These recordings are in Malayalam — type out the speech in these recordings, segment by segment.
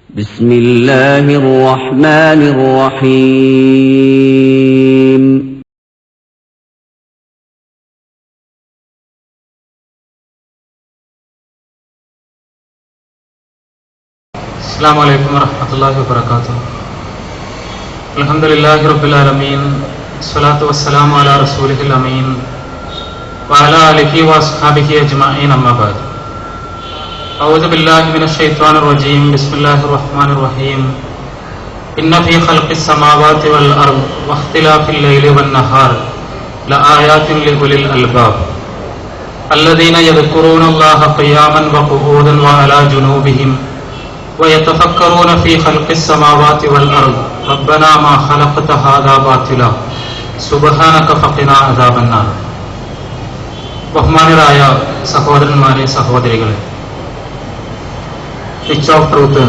بسم الله الرحمن الرحيم السلام عليكم ورحمة الله وبركاته. الحمد لله رب العالمين، الصلاة والسلام على رسوله الأمين وعلى آله وأصحابه أجمعين، أما بعد. أعوذ بالله من الشيطان الرجيم. بسم الله الرحمن الرحيم. إن في خلق السماوات والأرض واختلاف الليل والنهار لآيات لأولي الألباب الذين يذكرون الله قياما وقعودا وعلى جنوبهم ويتفكرون في خلق السماوات والأرض ربنا ما خلقت هذا باطلا സുബ്ഹാനക ഫഖിനാ അദാബന്നാർ. ബഹുമാനരായ സഹോദരന്മാരെ, സഹോദരികളെ, പിച്ച് ഓഫ് ട്രൂത്ത്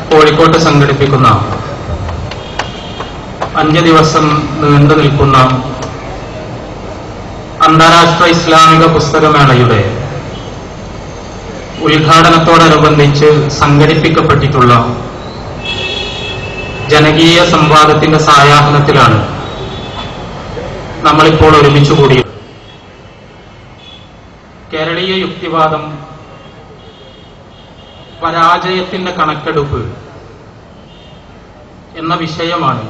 കോഴിക്കോട്ട് സംഘടിപ്പിക്കുന്ന 5 ദിവസം നീണ്ടു നിൽക്കുന്ന അന്താരാഷ്ട്ര ഇസ്ലാമിക പുസ്തകമേളയുടെ ഉദ്ഘാടനത്തോടനുബന്ധിച്ച് സംഘടിപ്പിക്കപ്പെട്ടിട്ടുള്ള ജനകീയ സംവാദത്തിന്റെ സായാഹ്നത്തിലാണ് നമ്മളിപ്പോൾ ഒരുമിച്ചു കൂടിയത്. കേരളീയ യുക്തിവാദം, പരാജയത്തിന്റെ കണക്കെടുപ്പ് എന്ന വിഷയമാണ്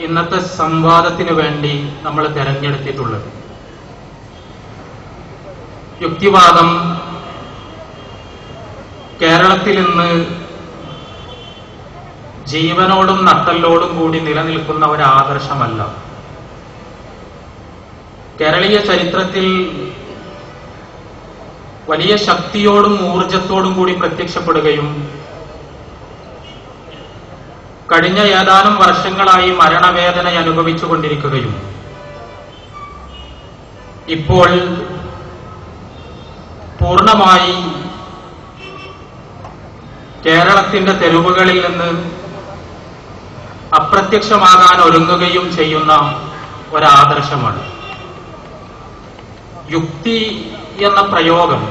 ഇന്നത്തെ സംവാദത്തിന് വേണ്ടി നമ്മൾ തെരഞ്ഞെടുത്തിട്ടുള്ളത്. യുക്തിവാദം കേരളത്തിൽ ഇന്ന് ജീവനോടും നട്ടലോടും കൂടി നിലനിൽക്കുന്ന ഒരു ആദർശമല്ല. കേരളീയ ചരിത്രത്തിൽ വലിയ ശക്തിയോടും ഊർജത്തോടും കൂടി പ്രത്യക്ഷപ്പെടുകയും കഴിഞ്ഞ ഏതാനും വർഷങ്ങളായി മരണവേദന അനുഭവിച്ചുകൊണ്ടിരിക്കുകയും ഇപ്പോൾ പൂർണ്ണമായി കേരളത്തിന്റെ തെരുവുകളിൽ നിന്ന് അപ്രത്യക്ഷമാകാൻ ഒരുങ്ങുകയും ചെയ്യുന്ന ഒരാദർശമാണ്. യുക്തി എന്ന പ്രയോഗം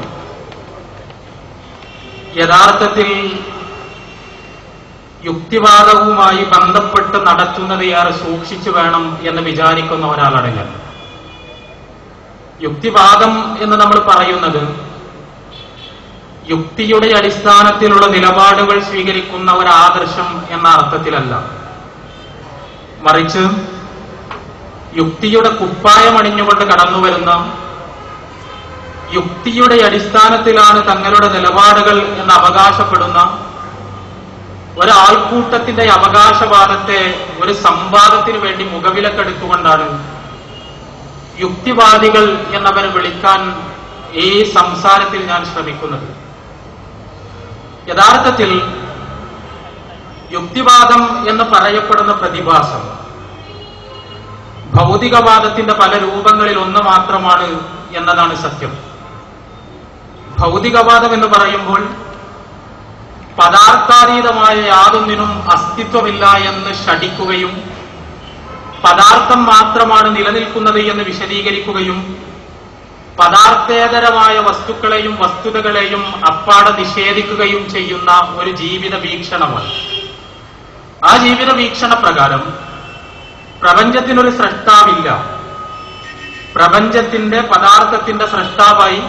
യഥാർത്ഥത്തിൽ യുക്തിവാദവുമായി ബന്ധപ്പെട്ട് നടത്തുന്നത് ഏറെ സൂക്ഷിച്ചു വേണം എന്ന് വിചാരിക്കുന്ന ഒരാളാണ് ഞാൻ. യുക്തിവാദം എന്ന് നമ്മൾ പറയുന്നത് യുക്തിയുടെ അടിസ്ഥാനത്തിലുള്ള നിലപാടുകൾ സ്വീകരിക്കുന്ന ഒരാദർശം എന്ന അർത്ഥത്തിലല്ല, മറിച്ച് യുക്തിയുടെ കുപ്പായമണിഞ്ഞുകൊണ്ട് കടന്നുവരുന്ന, യുക്തിയുടെ അടിസ്ഥാനത്തിലാണ് തങ്ങളുടെ നിലപാടുകൾ എന്ന് അവകാശപ്പെടുന്ന ഒരാൾക്കൂട്ടത്തിന്റെ അവകാശവാദത്തെ ഒരു സംവാദത്തിന് വേണ്ടി മുഖവിലക്കെടുത്തുകൊണ്ടാണ് യുക്തിവാദികൾ എന്നവർ വിളിക്കാൻ ഈ സംസാരത്തിൽ ഞാൻ ശ്രമിക്കുന്നത്. യഥാർത്ഥത്തിൽ യുക്തിവാദം എന്ന് പറയപ്പെടുന്ന പ്രതിഭാസം ഭൗതികവാദത്തിന്റെ പല രൂപങ്ങളിൽ ഒന്ന് മാത്രമാണ് എന്നതാണ് സത്യം. ഭൗതികവാദം എന്ന് പറയുമ്പോൾ പദാർത്ഥാതീതമായ യാതൊന്നിനും അസ്തിത്വമില്ല എന്ന് ശഠിക്കുകയും പദാർത്ഥം മാത്രമാണ് നിലനിൽക്കുന്നത് എന്ന് വിശദീകരിക്കുകയും പദാർത്ഥേതരമായ വസ്തുക്കളെയും വസ്തുതകളെയും അപ്പാടെ നിഷേധിക്കുകയും ചെയ്യുന്ന ഒരു ജീവിത വീക്ഷണമാണ്. ആ ജീവിത വീക്ഷണ പ്രകാരം പ്രപഞ്ചത്തിനൊരു സ്രഷ്ടാവില്ല, പ്രപഞ്ചത്തിന്റെ പദാർത്ഥത്തിന്റെ സ്രഷ്ടാവായി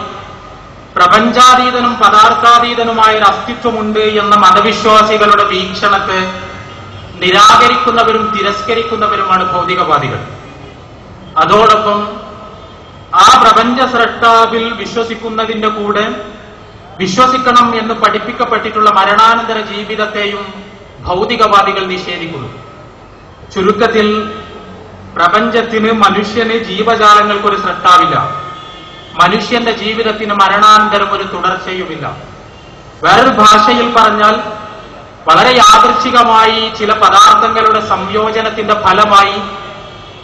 പ്രപഞ്ചാതീതനും പദാർത്ഥാതീതനുമായ ഒരു അസ്തിത്വമുണ്ട് എന്ന മതവിശ്വാസികളുടെ വീക്ഷണത്തെ നിരാകരിക്കുന്നവരും തിരസ്കരിക്കുന്നവരുമാണ് ഭൗതികവാദികൾ. അതോടൊപ്പം ആ പ്രപഞ്ച സ്രഷ്ടാവിൽ വിശ്വസിക്കുന്നതിന്റെ കൂടെ വിശ്വസിക്കണം എന്ന് പഠിപ്പിക്കപ്പെട്ടിട്ടുള്ള മരണാനന്തര ജീവിതത്തെയും ഭൗതികവാദികൾ നിഷേധിക്കുന്നു. ചുരുക്കത്തിൽ പ്രപഞ്ചത്തിന്, മനുഷ്യന്, ജീവജാലങ്ങൾക്കൊരു സ്രഷ്ടാവില്ല. മനുഷ്യന്റെ ജീവിതത്തിന് മരണാനന്തരം ഒരു തുടർച്ചയുമില്ല. വേറൊരു ഭാഷയിൽ പറഞ്ഞാൽ വളരെ യാദൃച്ഛികമായി ചില പദാർത്ഥങ്ങളുടെ സംയോജനത്തിന്റെ ഫലമായി,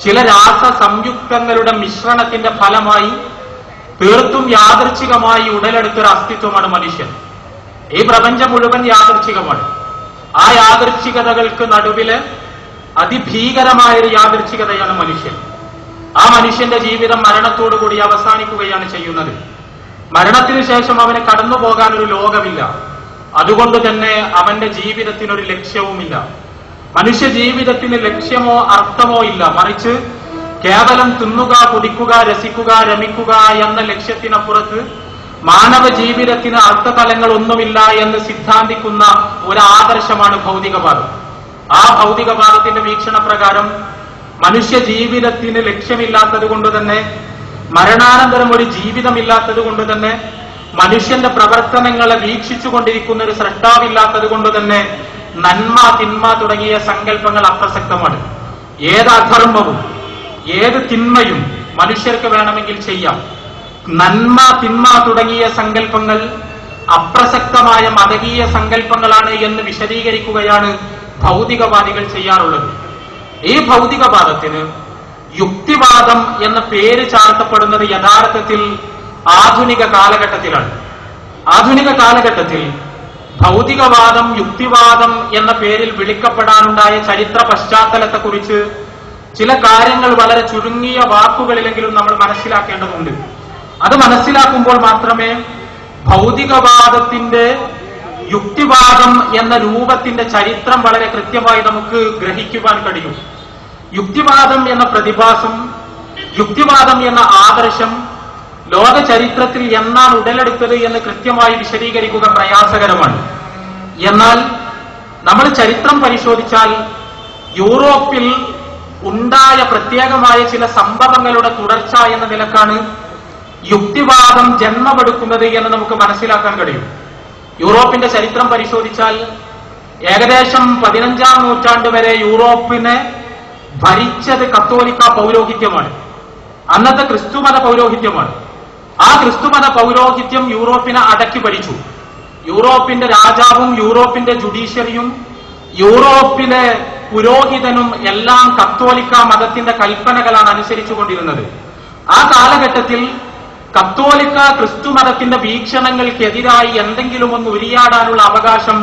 ചില രാസ സംയുക്തങ്ങളുടെ മിശ്രണത്തിന്റെ ഫലമായി തീർത്തും യാദൃച്ഛികമായി ഉടലെടുത്തൊരു അസ്തിത്വമാണ് മനുഷ്യൻ. ഈ പ്രപഞ്ചം മുഴുവൻ യാദൃച്ഛികമാണ്. ആ യാദൃച്ഛികതകൾക്ക് നടുവിലെ അതിഭീകരമായൊരു യാദൃച്ഛികതയാണ് മനുഷ്യൻ. ആ മനുഷ്യന്റെ ജീവിതം മരണത്തോടുകൂടി അവസാനിക്കുകയാണ് ചെയ്യുന്നത്. മരണത്തിനു ശേഷം അവന് കടന്നുപോകാൻ ഒരു ലോകമില്ല. അതുകൊണ്ട് തന്നെ അവന്റെ ജീവിതത്തിനൊരു ലക്ഷ്യവുമില്ല. മനുഷ്യ ജീവിതത്തിന് ലക്ഷ്യമോ അർത്ഥമോ ഇല്ല. മറിച്ച് കേവലം തിന്നുക, കുടിക്കുക, രസിക്കുക, രമിക്കുക എന്ന ലക്ഷ്യത്തിനപ്പുറത്ത് മാനവ ജീവിതത്തിന് അർത്ഥതലങ്ങളൊന്നുമില്ല എന്ന് സിദ്ധാന്തിക്കുന്ന ഒരു ആദർശമാണ് ഭൗതികവാദം. ആ ഭൗതികവാദത്തിന്റെ വീക്ഷണപ്രകാരം മനുഷ്യ ജീവിതത്തിന് ലക്ഷ്യമില്ലാത്തത് കൊണ്ട് തന്നെ, മരണാനന്തരം ഒരു ജീവിതമില്ലാത്തത് കൊണ്ട് തന്നെ, മനുഷ്യന്റെ പ്രവർത്തനങ്ങളെ വീക്ഷിച്ചുകൊണ്ടിരിക്കുന്ന ഒരു സ്രഷ്ടാവില്ലാത്തത് കൊണ്ട് തന്നെ നന്മ, തിന്മ തുടങ്ങിയ സങ്കല്പങ്ങൾ അപ്രസക്തമാണ്. ഏത് അധർമ്മവും ഏത് തിന്മയും മനുഷ്യർക്ക് വേണമെങ്കിൽ ചെയ്യാം. നന്മ, തിന്മ തുടങ്ങിയ സങ്കല്പങ്ങൾ അപ്രസക്തമായ മതകീയ സങ്കല്പങ്ങളാണ് എന്ന് വിശദീകരിക്കുകയാണ് ഭൗതികവാദികൾ ചെയ്യാറുള്ളത്. ഈ ഭൗതികവാദത്തിന് യുക്തിവാദം എന്ന പേര് ചാർത്തപ്പെടുന്നത് യഥാർത്ഥത്തിൽ ആധുനിക കാലഘട്ടത്തിലാണ്. ആധുനിക കാലഘട്ടത്തിൽ ഭൗതികവാദം യുക്തിവാദം എന്ന പേരിൽ വിളിക്കപ്പെടാനുണ്ടായ ചരിത്ര പശ്ചാത്തലത്തെക്കുറിച്ച് ചില കാര്യങ്ങൾ വളരെ ചുരുങ്ങിയ വാക്കുകളിലെങ്കിലും നമ്മൾ മനസ്സിലാക്കേണ്ടതുണ്ട്. അത് മനസ്സിലാക്കുമ്പോൾ മാത്രമേ ഭൗതികവാദത്തിന്റെ യുക്തിവാദം എന്ന രൂപത്തിന്റെ ചരിത്രം വളരെ കൃത്യമായി നമുക്ക് ഗ്രഹിക്കുവാൻ കഴിയും. യുക്തിവാദം എന്ന പ്രതിഭാസം, യുക്തിവാദം എന്ന ആദർശം ലോക ചരിത്രത്തിൽ എന്നാണ് ഉടലെടുത്തത് എന്ന് കൃത്യമായി വിശദീകരിക്കുക പ്രയാസകരമാണ്. എന്നാൽ നമ്മൾ ചരിത്രം പരിശോധിച്ചാൽ യൂറോപ്പിൽ ഉണ്ടായ പ്രത്യേകമായ ചില സംഭവങ്ങളുടെ തുടർച്ച എന്ന നിലക്കാണ് യുക്തിവാദം ജന്മമെടുക്കുന്നത് എന്ന് നമുക്ക് മനസ്സിലാക്കാൻ കഴിയും. യൂറോപ്പിന്റെ ചരിത്രം പരിശോധിച്ചാൽ ഏകദേശം 15-ാം നൂറ്റാണ്ട് വരെ യൂറോപ്പിനെ ഭരിച്ചത് കത്തോലിക്ക പൗരോഹിത്യമാണ്. അന്നത്തെ ക്രിസ്തുമത പൗരോഹിത്യമാണ്. ആ ക്രിസ്തുമത പൗരോഹിത്യം യൂറോപ്പിനെ അടക്കി ഭരിച്ചു. യൂറോപ്പിന്റെ രാജാവും യൂറോപ്പിന്റെ ജുഡീഷ്യറിയും യൂറോപ്പിലെ പുരോഹിതനും എല്ലാം കത്തോലിക്ക മതത്തിന്റെ കൽപ്പനകളാണ് അനുസരിച്ചുകൊണ്ടിരുന്നത്. ആ കാലഘട്ടത്തിൽ കത്തോലിക്ക ക്രിസ്തു മതത്തിന്റെ വീക്ഷണങ്ങൾക്കെതിരായി എന്തെങ്കിലും ഒന്ന് ഉരിയാടാനുള്ള അവകാശം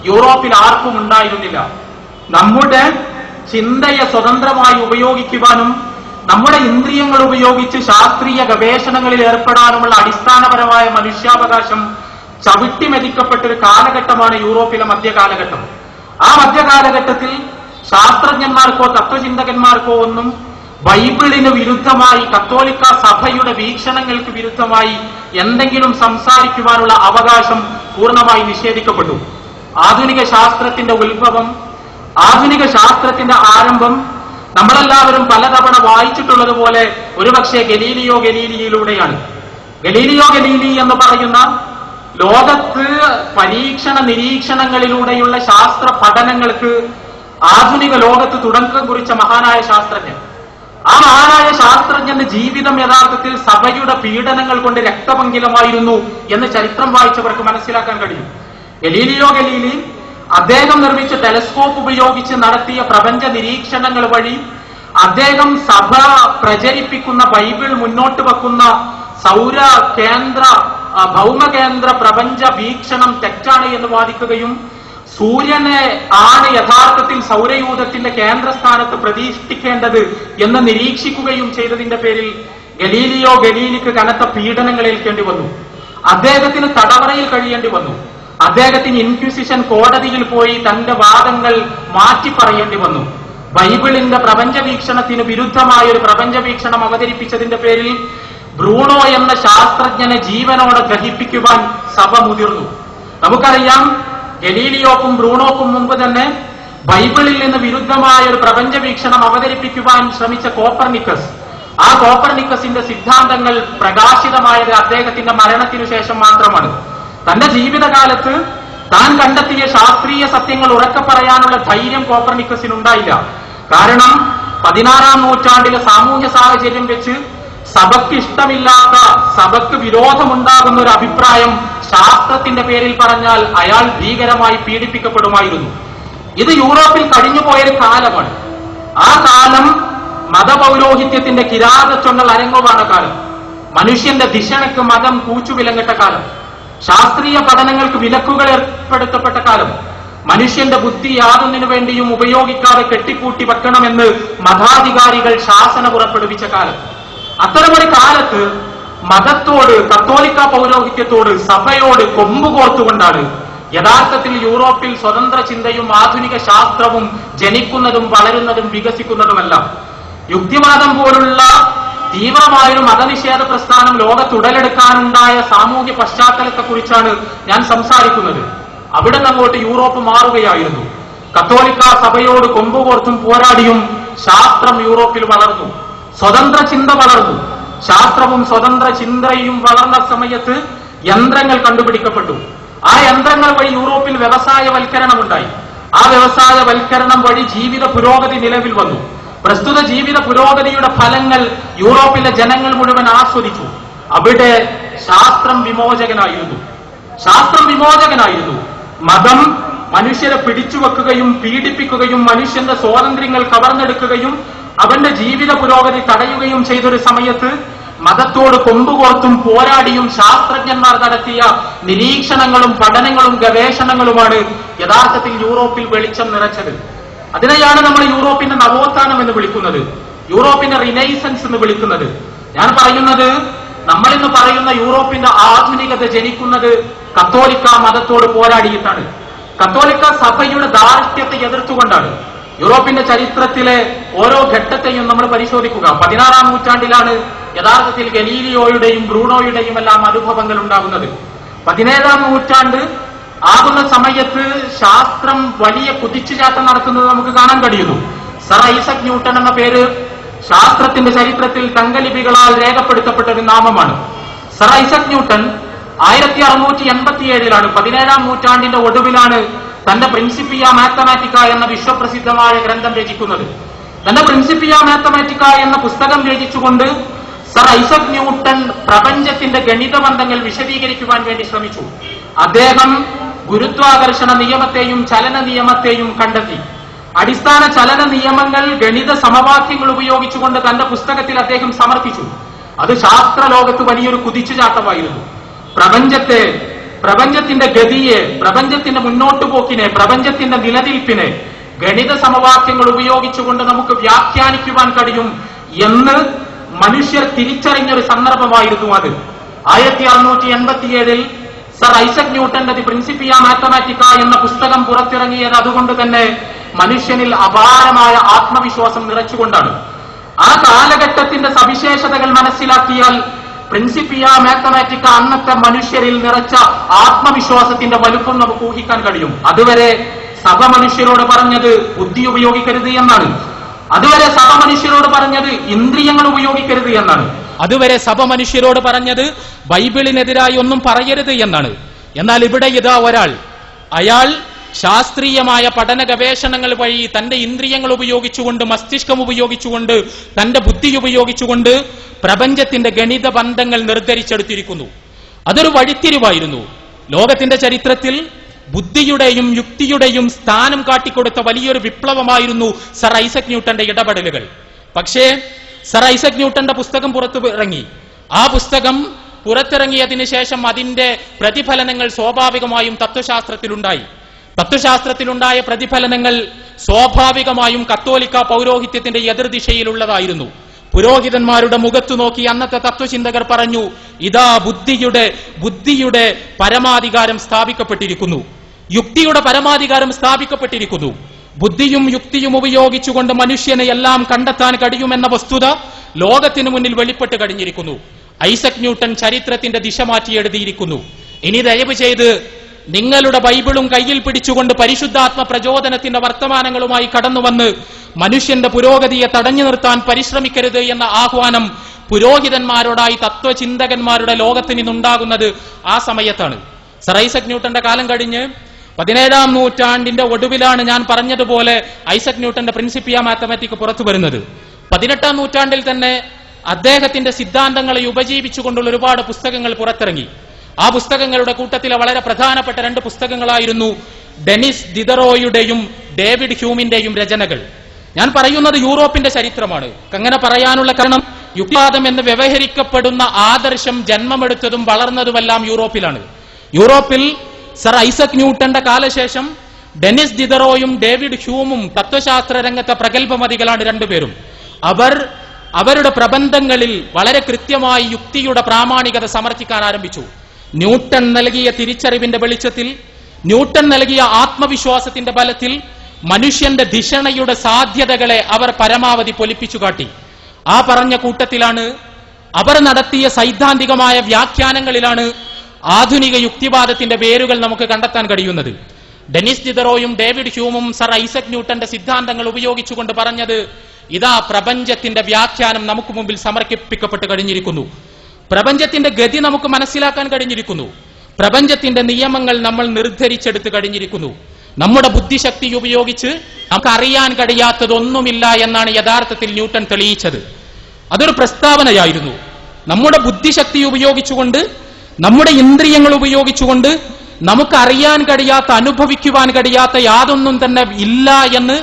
യൂറോപ്പിൽ ആർക്കും ഉണ്ടായിരുന്നില്ല. നമ്മുടെ ചിന്തയെ സ്വതന്ത്രമായി ഉപയോഗിക്കുവാനും നമ്മുടെ ഇന്ദ്രിയങ്ങൾ ഉപയോഗിച്ച് ശാസ്ത്രീയ ഗവേഷണങ്ങളിൽ ഏർപ്പെടാനുമുള്ള അടിസ്ഥാനപരമായ മനുഷ്യാവകാശം ചവിട്ടിമെതിക്കപ്പെട്ടൊരു കാലഘട്ടമാണ് യൂറോപ്പിലെ മധ്യകാലഘട്ടം. ആ മധ്യകാലഘട്ടത്തിൽ ശാസ്ത്രജ്ഞന്മാർക്കോ തത്വചിന്തകന്മാർക്കോ ഒന്നും ബൈബിളിന് വിരുദ്ധമായി, കത്തോലിക്ക സഭയുടെ വീക്ഷണങ്ങൾക്ക് വിരുദ്ധമായി എന്തെങ്കിലും സംസാരിക്കുവാനുള്ള അവകാശം പൂർണ്ണമായി നിഷേധിക്കപ്പെട്ടു. ആധുനിക ശാസ്ത്രത്തിന്റെ ഉത്ഭവം, ആധുനിക ശാസ്ത്രത്തിന്റെ ആരംഭം നമ്മളെല്ലാവരും പലതവണ വായിച്ചിട്ടുള്ളതുപോലെ ഒരുപക്ഷെ ഗലീലിയോ ഗലീലിയിലൂടെയാണ്. ഗലീലിയോ ഗലീലി എന്ന് പറയുന്ന ലോകത്ത് പരീക്ഷണ നിരീക്ഷണങ്ങളിലൂടെയുള്ള ശാസ്ത്ര പഠനങ്ങൾക്ക് ആധുനിക ലോകത്ത് തുടക്കം കുറിച്ച മഹാനായ ശാസ്ത്രജ്ഞൻ. ആ മഹാനായ ശാസ്ത്രജ്ഞന്റെ ജീവിതം യഥാർത്ഥത്തിൽ സഭയുടെ പീഡനങ്ങൾ കൊണ്ട് രക്തപങ്കിലമായിരുന്നു എന്ന് ചരിത്രം വായിച്ചവർക്ക് മനസ്സിലാക്കാൻ കഴിയും. ഗലീലിയോ ഗലീലി അദ്ദേഹം നിർമ്മിച്ച ടെലസ്കോപ്പ് ഉപയോഗിച്ച് നടത്തിയ പ്രപഞ്ച നിരീക്ഷണങ്ങൾ വഴി അദ്ദേഹം സഭ പ്രചരിപ്പിക്കുന്ന ബൈബിൾ മുന്നോട്ട് വെക്കുന്ന സൗര കേന്ദ്ര ഭൗമകേന്ദ്ര പ്രപഞ്ച വീക്ഷണം തെറ്റാണ് എന്ന് വാദിക്കുകയും സൂര്യനെ ആണ് യഥാർത്ഥത്തിൽ സൗരയൂഥത്തിന്റെ കേന്ദ്രസ്ഥാനത്ത് പ്രതിഷ്ഠിക്കേണ്ടത് എന്ന് നിരീക്ഷിക്കുകയും ചെയ്തതിന്റെ പേരിൽ ഗലീലിയോ ഗലീലിക്ക് കനത്ത പീഡനങ്ങൾ ഏൽക്കേണ്ടി വന്നു. അദ്ദേഹത്തിന് തടവറയിൽ കഴിയേണ്ടി വന്നു. അദ്ദേഹത്തിന് ഇൻക്വിസിഷൻ കോടതിയിൽ പോയി തന്റെ വാദങ്ങൾ മാറ്റി പറയേണ്ടി വന്നു. ബൈബിളിന്റെ പ്രപഞ്ച വീക്ഷണത്തിന് വിരുദ്ധമായ ഒരു പ്രപഞ്ച വീക്ഷണം അവതരിപ്പിച്ചതിന്റെ പേരിൽ ബ്രൂണോ എന്ന ശാസ്ത്രജ്ഞനെ ജീവനോടെ ദഹിപ്പിക്കുവാൻ സഭ മുതിർന്നു. നമുക്കറിയാം, ഗലീലിയോക്കും ബ്രൂണോക്കും മുമ്പ് തന്നെ ബൈബിളിൽ നിന്ന് വിരുദ്ധമായ ഒരു പ്രപഞ്ച വീക്ഷണം അവതരിപ്പിക്കുവാൻ ശ്രമിച്ച കോപ്പർനിക്കസ്, ആ കോപ്പർനിക്കസിന്റെ സിദ്ധാന്തങ്ങൾ പ്രകാശിതമായത് അദ്ദേഹത്തിന്റെ മരണത്തിനു ശേഷം മാത്രമാണ്. തന്റെ ജീവിതകാലത്ത് താൻ കണ്ടെത്തിയ ശാസ്ത്രീയ സത്യങ്ങൾ ഉറക്കെ പറയാനുള്ള ധൈര്യം കോപ്പർനിക്കസിനുണ്ടായില്ല. കാരണം 16-ാം നൂറ്റാണ്ടിലെ സാമൂഹ്യ സാഹചര്യം വെച്ച് സഭയ്ക്ക് ഇഷ്ടമില്ലാത്ത, സഭയ്ക്ക് വിരോധമുണ്ടാകുന്ന ഒരു അഭിപ്രായം ശാസ്ത്രത്തിന്റെ പേരിൽ പറഞ്ഞാൽ അയാൾ ഭീകരമായി പീഡിപ്പിക്കപ്പെടുമായിരുന്നു. ഇത് യൂറോപ്പിൽ കഴിഞ്ഞുപോയൊരു കാലമാണ്. ആ കാലം മതപൗരോഹിത്യത്തിന്റെ കിരാതച്ചൊന്നൽ അരങ്ങുവാണ കാലം. മനുഷ്യന്റെ ധിഷണയ്ക്ക് മതം കൂച്ചുവിലങ്ങിട്ട കാലം. ശാസ്ത്രീയ പഠനങ്ങൾക്ക് വിലക്കുകൾ ഏർപ്പെടുത്തപ്പെട്ട കാലം. മനുഷ്യന്റെ ബുദ്ധി യാതൊന്നിനു വേണ്ടിയും ഉപയോഗിക്കാതെ കെട്ടിപ്പൂട്ടി വെക്കണമെന്ന് മതാധികാരികൾ ശാസന പുറപ്പെടുവിച്ച കാലം. അത്തരമൊരു കാലത്ത് മതത്തോട്, കത്തോലിക്ക പൗരോഹിത്യത്തോട്, സഭയോട് കൊമ്പുകോർത്തുകൊണ്ടാണ് യഥാർത്ഥത്തിൽ യൂറോപ്പിൽ സ്വതന്ത്ര ചിന്തയും ആധുനിക ശാസ്ത്രവും ജനിക്കുന്നതും വളരുന്നതും വികസിക്കുന്നതുമെല്ലാം. യുക്തിവാദം പോലുള്ള തീവ്രമായൊരു മതനിഷേധ പ്രസ്ഥാനം ലോകത്തുടലെടുക്കാനുണ്ടായ സാമൂഹ്യ പശ്ചാത്തലത്തെക്കുറിച്ചാണ് ഞാൻ സംസാരിക്കുന്നത്. അവിടെ നിന്നങ്ങോട്ട് യൂറോപ്പ് മാറുകയായിരുന്നു. കത്തോലിക്ക സഭയോട് കൊമ്പുകോർത്തും പോരാടിയും ശാസ്ത്രം യൂറോപ്പിൽ വളർന്നു, സ്വതന്ത്ര ചിന്ത വളർന്നു. ശാസ്ത്രവും സ്വതന്ത്ര ചിന്തയും വളർന്ന സമയത്ത് യന്ത്രങ്ങൾ കണ്ടുപിടിക്കപ്പെട്ടു. ആ യന്ത്രങ്ങൾ വഴി യൂറോപ്പിൽ വ്യവസായവൽക്കരണം ഉണ്ടായി. ആ വ്യവസായവൽക്കരണം വഴി ജീവിത പുരോഗതി നിലവിൽ വന്നു. പ്രസ്തുത ജീവിത പുരോഗതിയുടെ ഫലങ്ങൾ യൂറോപ്പിലെ ജനങ്ങൾ മുഴുവൻ ആസ്വദിച്ചു. അവിടെ ശാസ്ത്രം വിമോചകനായിരുന്നു. മതം മനുഷ്യരെ പിടിച്ചുവെക്കുകയും പീഡിപ്പിക്കുകയും മനുഷ്യന്റെ സ്വാതന്ത്ര്യങ്ങൾ കവർന്നെടുക്കുകയും അവന്റെ ജീവിത പുരോഗതി തടയുകയും ചെയ്തൊരു സമയത്ത് മതത്തോട് കൊമ്പുകോർത്തും പോരാടിയും ശാസ്ത്രജ്ഞന്മാർ നടത്തിയ നിരീക്ഷണങ്ങളും പഠനങ്ങളും ഗവേഷണങ്ങളുമാണ് യഥാർത്ഥത്തിൽ യൂറോപ്പിൽ വെളിച്ചം നിറച്ചത്. അതിനെയാണ് നമ്മൾ യൂറോപ്പിന്റെ നവോത്ഥാനം എന്ന് വിളിക്കുന്നത്, യൂറോപ്പിന്റെ റിനൈസൻസ് എന്ന് വിളിക്കുന്നത്. ഞാൻ പറയുന്നത്, നമ്മളിന്ന് പറയുന്ന യൂറോപ്പിന്റെ ആധുനികത ജനിക്കുന്നത് കത്തോലിക്ക മതത്തോട് പോരാടിയിട്ടാണ്. കത്തോലിക്ക സഭയുടെ ധാർഷ്ട്യത്തെ എതിർത്തുകൊണ്ടാണ്. യൂറോപ്പിന്റെ ചരിത്രത്തിലെ ഓരോ ഘട്ടത്തെയും നമ്മൾ പരിശോധിക്കുക. 16-ാം നൂറ്റാണ്ടിലാണ് യഥാർത്ഥത്തിൽ ഗലീലിയോയുടെയും ബ്രൂണോയുടെയും എല്ലാം അനുഭവങ്ങൾ ഉണ്ടാകുന്നത്. 17-ാം നൂറ്റാണ്ട് ആകുന്ന സമയത്ത് ശാസ്ത്രം വലിയ കുതിച്ചുചാട്ടം നടത്തുന്നത് നമുക്ക് കാണാൻ കഴിയുന്നു. സർ ഐസക് ന്യൂട്ടൺ എന്ന പേര് ശാസ്ത്രത്തിന്റെ ചരിത്രത്തിൽ തങ്കലിപികളാൽ രേഖപ്പെടുത്തപ്പെട്ട ഒരു നാമമാണ്. സർ ഐസക് ന്യൂട്ടൺ 1687-ലാണ് 17-ാം നൂറ്റാണ്ടിന്റെ ഒടുവിലാണ് തന്റെ പ്രിൻസിപ്പിയ മാത്തമാറ്റിക്ക എന്ന വിശ്വപ്രസിദ്ധമായ ഗ്രന്ഥം രചിക്കുന്നത്. തന്റെ പ്രിൻസിപ്പിയ മാത്തമാറ്റിക്ക എന്ന പുസ്തകം രചിച്ചുകൊണ്ട് സർ ഐസക് ന്യൂട്ടൺ പ്രപഞ്ചത്തിന്റെ ഗണിതബന്ധങ്ങൾ വിശദീകരിക്കുവാൻ വേണ്ടി ശ്രമിച്ചു. അദ്ദേഹം ഗുരുത്വാകർഷണ നിയമത്തെയും ചലന നിയമത്തെയും കണ്ടെത്തി. അടിസ്ഥാന ചലന നിയമങ്ങൾ ഗണിത സമവാക്യങ്ങൾ ഉപയോഗിച്ചുകൊണ്ട് തന്റെ പുസ്തകത്തിൽ അദ്ദേഹം സമർപ്പിച്ചു. അത് ശാസ്ത്രലോകത്ത് വലിയൊരു കുതിച്ചുചാട്ടമായിരുന്നു. പ്രപഞ്ചത്തിന്റെ ഗതിയെ, പ്രപഞ്ചത്തിന്റെ മുന്നോട്ടുപോക്കിനെ, പ്രപഞ്ചത്തിന്റെ നിലനിൽപ്പിനെ ഗണിത സമവാക്യങ്ങൾ ഉപയോഗിച്ചുകൊണ്ട് നമുക്ക് വ്യാഖ്യാനിക്കുവാൻ കഴിയും എന്ന് മനുഷ്യർ തിരിച്ചറിഞ്ഞൊരു സന്ദർഭമായിരുന്നു അത്. 1687-ൽ സർ ഐസക് ന്യൂട്ടന്റെ ദി പ്രിൻസിപ്പിയ മാത്തമാറ്റിക്ക എന്ന പുസ്തകം പുറത്തിറങ്ങിയത് അതുകൊണ്ട് തന്നെ മനുഷ്യനിൽ അപാരമായ ആത്മവിശ്വാസം നിറച്ചുകൊണ്ടാണ്. ആ കാലഘട്ടത്തിന്റെ സവിശേഷതകൾ മനസ്സിലാക്കിയാൽ പ്രിൻസിപ്പിയ മാത്തമാറ്റിക്ക അന്നത്തെ മനുഷ്യരിൽ നിറച്ച ആത്മവിശ്വാസത്തിന്റെ വലുപ്പം നമുക്ക് ഊഹിക്കാൻ കഴിയും. അതുവരെ സഭ മനുഷ്യരോട് പറഞ്ഞത് ബുദ്ധി ഉപയോഗിക്കരുത് എന്നാണ്. അതുവരെ സഭ മനുഷ്യരോട് പറഞ്ഞത് ഇന്ദ്രിയങ്ങൾ ഉപയോഗിക്കരുത് എന്നാണ്. അതുവരെ സഭ മനുഷ്യരോട് പറഞ്ഞത് ബൈബിളിനെതിരായി ഒന്നും പറയരുത് എന്നാണ്. എന്നാൽ ഇവിടെ ഇതാ അയാൾ ശാസ്ത്രീയമായ പഠന ഗവേഷണങ്ങൾ വഴി തന്റെ ഇന്ദ്രിയങ്ങൾ ഉപയോഗിച്ചുകൊണ്ട്, മസ്തിഷ്കം ഉപയോഗിച്ചുകൊണ്ട്, തന്റെ ബുദ്ധി ഉപയോഗിച്ചുകൊണ്ട് പ്രപഞ്ചത്തിന്റെ ഗണിത ബന്ധങ്ങൾ നിർദ്ധരിച്ചെടുത്തിരിക്കുന്നു. അതൊരു വഴിത്തിരിവായിരുന്നു. ലോകത്തിന്റെ ചരിത്രത്തിൽ ബുദ്ധിയുടെയും യുക്തിയുടെയും സ്ഥാനം കാട്ടിക്കൊടുത്ത വലിയൊരു വിപ്ലവമായിരുന്നു സർ ഐസക് ന്യൂട്ടന്റെ ഇടപെടലുകൾ. പക്ഷേ സർ ഐസക് ന്യൂട്ടന്റെ പുസ്തകം പുറത്തിറങ്ങി. ആ പുസ്തകം പുറത്തിറങ്ങിയതിനു ശേഷം അതിന്റെ പ്രതിഫലനങ്ങൾ സ്വാഭാവികമായും തത്വശാസ്ത്രത്തിലുണ്ടായ പ്രതിഫലനങ്ങൾ സ്വാഭാവികമായും കത്തോലിക്ക പൗരോഹിത്യത്തിന്റെ എതിർദിശയിലുള്ളതായിരുന്നു. പുരോഹിതന്മാരുടെ മുഖത്തു നോക്കി അന്നത്തെ തത്വചിന്തകർ പറഞ്ഞു, ഇതാ ബുദ്ധിയുടെ പരമാധികാരം സ്ഥാപിക്കപ്പെട്ടിരിക്കുന്നു, യുക്തിയുടെ പരമാധികാരം സ്ഥാപിക്കപ്പെട്ടിരിക്കുന്നു. ബുദ്ധിയും യുക്തിയും ഉപയോഗിച്ചുകൊണ്ട് മനുഷ്യനെ എല്ലാം കണ്ടെത്താൻ കഴിയുമെന്ന വസ്തുത ലോകത്തിനു മുന്നിൽ വെളിപ്പെട്ട് കഴിഞ്ഞിരിക്കുന്നു. ഐസക് ന്യൂട്ടൺ ചരിത്രത്തിന്റെ ദിശ മാറ്റി എഴുതിയിരിക്കുന്നു. ഇനി ദയവ് ചെയ്ത് നിങ്ങളുടെ ബൈബിളും കയ്യിൽ പിടിച്ചുകൊണ്ട് പരിശുദ്ധാത്മ പ്രചോദനത്തിന്റെ വർത്തമാനങ്ങളുമായി കടന്നുവന്ന് മനുഷ്യന്റെ പുരോഗതിയെ തടഞ്ഞു നിർത്താൻ പരിശ്രമിക്കരുത് എന്ന ആഹ്വാനം പുരോഹിതന്മാരോടായി തത്വചിന്തകന്മാരുടെ ലോകത്ത് നിന്നുണ്ടാകുന്നത് ആ സമയത്താണ്. സർ ഐസക് ന്യൂട്ടന്റെ കാലം കഴിഞ്ഞ് 17-ാം നൂറ്റാണ്ടിന്റെ ഒടുവിലാണ് ഞാൻ പറഞ്ഞതുപോലെ ഐസക് ന്യൂട്ടന്റെ പ്രിൻസിപ്പിയ മാത്തമാറ്റിക്ക പുറത്തു വരുന്നത്. 18-ാം നൂറ്റാണ്ടിൽ തന്നെ അദ്ദേഹത്തിന്റെ സിദ്ധാന്തങ്ങളെ ഉപജീവിച്ചുകൊണ്ടുള്ള ഒരുപാട് പുസ്തകങ്ങൾ പുറത്തിറങ്ങി. ആ പുസ്തകങ്ങളുടെ കൂട്ടത്തിലെ വളരെ പ്രധാനപ്പെട്ട 2 പുസ്തകങ്ങളായിരുന്നു ഡെനിസ് ദിദറോയുടെയും ഡേവിഡ് ഹ്യൂമിന്റെയും രചനകൾ. ഞാൻ പറയുന്നത് യൂറോപ്പിന്റെ ചരിത്രമാണ്. അങ്ങനെ പറയാനുള്ള കാരണം യുക്തിവാദം എന്ന് വ്യവഹരിക്കപ്പെടുന്ന ആദർശം ജന്മമെടുത്തതും വളർന്നതുമെല്ലാം യൂറോപ്പിലാണ്. യൂറോപ്പിൽ സർ ഐസക് ന്യൂട്ടന്റെ കാലശേഷം ഡെനിസ് ദിദറോയും ഡേവിഡ് ഹ്യൂമും തത്വശാസ്ത്ര രംഗത്തെ പ്രഗത്ഭമതികളാണ് രണ്ടുപേരും. അവർ അവരുടെ പ്രബന്ധങ്ങളിൽ വളരെ കൃത്യമായി യുക്തിയുടെ പ്രാമാണികത സമർത്ഥിക്കാൻ ആരംഭിച്ചു. ന്യൂട്ടൺ നൽകിയ തിരിച്ചറിവിന്റെ വെളിച്ചത്തിൽ, ന്യൂട്ടൺ നൽകിയ ആത്മവിശ്വാസത്തിന്റെ ബലത്തിൽ മനുഷ്യന്റെ ധിഷണയുടെ സാധ്യതകളെ അവർ പരമാവധി പൊലിപ്പിച്ചു കാട്ടി. ആ പറഞ്ഞ കൂട്ടത്തിലാണ്, അവർ നടത്തിയ സൈദ്ധാന്തികമായ വ്യാഖ്യാനങ്ങളിലാണ് ആധുനിക യുക്തിവാദത്തിന്റെ വേരുകൾ നമുക്ക് കണ്ടെത്താൻ കഴിയുന്നത്. ഡെനിസ് ദിദറോയും ഡേവിഡ് ഹ്യൂമും സർ ഐസക് ന്യൂട്ടന്റെ സിദ്ധാന്തങ്ങൾ ഉപയോഗിച്ചുകൊണ്ട് പറഞ്ഞത്, ഇതാ പ്രപഞ്ചത്തിന്റെ വ്യാഖ്യാനം നമുക്ക് മുമ്പിൽ സമർപ്പിക്കപ്പെട്ട് കഴിഞ്ഞിരിക്കുന്നു. പ്രപഞ്ചത്തിന്റെ ഗതി നമുക്ക് മനസ്സിലാക്കാൻ കഴിഞ്ഞിരിക്കുന്നു. പ്രപഞ്ചത്തിന്റെ നിയമങ്ങൾ നമ്മൾ നിർദ്ധരിച്ചെടുത്ത് കഴിഞ്ഞിരിക്കുന്നു. നമ്മുടെ ബുദ്ധിശക്തി ഉപയോഗിച്ച് നമുക്ക് അറിയാൻ കഴിയാത്തതൊന്നുമില്ല എന്നാണ് യഥാർത്ഥത്തിൽ ന്യൂട്ടൺ തെളിയിച്ചത്. അതൊരു പ്രസ്താവനയായിരുന്നു. നമ്മുടെ ബുദ്ധിശക്തി ഉപയോഗിച്ചുകൊണ്ട്, നമ്മുടെ ഇന്ദ്രിയങ്ങൾ ഉപയോഗിച്ചുകൊണ്ട് നമുക്ക് അറിയാൻ കഴിയാത്ത, അനുഭവിക്കുവാൻ കഴിയാത്ത യാതൊന്നും തന്നെ ഇല്ല എന്ന്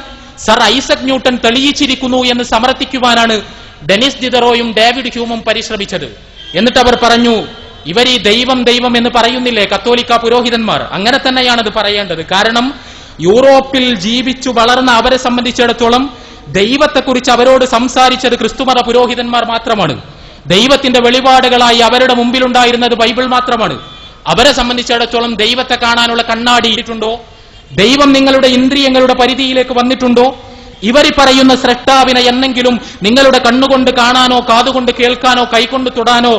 സർ ഐസക് ന്യൂട്ടൺ തെളിയിച്ചിരിക്കുന്നു എന്ന് സമർത്ഥിക്കുവാനാണ് ഡെനിസ് ദിദറോയും ഡേവിഡ് ഹ്യൂമും പരിശ്രമിച്ചത്. എന്നിട്ട് അവർ പറഞ്ഞു, ഇവർ ഈ ദൈവം ദൈവം എന്ന് പറയുന്നില്ലേ കത്തോലിക്ക പുരോഹിതന്മാർ, അങ്ങനെ തന്നെയാണത് പറയേണ്ടത്. കാരണം യൂറോപ്പിൽ ജീവിച്ചു വളർന്ന അവരെ സംബന്ധിച്ചിടത്തോളം ദൈവത്തെക്കുറിച്ച് അവരോട് സംസാരിച്ചത് ക്രിസ്തുമത പുരോഹിതന്മാർ മാത്രമാണ്. ദൈവത്തിന്റെ വെളിപാടുകളായി അവരുടെ മുമ്പിലുണ്ടായിരുന്നത് ബൈബിൾ മാത്രമാണ്. അവരെ സംബന്ധിച്ചിടത്തോളം ദൈവത്തെ കാണാനുള്ള കണ്ണാടി ഇട്ടുണ്ടോ? ദൈവം നിങ്ങളുടെ ഇന്ദ്രിയങ്ങളുടെ പരിധിയിലേക്ക് വന്നിട്ടുണ്ടോ? ഇവർ പറയുന്ന സ്രഷ്ടാവിനെ എന്നെങ്കിലും നിങ്ങളുടെ കണ്ണുകൊണ്ട് കാണാനോ കാതുകൊണ്ട് കേൾക്കാനോ കൈകൊണ്ട് തൊടാനോ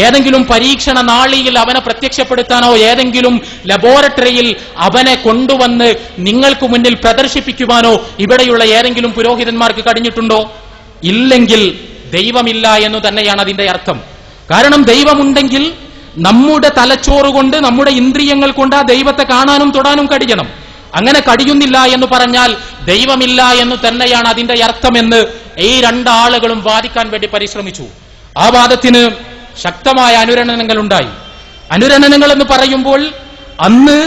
ഏതെങ്കിലും പരീക്ഷണ നാളിയിൽ അവനെ പ്രത്യക്ഷപ്പെടുത്താനോ ഏതെങ്കിലും ലബോറട്ടറിയിൽ അവനെ കൊണ്ടുവന്ന് നിങ്ങൾക്ക് മുന്നിൽ പ്രദർശിപ്പിക്കുവാനോ ഇവിടെയുള്ള ഏതെങ്കിലും പുരോഹിതന്മാർക്ക് കഴിഞ്ഞിട്ടുണ്ടോ? ഇല്ലെങ്കിൽ ദൈവമില്ല എന്ന് തന്നെയാണ് അതിന്റെ അർത്ഥം. കാരണം ദൈവമുണ്ടെങ്കിൽ നമ്മുടെ തലച്ചോറുകൊണ്ട്, നമ്മുടെ ഇന്ദ്രിയങ്ങൾ കൊണ്ട് ആ ദൈവത്തെ കാണാനും തൊടാനും കഴിയണം. അങ്ങനെ കഴിയുന്നില്ല എന്ന് പറഞ്ഞാൽ ദൈവമില്ല എന്ന് തന്നെയാണ് അതിന്റെ അർത്ഥമെന്ന് ഈ രണ്ടാളുകളും വാദിക്കാൻ വേണ്ടി പരിശ്രമിച്ചു. ആ വാദത്തിന് ശക്തമായ അനുരണനങ്ങൾ ഉണ്ടായി. അനുരണനങ്ങൾ എന്ന് പറയുമ്പോൾ അന്ന്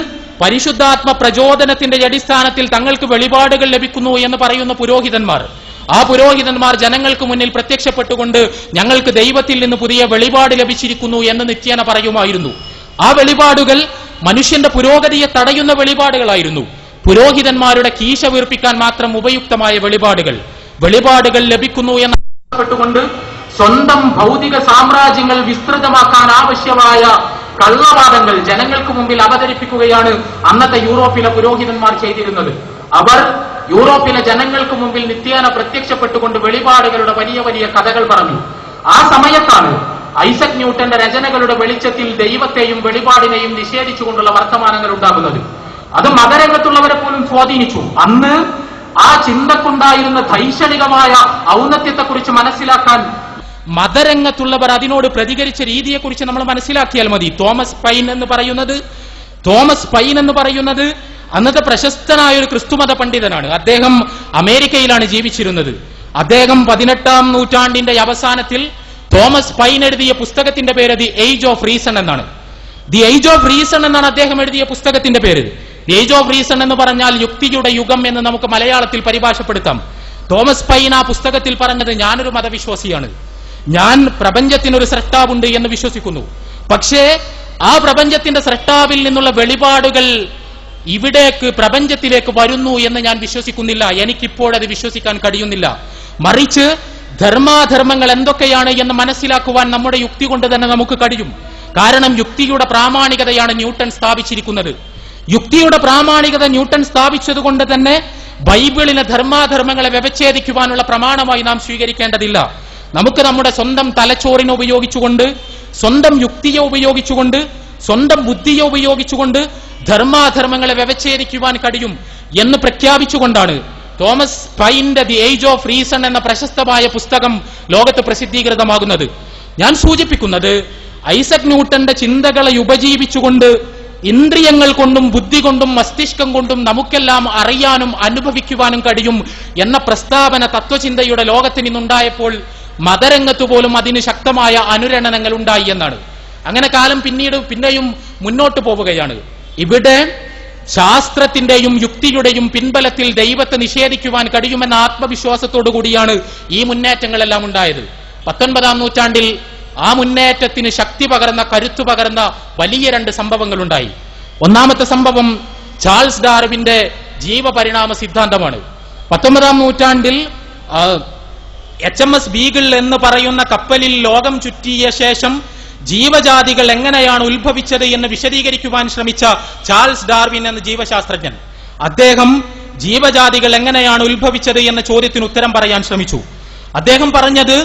പരിശുദ്ധാത്മ പ്രചോദനത്തിന്റെ അടിസ്ഥാനത്തിൽ തങ്ങൾക്ക് വെളിപാടുകൾ ലഭിക്കുന്നു എന്ന് പറയുന്ന പുരോഹിതന്മാർ, ആ പുരോഹിതന്മാർ ജനങ്ങൾക്ക് മുന്നിൽ പ്രത്യക്ഷപ്പെട്ടുകൊണ്ട് ഞങ്ങൾക്ക് ദൈവത്തിൽ നിന്ന് പുതിയ വെളിപാട് ലഭിച്ചിരിക്കുന്നു എന്ന് നിത്യേന പറയുമായിരുന്നു. ആ വെളിപാടുകൾ മനുഷ്യന്റെ പുരോഗതിയെ തടയുന്ന വെളിപാടുകളായിരുന്നു. പുരോഹിതന്മാരുടെ കീശ വീർപ്പിക്കാൻ മാത്രം ഉപയുക്തമായ വെളിപാടുകൾ ലഭിക്കുന്നു എന്ന് സ്വന്തം ഭൗതിക സാമ്രാജ്യങ്ങൾ വിസ്തൃതമാക്കാൻ ആവശ്യമായ കള്ളവാദങ്ങൾ ജനങ്ങൾക്ക് മുമ്പിൽ അവതരിപ്പിക്കുകയാണ് അന്നത്തെ യൂറോപ്പിലെ പുരോഹിതന്മാർ ചെയ്തിരുന്നത്. അവർ യൂറോപ്പിലെ ജനങ്ങൾക്ക് മുമ്പിൽ നിത്യേന പ്രത്യക്ഷപ്പെട്ടുകൊണ്ട് വെളിപാടുകളുടെ വലിയ വലിയ കഥകൾ പറഞ്ഞു. ആ സമയത്താണ് ഐസക് ന്യൂട്ടന്റെ രചനകളുടെ വെളിച്ചത്തിൽ ദൈവത്തെയും വെളിപാടിനെയും നിഷേധിച്ചുകൊണ്ടുള്ള വർത്തമാനങ്ങൾ ഉണ്ടാകുന്നത്. അത് മതരംഗത്തുള്ളവരെ പോലും സ്വാധീനിച്ചു. അന്ന് ആ ചിന്തക്കുണ്ടായിരുന്ന ധൈഷണികമായ ഔന്നത്യത്തെക്കുറിച്ച് മനസ്സിലാക്കാൻ മതരംഗത്തുള്ളവർ അതിനോട് പ്രതികരിച്ച രീതിയെക്കുറിച്ച് നമ്മൾ മനസ്സിലാക്കിയാൽ മതി. തോമസ് പൈൻ എന്ന് പറയുന്നത് അന്നത്തെ പ്രശസ്തനായ ഒരു ക്രിസ്തുമത പണ്ഡിതനാണ്. അദ്ദേഹം അമേരിക്കയിലാണ് ജീവിച്ചിരുന്നത്. അദ്ദേഹം 18-ാം നൂറ്റാണ്ടിന്റെ അവസാനത്തിൽ തോമസ് പൈൻ എഴുതിയ പുസ്തകത്തിന്റെ പേര് ദി ഏജ് ഓഫ് റീസൺ എന്നാണ്. ദി ഏജ് ഓഫ് റീസൺ എന്നാണ് അദ്ദേഹം എഴുതിയ പുസ്തകത്തിന്റെ പേര്. ദി ഏജ് ഓഫ് റീസൺ എന്ന് പറഞ്ഞാൽ യുക്തിയുടെ യുഗം എന്ന് നമുക്ക് മലയാളത്തിൽ പരിഭാഷപ്പെടുത്താം. തോമസ് പൈൻ ആ പുസ്തകത്തിൽ പറഞ്ഞത്, ഞാനൊരു മതവിശ്വാസിയാണ്, ഞാൻ പ്രപഞ്ചത്തിനൊരു സ്രഷ്ടാവുണ്ട് എന്ന് വിശ്വസിക്കുന്നു. പക്ഷേ ആ പ്രപഞ്ചത്തിന്റെ സ്രഷ്ടാവിൽ നിന്നുള്ള വെളിപാടുകൾ ഇവിടേക്ക് പ്രപഞ്ചത്തിലേക്ക് വരുന്നു എന്ന് ഞാൻ വിശ്വസിക്കുന്നില്ല. എനിക്കിപ്പോഴത് വിശ്വസിക്കാൻ കഴിയുന്നില്ല. മറിച്ച് ധർമാധർമ്മങ്ങൾ എന്തൊക്കെയാണ് എന്ന് മനസ്സിലാക്കുവാൻ നമ്മുടെ യുക്തി കൊണ്ട് തന്നെ നമുക്ക് കഴിയും. കാരണം യുക്തിയുടെ പ്രാമാണികതയാണ് ന്യൂട്ടൺ സ്ഥാപിച്ചിരിക്കുന്നത്. യുക്തിയുടെ പ്രാമാണികത ന്യൂട്ടൺ സ്ഥാപിച്ചതുകൊണ്ട് തന്നെ ബൈബിളിലെ ധർമാധർമ്മങ്ങളെ വ്യവച്ഛേദിക്കുവാനുള്ള പ്രമാണമായി നാം സ്വീകരിക്കേണ്ടതില്ല. നമുക്ക് നമ്മുടെ സ്വന്തം തലച്ചോറിനെ ഉപയോഗിച്ചുകൊണ്ട്, സ്വന്തം യുക്തിയെ ഉപയോഗിച്ചുകൊണ്ട്, സ്വന്തം ബുദ്ധിയെ ഉപയോഗിച്ചുകൊണ്ട് ധർമാധർമ്മങ്ങളെ വ്യവച്ഛേദിക്കുവാൻ കഴിയും എന്ന് പ്രഖ്യാപിച്ചുകൊണ്ടാണ് തോമസ് പൈന്റെ ദി ഏജ് ഓഫ് റീസൺ എന്ന പ്രശസ്തമായ പുസ്തകം ലോകത്ത് പ്രസിദ്ധീകൃതമാകുന്നത്. ഞാൻ സൂചിപ്പിക്കുന്നത്, ഐസക് ന്യൂട്ടന്റെ ചിന്തകളെ ഉപജീവിച്ചുകൊണ്ട് ഇന്ദ്രിയങ്ങൾ കൊണ്ടും ബുദ്ധി കൊണ്ടും മസ്തിഷ്കം കൊണ്ടും നമുക്കെല്ലാം അറിയാനും അനുഭവിക്കുവാനും കഴിയും എന്ന പ്രസ്താവന തത്വചിന്തയുടെ ലോകത്തിൽ നിന്നുണ്ടായപ്പോൾ മതരംഗത്ത് പോലും അതിന് ശക്തമായ അനുരണനങ്ങൾ ഉണ്ടായി എന്നാണ്. അങ്ങനെ കാലം പിന്നെയും മുന്നോട്ട് പോവുകയാണ്. ഇവിടെ ശാസ്ത്രത്തിന്റെയും യുക്തിയുടെയും പിൻബലത്തിൽ ദൈവത്തെ നിഷേധിക്കുവാൻ കഴിയുമെന്ന ആത്മവിശ്വാസത്തോടു കൂടിയാണ് ഈ മുന്നേറ്റങ്ങളെല്ലാം ഉണ്ടായത്. 19-ാം നൂറ്റാണ്ടിൽ ആ മുന്നേറ്റത്തിന് ശക്തി പകർന്ന, കരുത്തു പകർന്ന വലിയ 2 സംഭവങ്ങളുണ്ടായി. ഒന്നാമത്തെ സംഭവം ചാൾസ് ഡാർവിന്റെ ജീവപരിണാമ സിദ്ധാന്തമാണ്. 19-ാം നൂറ്റാണ്ടിൽ HMS ബീഗിൾ എന്ന് പറയുന്ന കപ്പലിൽ ലോകം ചുറ്റിയ ശേഷം ജീവജാതികൾ എങ്ങനെയാണ് ഉത്ഭവിച്ചത് എന്ന് വിശദീകരിക്കുവാൻ ശ്രമിച്ച ചാൾസ് ഡാർവിൻ എന്ന ജീവശാസ്ത്രജ്ഞൻ, അദ്ദേഹം ജീവജാതികൾ എങ്ങനെയാണ് ഉത്ഭവിച്ചത് എന്ന ചോദ്യത്തിന് ഉത്തരം പറയാൻ ശ്രമിച്ചു. അദ്ദേഹം പറഞ്ഞത്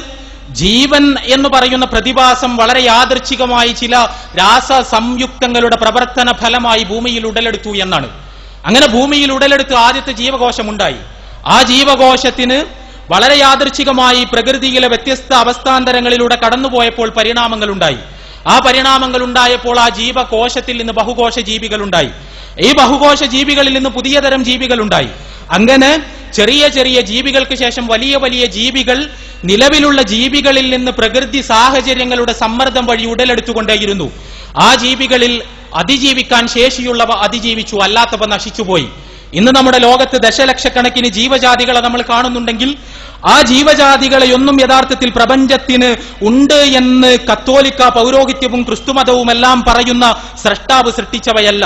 ജീവൻ എന്ന് പറയുന്ന പ്രതിഭാസം വളരെ യാദൃച്ഛികമായി ചില രാസ സംയുക്തങ്ങളുടെ പ്രവർത്തന ഫലമായി ഭൂമിയിൽ ഉടലെടുത്തു എന്നാണ്. അങ്ങനെ ഭൂമിയിൽ ഉടലെടുത്ത് ആദ്യത്തെ ജീവകോശം ഉണ്ടായി. ആ ജീവകോശത്തിന് വളരെ യാദൃച്ഛികമായി പ്രകൃതിയിലെ വ്യത്യസ്ത അവസ്ഥാന്തരങ്ങളിലൂടെ കടന്നുപോയപ്പോൾ പരിണാമങ്ങൾ ഉണ്ടായി. ആ പരിണാമങ്ങൾ ഉണ്ടായപ്പോൾ ആ ജീവകോശത്തിൽ നിന്ന് ബഹുകോശ ജീവികൾ ഉണ്ടായി. ഈ ബഹുകോശ ജീവികളിൽ നിന്ന് പുതിയ തരം ജീവികൾ ഉണ്ടായി. അങ്ങനെ ചെറിയ ചെറിയ ജീവികൾക്ക് ശേഷം വലിയ വലിയ ജീവികൾ നിലവിലുള്ള ജീവികളിൽ നിന്ന് പ്രകൃതി സാഹചര്യങ്ങളുടെ സമ്മർദ്ദം വഴി ഉടലെടുത്തുകൊണ്ടേയിരുന്നു. ആ ജീവികളിൽ അതിജീവിക്കാൻ ശേഷിയുള്ളവ അതിജീവിച്ചു, അല്ലാത്തവ നശിച്ചുപോയി. ഇന്ന് നമ്മുടെ ലോകത്ത് ദശലക്ഷക്കണക്കിന് ജീവജാതികളെ നമ്മൾ കാണുന്നുണ്ടെങ്കിൽ ആ ജീവജാതികളെയൊന്നും യഥാർത്ഥത്തിൽ പ്രപഞ്ചത്തിന് ഉണ്ട് എന്ന് കത്തോലിക്ക പൗരോഹിത്യവും ക്രിസ്തുമതവും എല്ലാം പറയുന്ന സ്രഷ്ടാവ് സൃഷ്ടിച്ചവയല്ല,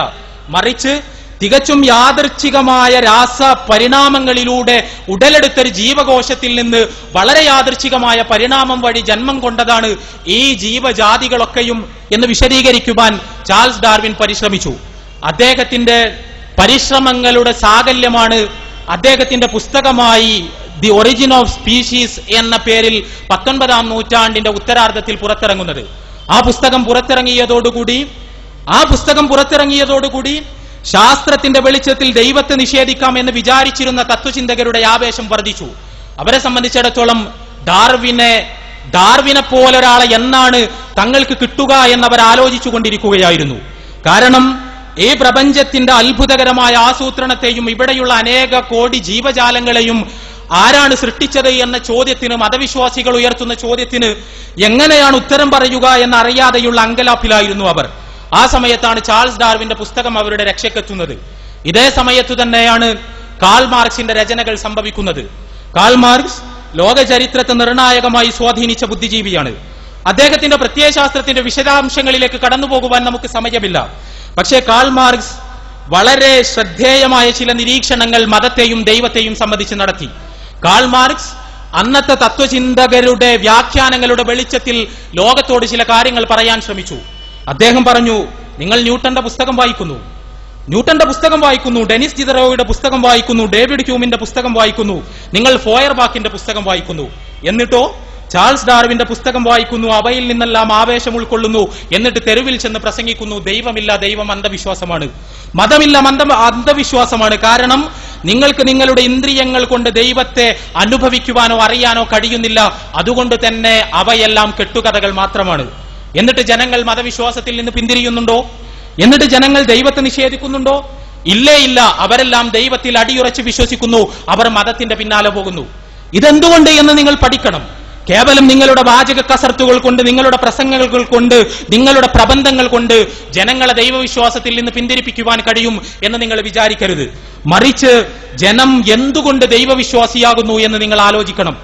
മറിച്ച് തികച്ചും യാദൃച്ഛികമായ രാസ പരിണാമങ്ങളിലൂടെ ഉടലെടുത്തൊരു ജീവകോശത്തിൽ നിന്ന് വളരെ യാദൃച്ഛികമായ പരിണാമം വഴി ജന്മം കൊണ്ടതാണ് ഈ ജീവജാതികളൊക്കെയും എന്ന് വിശദീകരിക്കുവാൻ ചാൾസ് ഡാർവിൻ പരിശ്രമിച്ചു. അദ്ദേഹത്തിന്റെ പരിശ്രമങ്ങളുടെ സാകല്യമാണ് അദ്ദേഹത്തിന്റെ പുസ്തകമായി ദി ഒറിജിൻ ഓഫ് സ്പീഷീസ് എന്ന പേരിൽ 19ാം നൂറ്റാണ്ടിന്റെ ഉത്തരാർദ്ധത്തിൽ പുറത്തിറങ്ങുന്നത്. ആ പുസ്തകം പുറത്തിറങ്ങിയതോടുകൂടി ശാസ്ത്രത്തിന്റെ വെളിച്ചത്തിൽ ദൈവത്തെ നിഷേധിക്കാം എന്ന് വിചാരിച്ചിരുന്ന തത്വചിന്തകരുടെ ആവേശം വർദ്ധിച്ചു. അവരെ സംബന്ധിച്ചിടത്തോളം ഡാർവിനെ പോലൊരാളെ എന്നാണ് തങ്ങൾക്ക് കിട്ടുക എന്നവർ ആലോചിച്ചു കൊണ്ടിരിക്കുകയായിരുന്നു. കാരണം ഈ പ്രപഞ്ചത്തിന്റെ അത്ഭുതകരമായ ആസൂത്രണത്തെയും ഇവിടെയുള്ള അനേക കോടി ജീവജാലങ്ങളെയും ആരാണ് സൃഷ്ടിച്ചത് എന്ന ചോദ്യത്തിന്, മതവിശ്വാസികൾ ഉയർത്തുന്ന ചോദ്യത്തിന് എങ്ങനെയാണ് ഉത്തരം പറയുക എന്നറിയാതെയുള്ള അങ്കലാപ്പിലായിരുന്നു അവർ. ആ സമയത്താണ് ചാൾസ് ഡാർവിന്റെ പുസ്തകം അവരുടെ രക്ഷയ്ക്കെത്തുന്നത്. ഇതേ സമയത്തു തന്നെയാണ് കാൾ മാർക്സിന്റെ രചനകൾ സംഭവിക്കുന്നത്. കാൾ മാർക്സ് ലോക ചരിത്രത്തെ നിർണായകമായി സ്വാധീനിച്ച ബുദ്ധിജീവിയാണ്. അദ്ദേഹത്തിന്റെ പ്രത്യയശാസ്ത്രത്തിന്റെ വിശദാംശങ്ങളിലേക്ക് കടന്നുപോകുവാൻ നമുക്ക് സമയമില്ല. പക്ഷേ കാൾ മാർക്സ് വളരെ ശ്രദ്ധേയമായ ചില നിരീക്ഷണങ്ങൾ മതത്തെയും ദൈവത്തെയും സംബന്ധിച്ച് നടത്തി. കാൾ മാർക്സ് അന്നത്തെ തത്വചിന്തകരുടെ വ്യാഖ്യാനങ്ങളുടെ വെളിച്ചത്തിൽ ലോകത്തോട് ചില കാര്യങ്ങൾ പറയാൻ ശ്രമിച്ചു. അദ്ദേഹം പറഞ്ഞു, നിങ്ങൾ ന്യൂട്ടന്റെ പുസ്തകം വായിക്കുന്നു, ഡെനിസ് ഡിദറോയുടെ പുസ്തകം വായിക്കുന്നു, ഡേവിഡ് ഹ്യൂമിന്റെ പുസ്തകം വായിക്കുന്നു, നിങ്ങൾ ഫോയർബാക്കിന്റെ പുസ്തകം വായിക്കുന്നു, എന്നിട്ടോ ചാൾസ് ഡാർവിന്റെ പുസ്തകം വായിക്കുന്നു, അവയിൽ നിന്നെല്ലാം ആവേശം ഉൾക്കൊള്ളുന്നു, എന്നിട്ട് തെരുവിൽ ചെന്ന് പ്രസംഗിക്കുന്നു, ദൈവമില്ല, ദൈവം അന്ധവിശ്വാസമാണ്, മതമില്ല, അന്ധവിശ്വാസമാണ്. കാരണം നിങ്ങൾക്ക് നിങ്ങളുടെ ഇന്ദ്രിയങ്ങൾ കൊണ്ട് ദൈവത്തെ അനുഭവിക്കുവാനോ അറിയാനോ കഴിയുന്നില്ല, അതുകൊണ്ട് തന്നെ അവയെല്ലാം കെട്ടുകഥകൾ മാത്രമാണ്. എന്നിട്ട് ജനങ്ങൾ മതവിശ്വാസത്തിൽ നിന്ന് പിന്തിരിയുന്നുണ്ടോ? എന്നിട്ട് ജനങ്ങൾ ദൈവത്തെ നിഷേധിക്കുന്നുണ്ടോ? ഇല്ലേ ഇല്ല, അവരെല്ലാം ദൈവത്തിൽ അടിയുറച്ച് വിശ്വസിക്കുന്നു, അവർ മതത്തിന്റെ പിന്നാലെ പോകുന്നു. ഇതെന്തുകൊണ്ട് എന്ന് നിങ്ങൾ പഠിക്കണം. കേവലം നിങ്ങളുടെ വാചക കസർത്തുകൾ കൊണ്ട്, നിങ്ങളുടെ പ്രസംഗങ്ങൾ കൊണ്ട്, നിങ്ങളുടെ പ്രബന്ധങ്ങൾ കൊണ്ട് ജനങ്ങളെ ദൈവവിശ്വാസത്തിൽ നിന്ന് പിന്തിരിപ്പിക്കുവാൻ കഴിയും എന്ന് നിങ്ങൾ വിചാരിക്കരുത്. മറിച്ച് ജനം എന്തുകൊണ്ട് ദൈവവിശ്വാസിയാകുന്നു എന്ന് നിങ്ങൾ ആലോചിക്കണം.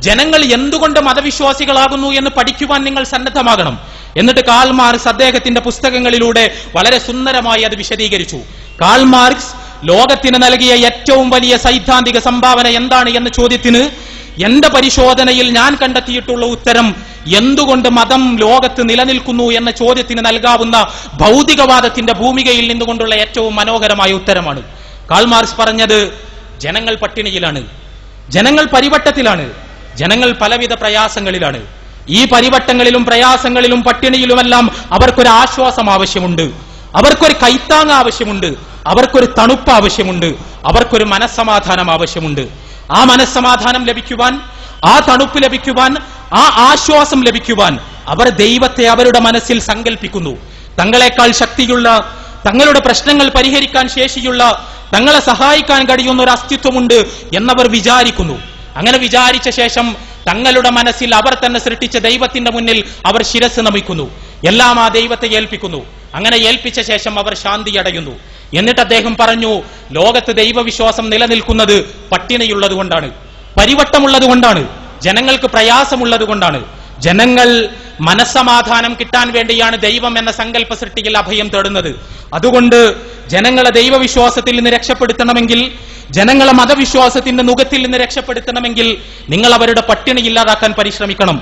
ജനങ്ങൾ എന്തുകൊണ്ട് മതവിശ്വാസികളാകുന്നു എന്ന് പഠിക്കുവാൻ നിങ്ങൾ സന്നദ്ധമാകണം. എന്നിട്ട് കാൾ മാർക്സ് അദ്ദേഹത്തിന്റെ പുസ്തകങ്ങളിലൂടെ വളരെ സുന്ദരമായി അത് വിശദീകരിച്ചു. കാൾ മാർക്സ് ലോകത്തിന് നൽകിയ ഏറ്റവും വലിയ സൈദ്ധാന്തിക സംഭാവന എന്താണ് എന്ന ചോദ്യത്തിന് എന്റെ പരിശോധനയിൽ ഞാൻ കണ്ടെത്തിയിട്ടുള്ള ഉത്തരം എന്തുകൊണ്ട് മതം ലോകത്ത് നിലനിൽക്കുന്നു എന്ന ചോദ്യത്തിന് നൽകാവുന്ന ഭൗതികവാദത്തിന്റെ ഭൂമികയിൽ നിന്നുകൊണ്ടുള്ള ഏറ്റവും മനോഹരമായ ഉത്തരമാണ്. കാൾ മാർക്സ് പറഞ്ഞത്, ജനങ്ങൾ പട്ടിണിയിലാണ്, ജനങ്ങൾ പരിവട്ടത്തിലാണ്, ജനങ്ങൾ പലവിധ പ്രയാസങ്ങളിലാണ്. ഈ പരിവട്ടങ്ങളിലും പ്രയാസങ്ങളിലും പട്ടിണിയിലുമെല്ലാം അവർക്കൊരു ആശ്വാസം ആവശ്യമുണ്ട്, അവർക്കൊരു കൈത്താങ് ആവശ്യമുണ്ട്, അവർക്കൊരു തണുപ്പ് ആവശ്യമുണ്ട്, അവർക്കൊരു മനസ്സമാധാനം ആവശ്യമുണ്ട്. ആ മനസ്സമാധാനം ലഭിക്കുവാൻ, ആ തണുപ്പ് ലഭിക്കുവാൻ, ആ ആശ്വാസം ലഭിക്കുവാൻ അവർ ദൈവത്തെ അവരുടെ മനസ്സിൽ സങ്കല്പിക്കുന്നു. തങ്ങളെക്കാൾ ശക്തിയുള്ള, തങ്ങളുടെ പ്രശ്നങ്ങൾ പരിഹരിക്കാൻ ശേഷിയുള്ള, തങ്ങളെ സഹായിക്കാൻ കഴിയുന്ന ഒരു അസ്തിത്വമുണ്ട് എന്നവർ വിചാരിക്കുന്നു. അങ്ങനെ വിചാരിച്ച ശേഷം തങ്ങളുടെ മനസ്സിൽ അവർ തന്നെ സൃഷ്ടിച്ച ദൈവത്തിന്റെ മുന്നിൽ അവർ ശിരസ് നമിക്കുന്നു, എല്ലാം ആ ദൈവത്തെ ഏൽപ്പിക്കുന്നു. അങ്ങനെ ഏൽപ്പിച്ച ശേഷം അവർ ശാന്തിയടയുന്നു. എന്നിട്ട് അദ്ദേഹം പറഞ്ഞു, ലോകത്ത് ദൈവവിശ്വാസം നിലനിൽക്കുന്നത് പട്ടിണിയുള്ളത് കൊണ്ടാണ്, പരിവട്ടമുള്ളത് കൊണ്ടാണ്, ജനങ്ങൾക്ക് പ്രയാസമുള്ളത് കൊണ്ടാണ്. ജനങ്ങൾ മനസ്സമാധാനം കിട്ടാൻ വേണ്ടിയാണ് ദൈവം എന്ന സങ്കല്പ സൃഷ്ടിയിൽ അഭയം തേടുന്നത്. അതുകൊണ്ട് ജനങ്ങളെ ദൈവവിശ്വാസത്തിൽ നിന്ന് രക്ഷപ്പെടുത്തണമെങ്കിൽ, ജനങ്ങളെ മതവിശ്വാസത്തിന്റെ നുകത്തിൽ നിന്ന് രക്ഷപ്പെടുത്തണമെങ്കിൽ നിങ്ങൾ അവരുടെ പട്ടിണി ഇല്ലാതാക്കാൻ പരിശ്രമിക്കണം,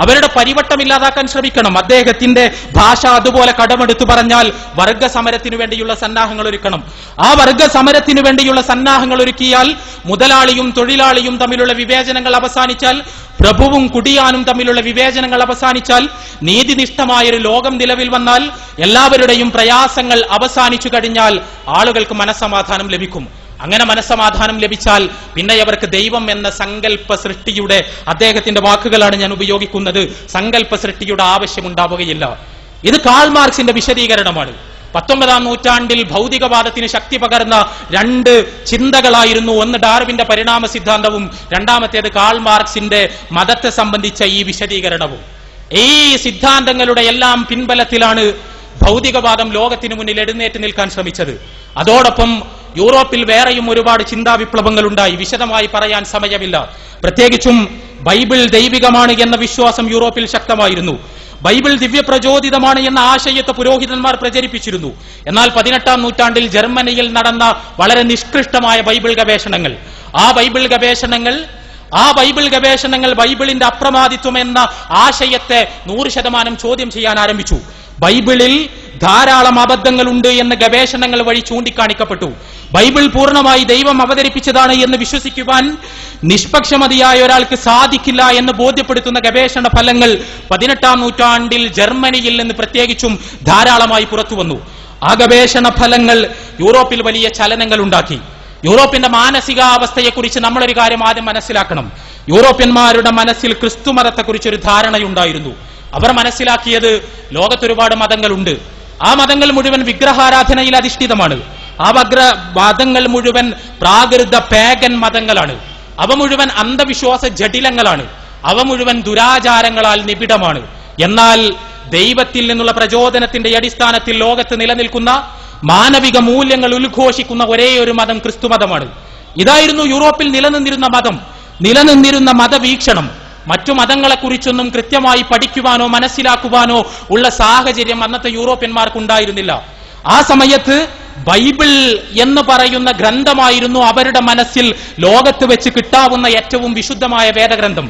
അവരുടെ പരിവട്ടം ഇല്ലാതാക്കാൻ ശ്രമിക്കണം. അദ്ദേഹത്തിന്റെ ഭാഷ അതുപോലെ കടമെടുത്തു പറഞ്ഞാൽ വർഗസമരത്തിനു വേണ്ടിയുള്ള സന്നാഹങ്ങൾ ഒരുക്കണം. ആ വർഗസമരത്തിനു വേണ്ടിയുള്ള സന്നാഹങ്ങൾ ഒരുക്കിയാൽ മുതലാളിയും തൊഴിലാളിയും തമ്മിലുള്ള വിവേചനങ്ങൾ അവസാനിച്ചാൽ, പ്രഭുവും കുടിയാനും തമ്മിലുള്ള വിവേചനങ്ങൾ അവസാനിച്ചാൽ, നീതിനിഷ്ഠമായൊരു ലോകം നിലവിൽ വന്നാൽ, എല്ലാവരുടെയും പ്രയാസങ്ങൾ അവസാനിച്ചു കഴിഞ്ഞാൽ ആളുകൾക്ക് മനസ്സമാധാനം ലഭിക്കും. അങ്ങനെ മനസ്സമാധാനം ലഭിച്ചാൽ പിന്നെ അവർക്ക് ദൈവം എന്ന സങ്കല്പ സൃഷ്ടിയുടെ, അദ്ദേഹത്തിന്റെ വാക്കുകളാണ് ഞാൻ ഉപയോഗിക്കുന്നത്, സങ്കല്പ സൃഷ്ടിയുടെ ആവശ്യമുണ്ടാവുകയില്ല. ഇത് കാൾ മാർക്സിന്റെ വിശദീകരണമാണ്. 19-ാം നൂറ്റാണ്ടിൽ ഭൗതികവാദത്തിന് ശക്തി പകർന്ന രണ്ട് ചിന്തകളായിരുന്നു, ഒന്ന് ഡാർവിന്റെ പരിണാമ സിദ്ധാന്തവും രണ്ടാമത്തേത് കാൾ മാർക്സിന്റെ മതത്തെ സംബന്ധിച്ച ഈ വിശദീകരണവും. ഈ സിദ്ധാന്തങ്ങളുടെ എല്ലാം പിൻബലത്തിലാണ് ഭൗതികവാദം ലോകത്തിനു മുന്നിൽ എഴുന്നേറ്റ് നിൽക്കാൻ ശ്രമിച്ചത്. അതോടൊപ്പം യൂറോപ്പിൽ വേറെയും ഒരുപാട് ചിന്താ വിപ്ലവങ്ങൾ ഉണ്ടായി. വിശദമായി പറയാൻ സമയമില്ല. പ്രത്യേകിച്ചും ബൈബിൾ ദൈവികമാണ് എന്ന വിശ്വാസം യൂറോപ്പിൽ ശക്തമായിരുന്നു. ബൈബിൾ ദിവ്യപ്രചോദിതമാണ് എന്ന ആശയത്തെ പുരോഹിതന്മാർ പ്രചരിപ്പിച്ചിരുന്നു. എന്നാൽ 18-ാം നൂറ്റാണ്ടിൽ ജർമ്മനിയിൽ നടന്ന വളരെ നിഷ്കൃഷ്ടമായ ബൈബിൾ ഗവേഷണങ്ങൾ, ആ ബൈബിൾ ഗവേഷണങ്ങൾ ബൈബിളിന്റെ അപ്രമാദിത്വം എന്ന ആശയത്തെ 100% ചോദ്യം ചെയ്യാൻ ആരംഭിച്ചു. ബൈബിളിൽ ധാരാളം അബദ്ധങ്ങളുണ്ട് എന്ന് ഗവേഷണങ്ങൾ വഴി ചൂണ്ടിക്കാണിക്കപ്പെട്ടു. ബൈബിൾ പൂർണ്ണമായി ദൈവം അവതരിപ്പിച്ചതാണ് എന്ന് വിശ്വസിക്കുവാൻ നിഷ്പക്ഷമതിയായ ഒരാൾക്ക് സാധിക്കില്ല എന്ന് ബോധ്യപ്പെടുത്തുന്ന ഗവേഷണ ഫലങ്ങൾ 18-ാം നൂറ്റാണ്ടിൽ ജർമ്മനിയിൽ നിന്ന് പ്രത്യേകിച്ചും ധാരാളമായി പുറത്തുവന്നു. ആ ഗവേഷണ ഫലങ്ങൾ യൂറോപ്പിൽ വലിയ ചലനങ്ങൾ ഉണ്ടാക്കി. യൂറോപ്പിന്റെ മാനസികാവസ്ഥയെക്കുറിച്ച് നമ്മളൊരു കാര്യം ആദ്യം മനസ്സിലാക്കണം. യൂറോപ്യന്മാരുടെ മനസ്സിൽ ക്രിസ്തുമതത്തെക്കുറിച്ചൊരു ധാരണയുണ്ടായിരുന്നു. അവർ മനസ്സിലാക്കിയത് ലോകത്തൊരുപാട് മതങ്ങളുണ്ട്, ആ മതങ്ങൾ മുഴുവൻ വിഗ്രഹാരാധനയിൽ അധിഷ്ഠിതമാണ്, ആ മതങ്ങൾ മുഴുവൻ പ്രാകൃത പേഗൻ മതങ്ങളാണ്, അവ മുഴുവൻ അന്ധവിശ്വാസ ജടിലങ്ങളാണ്, അവ മുഴുവൻ ദുരാചാരങ്ങളാൽ നിബിഡമാണ്. എന്നാൽ ദൈവത്തിൽ നിന്നുള്ള പ്രചോദനത്തിന്റെ അടിസ്ഥാനത്തിൽ ലോകത്ത് നിലനിൽക്കുന്ന മാനവിക മൂല്യങ്ങൾ ഉദ്ഘോഷിക്കുന്ന ഒരേ ഒരു മതം ക്രിസ്തുമതമാണ്. ഇതായിരുന്നു യൂറോപ്പിൽ നിലനിന്നിരുന്ന മതവീക്ഷണം. മറ്റു മതങ്ങളെക്കുറിച്ചൊന്നും കൃത്യമായി പഠിക്കുവാനോ മനസ്സിലാക്കുവാനോ ഉള്ള സാഹചര്യം അന്നത്തെ യൂറോപ്യന്മാർക്കുണ്ടായിരുന്നില്ല. ആ സമയത്ത് ബൈബിൾ എന്ന് പറയുന്ന ഗ്രന്ഥമായിരുന്നു അവരുടെ മനസ്സിൽ ലോകത്ത് വെച്ച് കിട്ടാവുന്ന ഏറ്റവും വിശുദ്ധമായ വേദഗ്രന്ഥം.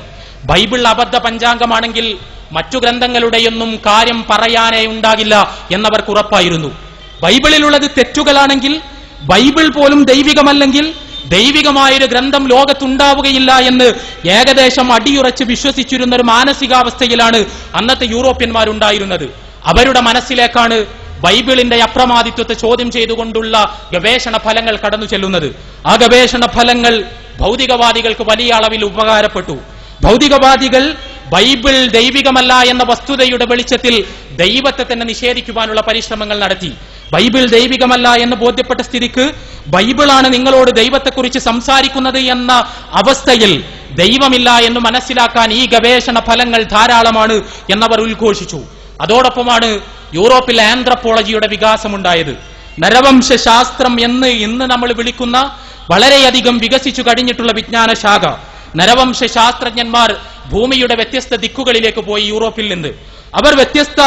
ബൈബിൾ അബദ്ധ പഞ്ചാംഗമാണെങ്കിൽ മറ്റു ഗ്രന്ഥങ്ങളുടെയൊന്നും കാര്യം പറയാനേ ഉണ്ടാകില്ല എന്നവർക്ക് ഉറപ്പായിരുന്നു. ബൈബിളിലുള്ളത് തെറ്റുകളാണെങ്കിൽ, ബൈബിൾ പോലും ദൈവികമല്ലെങ്കിൽ ദൈവികമായൊരു ഗ്രന്ഥം ലോകത്തുണ്ടാവുകയില്ല എന്ന് ഏകദേശം അടിയുറച്ച് വിശ്വസിച്ചിരുന്ന ഒരു മാനസികാവസ്ഥയിലാണ് അന്നത്തെ യൂറോപ്യന്മാരുണ്ടായിരുന്നത്. അവരുടെ മനസ്സിലേക്കാണ് ബൈബിളിന്റെ അപ്രമാദിത്വത്തെ ചോദ്യം ചെയ്തുകൊണ്ടുള്ള ഗവേഷണ ഫലങ്ങൾ കടന്നു ചെല്ലുന്നത്. ആ ഗവേഷണ ഫലങ്ങൾ ഭൗതികവാദികൾക്ക് വലിയ അളവിൽ ഉപകാരപ്പെട്ടു. ഭൗതികവാദികൾ ബൈബിൾ ദൈവികമല്ല എന്ന വസ്തുതയുടെ വെളിച്ചത്തിൽ ദൈവത്തെ തന്നെ നിഷേധിക്കുവാനുള്ള പരിശ്രമങ്ങൾ നടത്തി. ബൈബിൾ ദൈവികമല്ല എന്ന് ബോധ്യപ്പെട്ട സ്ഥിതിക്ക് ബൈബിളാണ് നിങ്ങളോട് ദൈവത്തെക്കുറിച്ച് സംസാരിക്കുന്നത് എന്ന അവസ്ഥയിൽ ദൈവമില്ല എന്ന് മനസ്സിലാക്കാൻ ഈ ഗവേഷണ ഫലങ്ങൾ ധാരാളമാണ് എന്നവർ ഉദ്ഘോഷിച്ചു. അതോടൊപ്പമാണ് യൂറോപ്പിൽ ആന്ത്രപ്പോളജിയുടെ വികാസമുണ്ടായത്. നരവംശാസ്ത്രം എന്ന് ഇന്ന് നമ്മൾ വിളിക്കുന്ന വളരെയധികം വികസിച്ചു കഴിഞ്ഞിട്ടുള്ള വിജ്ഞാന ശാഖ. നരവംശ ശാസ്ത്രജ്ഞന്മാർ ഭൂമിയുടെ വ്യത്യസ്ത ദിക്കുകളിലേക്ക് പോയി. യൂറോപ്പിൽ നിന്ന് അവർ വ്യത്യസ്ത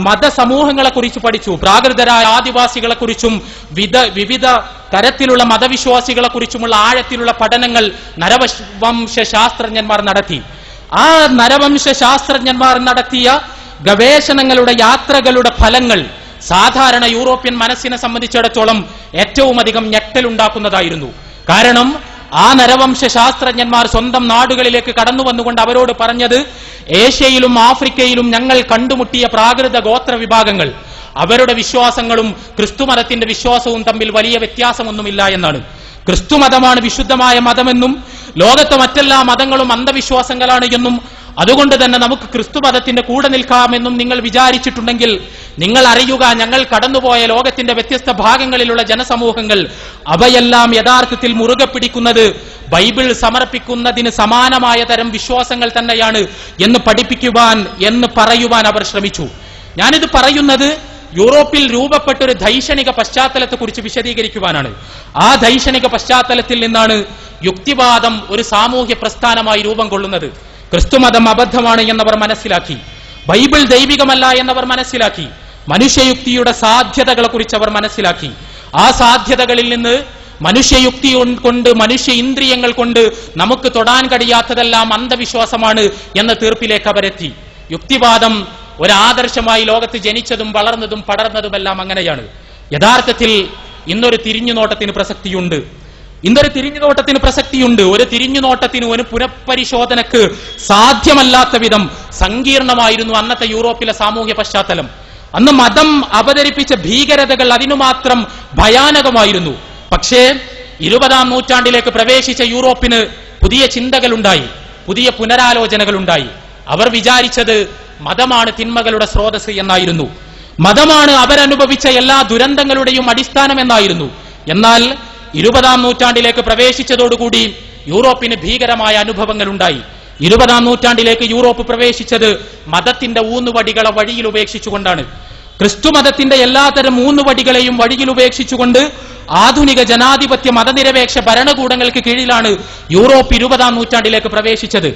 മതസമൂഹങ്ങളെക്കുറിച്ച് പഠിച്ചു. പ്രാകൃതരായ ആദിവാസികളെക്കുറിച്ചും വിവിധ തരത്തിലുള്ള മതവിശ്വാസികളെക്കുറിച്ചുമുള്ള ആഴത്തിലുള്ള പഠനങ്ങൾ നരവംശ ശാസ്ത്രജ്ഞന്മാർ നടത്തി. ആ നരവംശ ശാസ്ത്രജ്ഞന്മാർ നടത്തിയ ഗവേഷണങ്ങളുടെ യാത്രകളുടെ ഫലങ്ങൾ സാധാരണ യൂറോപ്യൻ മനസ്സിനെ സംബന്ധിച്ചിടത്തോളം ഏറ്റവും അധികം ഞെട്ടലുണ്ടാക്കുന്നതായിരുന്നു. കാരണം ആ നരവംശ ശാസ്ത്രജ്ഞന്മാർ സ്വന്തം നാടുകളിലേക്ക് കടന്നു വന്നുകൊണ്ട് അവരോട് പറഞ്ഞത്, ഏഷ്യയിലും ആഫ്രിക്കയിലും ഞങ്ങൾ കണ്ടുമുട്ടിയ പ്രാകൃത ഗോത്ര വിഭാഗങ്ങൾ, അവരുടെ വിശ്വാസങ്ങളും ക്രിസ്തുമതത്തിന്റെ വിശ്വാസവും തമ്മിൽ വലിയ വ്യത്യാസമൊന്നുമില്ല എന്നാണ്. ക്രിസ്തുമതമാണ് വിശുദ്ധമായ മതമെന്നും ലോകത്തെ മറ്റെല്ലാ മതങ്ങളും അന്ധവിശ്വാസങ്ങളാണ് എന്നും അതുകൊണ്ട് തന്നെ നമുക്ക് ക്രിസ്തുമതത്തിന്റെ കൂടെ നിൽക്കാമെന്നും നിങ്ങൾ വിചാരിച്ചിട്ടുണ്ടെങ്കിൽ നിങ്ങൾ അറിയുക, ഞങ്ങൾ കടന്നുപോയ ലോകത്തിന്റെ വ്യത്യസ്ത ഭാഗങ്ങളിലുള്ള ജനസമൂഹങ്ങൾ അവയെല്ലാം യഥാർത്ഥത്തിൽ മുറുകെ പിടിക്കുന്നത് ബൈബിൾ സമർപ്പിക്കുന്നതിന് സമാനമായ തരം വിശ്വാസങ്ങൾ തന്നെയാണ് എന്ന് പഠിപ്പിക്കുവാൻ, എന്ന് പറയുവാൻ അവർ ശ്രമിച്ചു. ഞാനിത് പറയുന്നത് യൂറോപ്പിൽ രൂപപ്പെട്ട ഒരു ദൈക്ഷണിക പശ്ചാത്തലത്തെക്കുറിച്ച് വിശദീകരിക്കുവാനാണ്. ആ ദൈക്ഷണിക പശ്ചാത്തലത്തിൽ നിന്നാണ് യുക്തിവാദം ഒരു സാമൂഹ്യ പ്രസ്ഥാനമായി രൂപം കൊള്ളുന്നത്. ക്രിസ്തുമതം അബദ്ധമാണ് എന്നവർ മനസ്സിലാക്കി, ബൈബിൾ ദൈവികമല്ല എന്നവർ മനസ്സിലാക്കി, മനുഷ്യയുക്തിയുടെ സാധ്യതകളെ കുറിച്ച് അവർ മനസ്സിലാക്കി. ആ സാധ്യതകളിൽ നിന്ന് മനുഷ്യയുക്തി കൊണ്ട്, മനുഷ്യ ഇന്ദ്രിയങ്ങൾ കൊണ്ട് നമുക്ക് തൊടാൻ കഴിയാത്തതെല്ലാം അന്ധവിശ്വാസമാണ് എന്ന തീർപ്പിലേക്ക് അവരെത്തി. യുക്തിവാദം ഒരാദർശമായി ലോകത്ത് ജനിച്ചതും വളർന്നതും പടർന്നതുമെല്ലാം അങ്ങനെയാണ്. യഥാർത്ഥത്തിൽ ഇന്നൊരു തിരിഞ്ഞുനോട്ടത്തിന് പ്രസക്തിയുണ്ട്. ഒരു തിരിഞ്ഞുനോട്ടത്തിന്, ഒരു പുനഃപരിശോധനക്ക് സാധ്യമല്ലാത്ത വിധം സങ്കീർണമായിരുന്നു അന്നത്തെ യൂറോപ്പിലെ സാമൂഹ്യ പശ്ചാത്തലം. അന്ന് മതം അവതരിപ്പിച്ച ഭീകരതകൾ അതിനുമാത്രം ഭയാനകമായിരുന്നു. പക്ഷേ 20-ാം നൂറ്റാണ്ടിലേക്ക് പ്രവേശിച്ച യൂറോപ്പിന് പുതിയ ചിന്തകളുണ്ടായി, പുതിയ പുനരാലോചനകളുണ്ടായി. അവർ വിചാരിച്ചത് മതമാണ് തിന്മകളുടെ സ്രോതസ് എന്നായിരുന്നു. മതമാണ് അവരനുഭവിച്ച എല്ലാ ദുരന്തങ്ങളുടെയും അടിസ്ഥാനം എന്നായിരുന്നു. എന്നാൽ 20-ാം നൂറ്റാണ്ടിലേക്ക് പ്രവേശിച്ചതോടുകൂടി യൂറോപ്പിന് ഭീകരമായ അനുഭവങ്ങൾ ഉണ്ടായി. 20-ാം നൂറ്റാണ്ടിലേക്ക് യൂറോപ്പ് പ്രവേശിച്ചത് മതത്തിന്റെ ഊന്നുവടികളെ വഴിയിൽ ഉപേക്ഷിച്ചുകൊണ്ടാണ്. ക്രിസ്തുമതത്തിന്റെ എല്ലാത്തരം ഊന്നുവടികളെയും വഴിയിൽ ഉപേക്ഷിച്ചുകൊണ്ട് ആധുനിക ജനാധിപത്യ മതനിരപേക്ഷ ഭരണകൂടങ്ങൾക്ക് കീഴിലാണ് യൂറോപ്പ് 20-ാം നൂറ്റാണ്ടിലേക്ക് പ്രവേശിച്ചത്.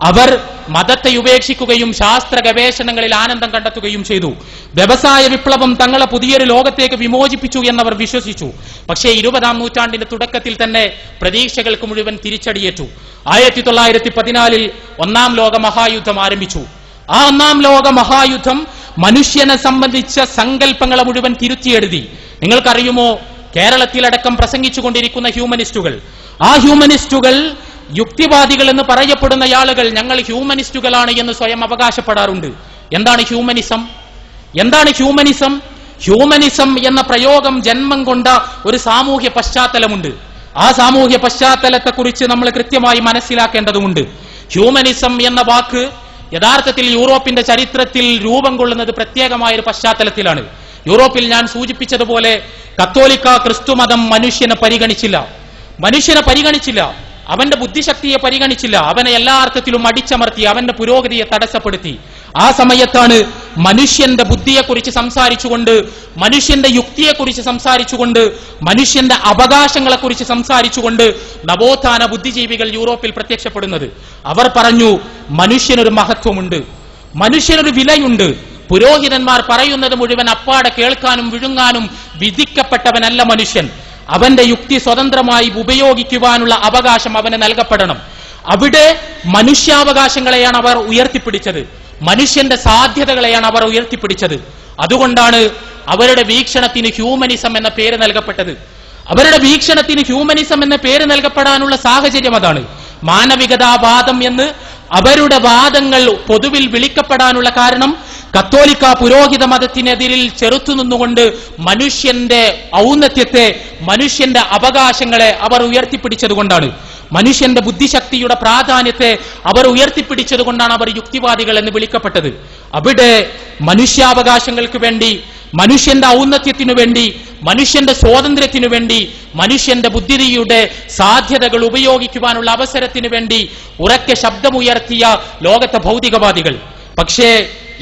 അവർ മതത്തെ ഉപേക്ഷിക്കുകയും ശാസ്ത്ര ഗവേഷണങ്ങളിൽ ആനന്ദം കണ്ടെത്തുകയും ചെയ്തു. വ്യവസായ വിപ്ലവം തങ്ങളെ പുതിയൊരു ലോകത്തേക്ക് വിമോചിപ്പിച്ചു എന്നവർ വിശ്വസിച്ചു. പക്ഷേ 20-ാം നൂറ്റാണ്ടിന്റെ തുടക്കത്തിൽ തന്നെ പ്രതീക്ഷകൾക്ക് മുഴുവൻ തിരിച്ചടിയേറ്റു. 1914 ഒന്നാം ലോക മഹായുദ്ധം ആരംഭിച്ചു. ആ ഒന്നാം ലോക മഹായുദ്ധം മനുഷ്യനെ സംബന്ധിച്ച സങ്കല്പങ്ങളെ മുഴുവൻ തിരുത്തിയെഴുതി. നിങ്ങൾക്കറിയുമോ, കേരളത്തിലടക്കം പ്രസംഗിച്ചുകൊണ്ടിരിക്കുന്ന ഹ്യൂമനിസ്റ്റുകൾ, ആ ഹ്യൂമനിസ്റ്റുകൾ യുക്തിവാദികൾ എന്ന് പറയപ്പെടുന്ന ആളുകൾ ഞങ്ങൾ ഹ്യൂമനിസ്റ്റുകളാണ് എന്ന് സ്വയം അവകാശപ്പെടാറുണ്ട്. എന്താണ് ഹ്യൂമനിസം? ഹ്യൂമനിസം എന്ന പ്രയോഗം ജന്മം കൊണ്ട ഒരു സാമൂഹ്യ പശ്ചാത്തലമുണ്ട്. ആ സാമൂഹ്യ പശ്ചാത്തലത്തെക്കുറിച്ച് നമ്മൾ കൃത്യമായി മനസ്സിലാക്കേണ്ടതുണ്ട്. ഹ്യൂമനിസം എന്ന വാക്ക് യഥാർത്ഥത്തിൽ യൂറോപ്പിന്റെ ചരിത്രത്തിൽ രൂപം കൊള്ളുന്നത് പ്രത്യേകമായ ഒരു പശ്ചാത്തലത്തിലാണ്. യൂറോപ്പിൽ ഞാൻ സൂചിപ്പിച്ചതുപോലെ കത്തോലിക്ക ക്രിസ്തുമതം മനുഷ്യനെ പരിഗണിച്ചില്ല, അവന്റെ ബുദ്ധിശക്തിയെ പരിഗണിച്ചില്ല, അവനെ എല്ലാ അർത്ഥത്തിലും അടിച്ചമർത്തി, അവന്റെ പുരോഗതിയെ തടസ്സപ്പെടുത്തി. ആ സമയത്താണ് മനുഷ്യന്റെ ബുദ്ധിയെക്കുറിച്ച് സംസാരിച്ചുകൊണ്ട്, മനുഷ്യന്റെ യുക്തിയെക്കുറിച്ച് സംസാരിച്ചുകൊണ്ട്, മനുഷ്യന്റെ അവകാശങ്ങളെക്കുറിച്ച് സംസാരിച്ചുകൊണ്ട് നവോത്ഥാന ബുദ്ധിജീവികൾ യൂറോപ്പിൽ പ്രത്യക്ഷപ്പെടുന്നത്. അവർ പറഞ്ഞു, മനുഷ്യനൊരു മഹത്വമുണ്ട്, മനുഷ്യനൊരു വിലയുണ്ട്. പുരോഹിതന്മാർ പറയുന്നത് മുഴുവൻ അപ്പാടെ കേൾക്കാനും വിഴുങ്ങാനും വിധിക്കപ്പെട്ടവനല്ല മനുഷ്യൻ. അവന്റെ യുക്തി സ്വതന്ത്രമായി ഉപയോഗിക്കുവാനുള്ള അവകാശം അവന് നൽകപ്പെടണം. അവിടെ മനുഷ്യാവകാശങ്ങളെയാണ് അവർ ഉയർത്തിപ്പിടിച്ചത്, മനുഷ്യന്റെ സാധ്യതകളെയാണ് അവർ ഉയർത്തിപ്പിടിച്ചത്. അതുകൊണ്ടാണ് അവരുടെ വീക്ഷണത്തിന് ഹ്യൂമനിസം എന്ന പേര് നൽകപ്പെട്ടത്. അവരുടെ വീക്ഷണത്തിന് ഹ്യൂമനിസം എന്ന പേര് നൽകപ്പെടാനുള്ള സാഹചര്യം അതാണ്. മാനവികതാവാദം എന്ന് അവരുടെ വാദങ്ങൾ പൊതുവിൽ വിളിക്കപ്പെടാനുള്ള കാരണം കത്തോലിക്ക പുരോഹിത മതത്തിനെതിരിൽ ചെറുത്തുനിന്നുകൊണ്ട് മനുഷ്യന്റെ ഔന്നത്യത്തെ, മനുഷ്യന്റെ അവകാശങ്ങളെ അവർ ഉയർത്തിപ്പിടിച്ചതുകൊണ്ടാണ്. മനുഷ്യന്റെ ബുദ്ധിശക്തിയുടെ പ്രാധാന്യത്തെ അവർ ഉയർത്തിപ്പിടിച്ചതുകൊണ്ടാണ് അവർ യുക്തിവാദികൾ എന്ന് വിളിക്കപ്പെട്ടത്. അവിടെ മനുഷ്യാവകാശങ്ങൾക്ക് വേണ്ടി, മനുഷ്യന്റെ ഔന്നത്യത്തിനു വേണ്ടി, മനുഷ്യന്റെ സ്വാതന്ത്ര്യത്തിനു വേണ്ടി, മനുഷ്യന്റെ ബുദ്ധിയുടെ സാധ്യതകൾ ഉപയോഗിക്കുവാനുള്ള അവസരത്തിനു വേണ്ടി ഉറക്കെ ശബ്ദമുയർത്തിയ ലോകത്തെ ഭൗതികവാദികൾ. പക്ഷേ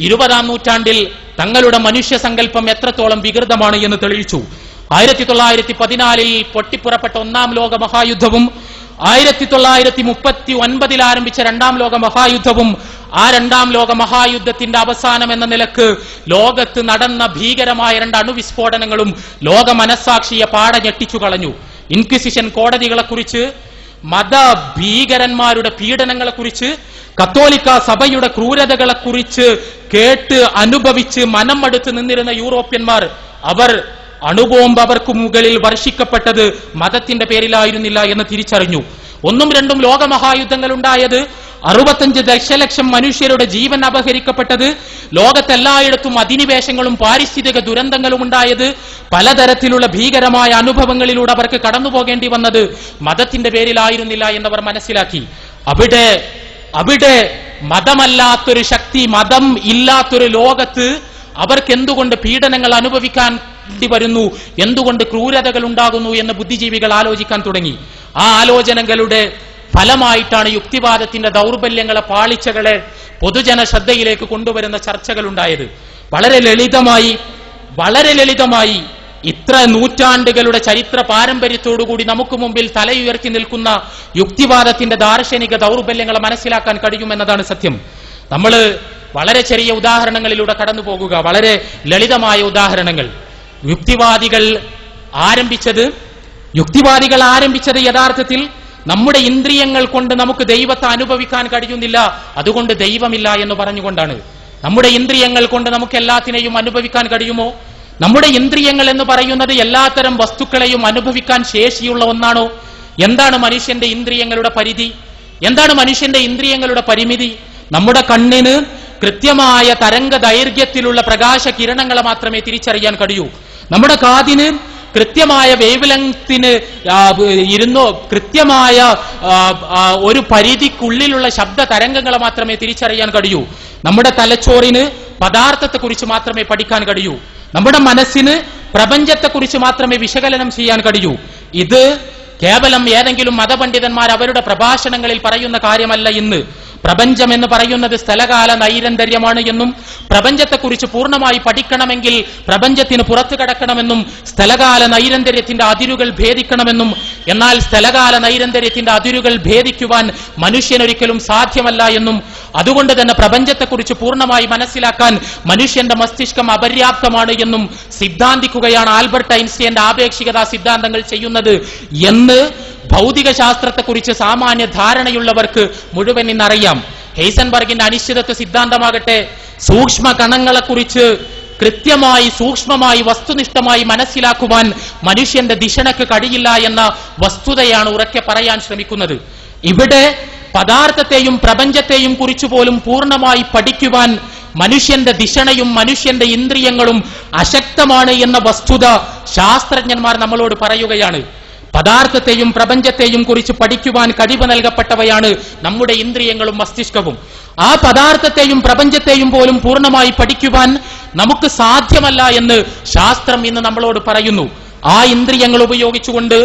20-ാം നൂറ്റാണ്ടിൽ തങ്ങളുടെ മനുഷ്യ സങ്കല്പം എത്രത്തോളം വികൃതമാണ് എന്ന് തെളിയിച്ചു. 1914 പൊട്ടിപ്പുറപ്പെട്ട ഒന്നാം ലോക മഹായുദ്ധവും 1939 ആരംഭിച്ച രണ്ടാം ലോക മഹായുദ്ധവും, ആ രണ്ടാം ലോക മഹായുദ്ധത്തിന്റെ അവസാനം എന്ന നിലക്ക് ലോകത്ത് നടന്ന ഭീകരമായ 2 അണുവിസ്ഫോടനങ്ങളും ലോക മനസ്സാക്ഷിയെ പാടെ ഞെട്ടിച്ചു കളഞ്ഞു. ഇൻക്വിസിഷൻ കോടതികളെക്കുറിച്ച്, മത ഭീകരന്മാരുടെ പീഡനങ്ങളെക്കുറിച്ച്, കത്തോലിക്ക സഭയുടെ ക്രൂരതകളെക്കുറിച്ച് കേട്ട് അനുഭവിച്ച് മനം മടുത്ത് നിന്നിരുന്ന യൂറോപ്യന്മാർ, അവർ അണുബോംബ് അവർക്ക് മുകളിൽ വർഷിക്കപ്പെട്ടത് മതത്തിന്റെ പേരിലായിരുന്നില്ല എന്ന് തിരിച്ചറിഞ്ഞു. 1ഉം 2ഉം ലോകമഹായുദ്ധങ്ങൾ ഉണ്ടായത്, 65 ദശലക്ഷം മനുഷ്യരുടെ ജീവൻ അപഹരിക്കപ്പെട്ടത്, ലോകത്തെല്ലായിടത്തും അധിനിവേശങ്ങളും പാരിസ്ഥിതിക ദുരന്തങ്ങളും ഉണ്ടായത്, പലതരത്തിലുള്ള ഭീകരമായ അനുഭവങ്ങളിലൂടെ അവർക്ക് കടന്നുപോകേണ്ടി വന്നത് മതത്തിന്റെ പേരിലായിരുന്നില്ല എന്നവർ മനസ്സിലാക്കി. അവിടെ മതമല്ലാത്തൊരു ശക്തി, മതം ഇല്ലാത്തൊരു ലോകത്ത് അവർക്ക് എന്തുകൊണ്ട് പീഡനങ്ങൾ അനുഭവിക്കാൻ വരുന്നു, എന്തുകൊണ്ട് ക്രൂരതകൾ ഉണ്ടാകുന്നു എന്ന് ബുദ്ധിജീവികൾ ആലോചിക്കാൻ തുടങ്ങി. ആ ആലോചനകളുടെ ഫലമായിട്ടാണ് യുക്തിവാദത്തിന്റെ ദൗർബല്യങ്ങളെ, പാളിച്ചകളെ പൊതുജന ശ്രദ്ധയിലേക്ക് കൊണ്ടുവരുന്ന ചർച്ചകൾ ഉണ്ടായത്. വളരെ ലളിതമായി ഇത്ര നൂറ്റാണ്ടുകളുടെ ചരിത്ര പാരമ്പര്യത്തോടുകൂടി നമുക്ക് മുമ്പിൽ തലയുയർത്തി നിൽക്കുന്ന യുക്തിവാദത്തിന്റെ ദാർശനിക ദൗർബല്യങ്ങളെ മനസ്സിലാക്കാൻ കഴിയുമെന്നതാണ് സത്യം. നമ്മൾ വളരെ ചെറിയ ഉദാഹരണങ്ങളിലൂടെ കടന്നു പോകുക, വളരെ ലളിതമായ ഉദാഹരണങ്ങൾ. യുക്തിവാദികൾ ആരംഭിച്ചത് യുക്തിവാദികൾ ആരംഭിച്ചത് യഥാർത്ഥത്തിൽ നമ്മുടെ ഇന്ദ്രിയങ്ങൾ കൊണ്ട് നമുക്ക് ദൈവത്തെ അനുഭവിക്കാൻ കഴിയുന്നില്ല, അതുകൊണ്ട് ദൈവമില്ല എന്ന് പറഞ്ഞുകൊണ്ടാണ്. നമ്മുടെ ഇന്ദ്രിയങ്ങൾ കൊണ്ട് നമുക്ക് എല്ലാത്തിനെയും അനുഭവിക്കാൻ കഴിയുമോ? നമ്മുടെ ഇന്ദ്രിയങ്ങൾ എന്ന് പറയുന്നത് എല്ലാത്തരം വസ്തുക്കളെയും അനുഭവിക്കാൻ ശേഷിയുള്ള ഒന്നാണോ? എന്താണ് മനുഷ്യന്റെ ഇന്ദ്രിയങ്ങളുടെ പരിധി? എന്താണ് മനുഷ്യന്റെ ഇന്ദ്രിയങ്ങളുടെ പരിമിതി? നമ്മുടെ കണ്ണിന് കൃത്യമായ തരംഗ ദൈർഘ്യത്തിലുള്ള പ്രകാശ കിരണങ്ങളെ മാത്രമേ തിരിച്ചറിയാൻ കഴിയൂ. നമ്മുടെ കാതിന് കൃത്യമായ വേവ് ലെങ്ത്തിന് കൃത്യമായ ഒരു പരിധിക്കുള്ളിലുള്ള ശബ്ദ തരംഗങ്ങളെ മാത്രമേ തിരിച്ചറിയാൻ കഴിയൂ. നമ്മുടെ തലച്ചോറിന് പദാർത്ഥത്തെക്കുറിച്ച് മാത്രമേ പഠിക്കാൻ കഴിയൂ. നമ്മുടെ മനസ്സിന് പ്രപഞ്ചത്തെക്കുറിച്ച് മാത്രമേ വിശകലനം ചെയ്യാൻ കഴിയൂ. ഇത് കേവലം ഏതെങ്കിലും മതപണ്ഡിതന്മാർ അവരുടെ പ്രഭാഷണങ്ങളിൽ പറയുന്ന കാര്യമല്ല. ഇന്ന് പ്രപഞ്ചം എന്ന് പറയുന്നത് സ്ഥലകാല നൈരന്തര്യമാണ് എന്നും പ്രപഞ്ചത്തെക്കുറിച്ച് പൂർണ്ണമായി പഠിക്കണമെങ്കിൽ പ്രപഞ്ചത്തിന് പുറത്തു കടക്കണമെന്നും സ്ഥലകാല നൈരന്തര്യത്തിന്റെ അതിരുകൾ ഭേദിക്കണമെന്നും, എന്നാൽ സ്ഥലകാല നൈരന്തര്യത്തിന്റെ അതിരുകൾ ഭേദിക്കുവാൻ മനുഷ്യനൊരിക്കലും സാധ്യമല്ല എന്നും, അതുകൊണ്ട് തന്നെ പ്രപഞ്ചത്തെക്കുറിച്ച് പൂർണ്ണമായി മനസ്സിലാക്കാൻ മനുഷ്യന്റെ മസ്തിഷ്കം അപര്യാപ്തമാണ് എന്നും സിദ്ധാന്തിക്കുകയാണ് ആൽബർട്ട് ഐൻസ്റ്റീന്റെ ആപേക്ഷികതാ സിദ്ധാന്തങ്ങൾ ചെയ്യുന്നത് എന്ന് ഭൗതിക ശാസ്ത്രത്തെക്കുറിച്ച് സാമാന്യ ധാരണയുള്ളവർക്ക് മുഴുവൻ ഇന്നറിയാം. ഹെയ്സൻബർഗിന്റെ അനിശ്ചിതത്വ സിദ്ധാന്തമാകട്ടെ സൂക്ഷ്മ കണങ്ങളെക്കുറിച്ച് കൃത്യമായി സൂക്ഷ്മമായി വസ്തുനിഷ്ഠമായി മനസ്സിലാക്കുവാൻ മനുഷ്യന്റെ ദിശണക്ക് കഴിയില്ല എന്ന വസ്തുതയാണ് ഉറക്കെ പറയാൻ ശ്രമിക്കുന്നത്. ഇവിടെ പദാർത്ഥത്തെയും പ്രപഞ്ചത്തെയും കുറിച്ച് പോലും പൂർണ്ണമായി പഠിക്കുവാൻ മനുഷ്യന്റെ ദിശണയും മനുഷ്യന്റെ ഇന്ദ്രിയങ്ങളും അശക്തമാണ് എന്ന വസ്തുത ശാസ്ത്രജ്ഞന്മാർ നമ്മളോട് പറയുകയാണ്. പദാർത്ഥത്തെയും പ്രപഞ്ചത്തെയും കുറിച്ച് പഠിക്കുവാൻ കഴിവ് നൽകപ്പെട്ടവയാണ് നമ്മുടെ ഇന്ദ്രിയങ്ങളും മസ്തിഷ്കവും. ആ പദാർത്ഥത്തെയും പ്രപഞ്ചത്തെയും പോലും പൂർണ്ണമായി പഠിക്കുവാൻ നമുക്ക് സാധ്യമല്ല എന്ന് ശാസ്ത്രം ഇന്ന് നമ്മളോട് പറയുന്നു. ആ ഇന്ദ്രിയങ്ങൾ ഉപയോഗിച്ചുകൊണ്ട്,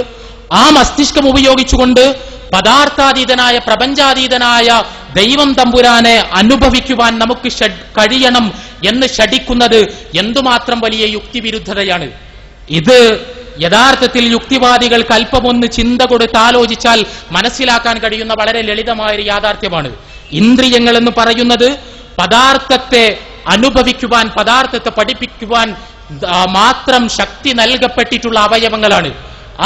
ആ മസ്തിഷ്കം ഉപയോഗിച്ചുകൊണ്ട് പദാർത്ഥാതീതനായ പ്രപഞ്ചാതീതനായ ദൈവം തമ്പുരാനെ അനുഭവിക്കുവാൻ നമുക്ക് കഴിയണം എന്ന് ശഠിക്കുന്നത് എന്തുമാത്രം വലിയ യുക്തിവിരുദ്ധതയാണ്. ഇത് യഥാർത്ഥത്തിൽ യുക്തിവാദികൾക്ക് അല്പമൊന്ന് ചിന്ത കൊടുത്ത് ആലോചിച്ചാൽ മനസ്സിലാക്കാൻ കഴിയുന്ന വളരെ ലളിതമായൊരു യാഥാർത്ഥ്യമാണ്. ഇന്ദ്രിയങ്ങൾ എന്ന് പറയുന്നത് പദാർത്ഥത്തെ അനുഭവിക്കുവാൻ, പദാർത്ഥത്തെ പഠിപ്പിക്കുവാൻ മാത്രം ശക്തി നൽകപ്പെട്ടിട്ടുള്ള അവയവങ്ങളാണ്.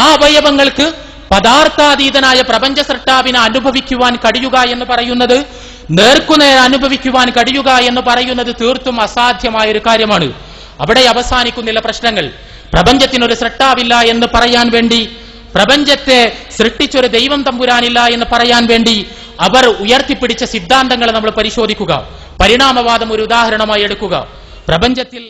ആ അവയവങ്ങൾക്ക് പദാർത്ഥാതീതനായ പ്രപഞ്ച സൃഷ്ടാവിനെ അനുഭവിക്കുവാൻ കഴിയുക എന്ന് പറയുന്നത്, നേർക്കുനേർ അനുഭവിക്കുവാൻ കഴിയുക എന്ന് പറയുന്നത് തീർത്തും അസാധ്യമായ ഒരു കാര്യമാണ്. അവിടെ അവസാനിക്കുന്നില്ല പ്രശ്നങ്ങൾ. പ്രപഞ്ചത്തിനൊരു സൃഷ്ടാവില്ല എന്ന് പറയാൻ വേണ്ടി, പ്രപഞ്ചത്തെ സൃഷ്ടിച്ചൊരു ദൈവം തമ്പുരാനില്ല എന്ന് പറയാൻ വേണ്ടി അവർ ഉയർത്തിപ്പിടിച്ച സിദ്ധാന്തങ്ങളെ നമ്മൾ പരിശോധിക്കുക. പരിണാമവാദം ഒരു ഉദാഹരണമായി എടുക്കുക. പ്രപഞ്ചത്തിൽ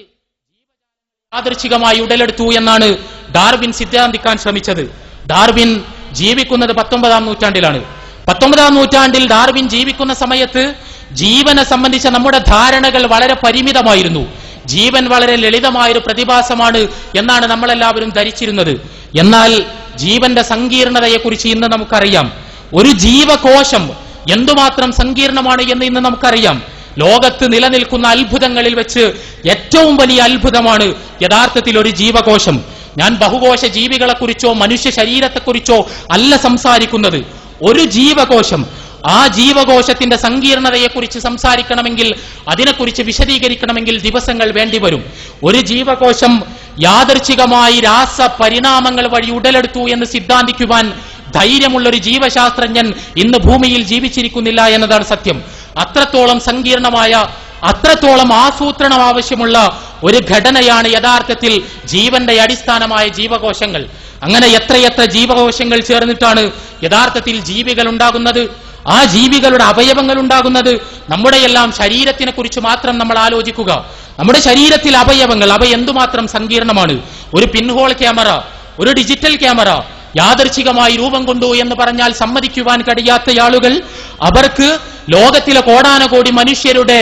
യാദൃച്ഛികമായി ഉടലെടുത്തു എന്നാണ് ഡാർവിൻ സിദ്ധാന്തിക്കാൻ ശ്രമിച്ചത്. ഡാർവിൻ ജീവിക്കുന്നത് 19-ാം നൂറ്റാണ്ടിലാണ്. 19-ാം നൂറ്റാണ്ടിൽ ഡാർവിൻ ജീവിക്കുന്ന സമയത്ത് ജീവനെ സംബന്ധിച്ച നമ്മുടെ ധാരണകൾ വളരെ പരിമിതമായിരുന്നു. ജീവൻ വളരെ ലളിതമായൊരു പ്രതിഭാസമാണ് എന്നാണ് നമ്മളെല്ലാവരും ധരിച്ചിരുന്നത്. എന്നാൽ ജീവന്റെ സങ്കീർണതയെക്കുറിച്ച് ഇന്ന് നമുക്കറിയാം. ഒരു ജീവകോശം എന്തുമാത്രം സങ്കീർണമാണ് എന്ന് ഇന്ന് നമുക്കറിയാം. ലോകത്ത് നിലനിൽക്കുന്ന അത്ഭുതങ്ങളിൽ വെച്ച് ഏറ്റവും വലിയ അത്ഭുതമാണ് യഥാർത്ഥത്തിൽ ഒരു ജീവകോശം. ഞാൻ ബഹുകോശ ജീവികളെക്കുറിച്ചോ മനുഷ്യ ശരീരത്തെക്കുറിച്ചോ അല്ല സംസാരിക്കുന്നത്. ഒരു ജീവകോശം, ആ ജീവകോശത്തിന്റെ സങ്കീർണതയെക്കുറിച്ച് സംസാരിക്കണമെങ്കിൽ, അതിനെക്കുറിച്ച് വിശദീകരിക്കണമെങ്കിൽ ദിവസങ്ങൾ വേണ്ടിവരും. ഒരു ജീവകോശം യാദൃച്ഛികമായി രാസ പരിണാമങ്ങൾ വഴി ഉടലെടുത്തു എന്ന് സിദ്ധാന്തിക്കുവാൻ ധൈര്യമുള്ളൊരു ജീവശാസ്ത്രജ്ഞൻ ഇന്ന് ഭൂമിയിൽ ജീവിച്ചിരിക്കുന്നില്ല എന്നതാണ് സത്യം. അത്രത്തോളം സങ്കീർണമായ, അത്രത്തോളം ആസൂത്രണം ആവശ്യമുള്ള ഒരു ഘടനയാണ് യഥാർത്ഥത്തിൽ ജീവന്റെ അടിസ്ഥാനമായ ജീവകോശങ്ങൾ. അങ്ങനെ എത്രയെത്ര ജീവകോശങ്ങൾ ചേർന്നിട്ടാണ് യഥാർത്ഥത്തിൽ ജീവികൾ ഉണ്ടാകുന്നത്, ആ ജീവികളുടെ അവയവങ്ങൾ ഉണ്ടാകുന്നത്. നമ്മുടെയെല്ലാം ശരീരത്തിനെ കുറിച്ച് മാത്രം നമ്മൾ ആലോചിക്കുക. നമ്മുടെ ശരീരത്തിൽ അവയവങ്ങൾ, അവ എന്തുമാത്രം സങ്കീർണമാണ്. ഒരു പിൻഹോൾ ക്യാമറ, ഒരു ഡിജിറ്റൽ ക്യാമറ യാദൃച്ഛികമായി രൂപം കൊണ്ടു എന്ന് പറഞ്ഞാൽ സമ്മതിക്കുവാൻ കഴിയാത്ത ആളുകൾ, അവർക്ക് ലോകത്തിലെ കോടാനകോടി മനുഷ്യരുടെ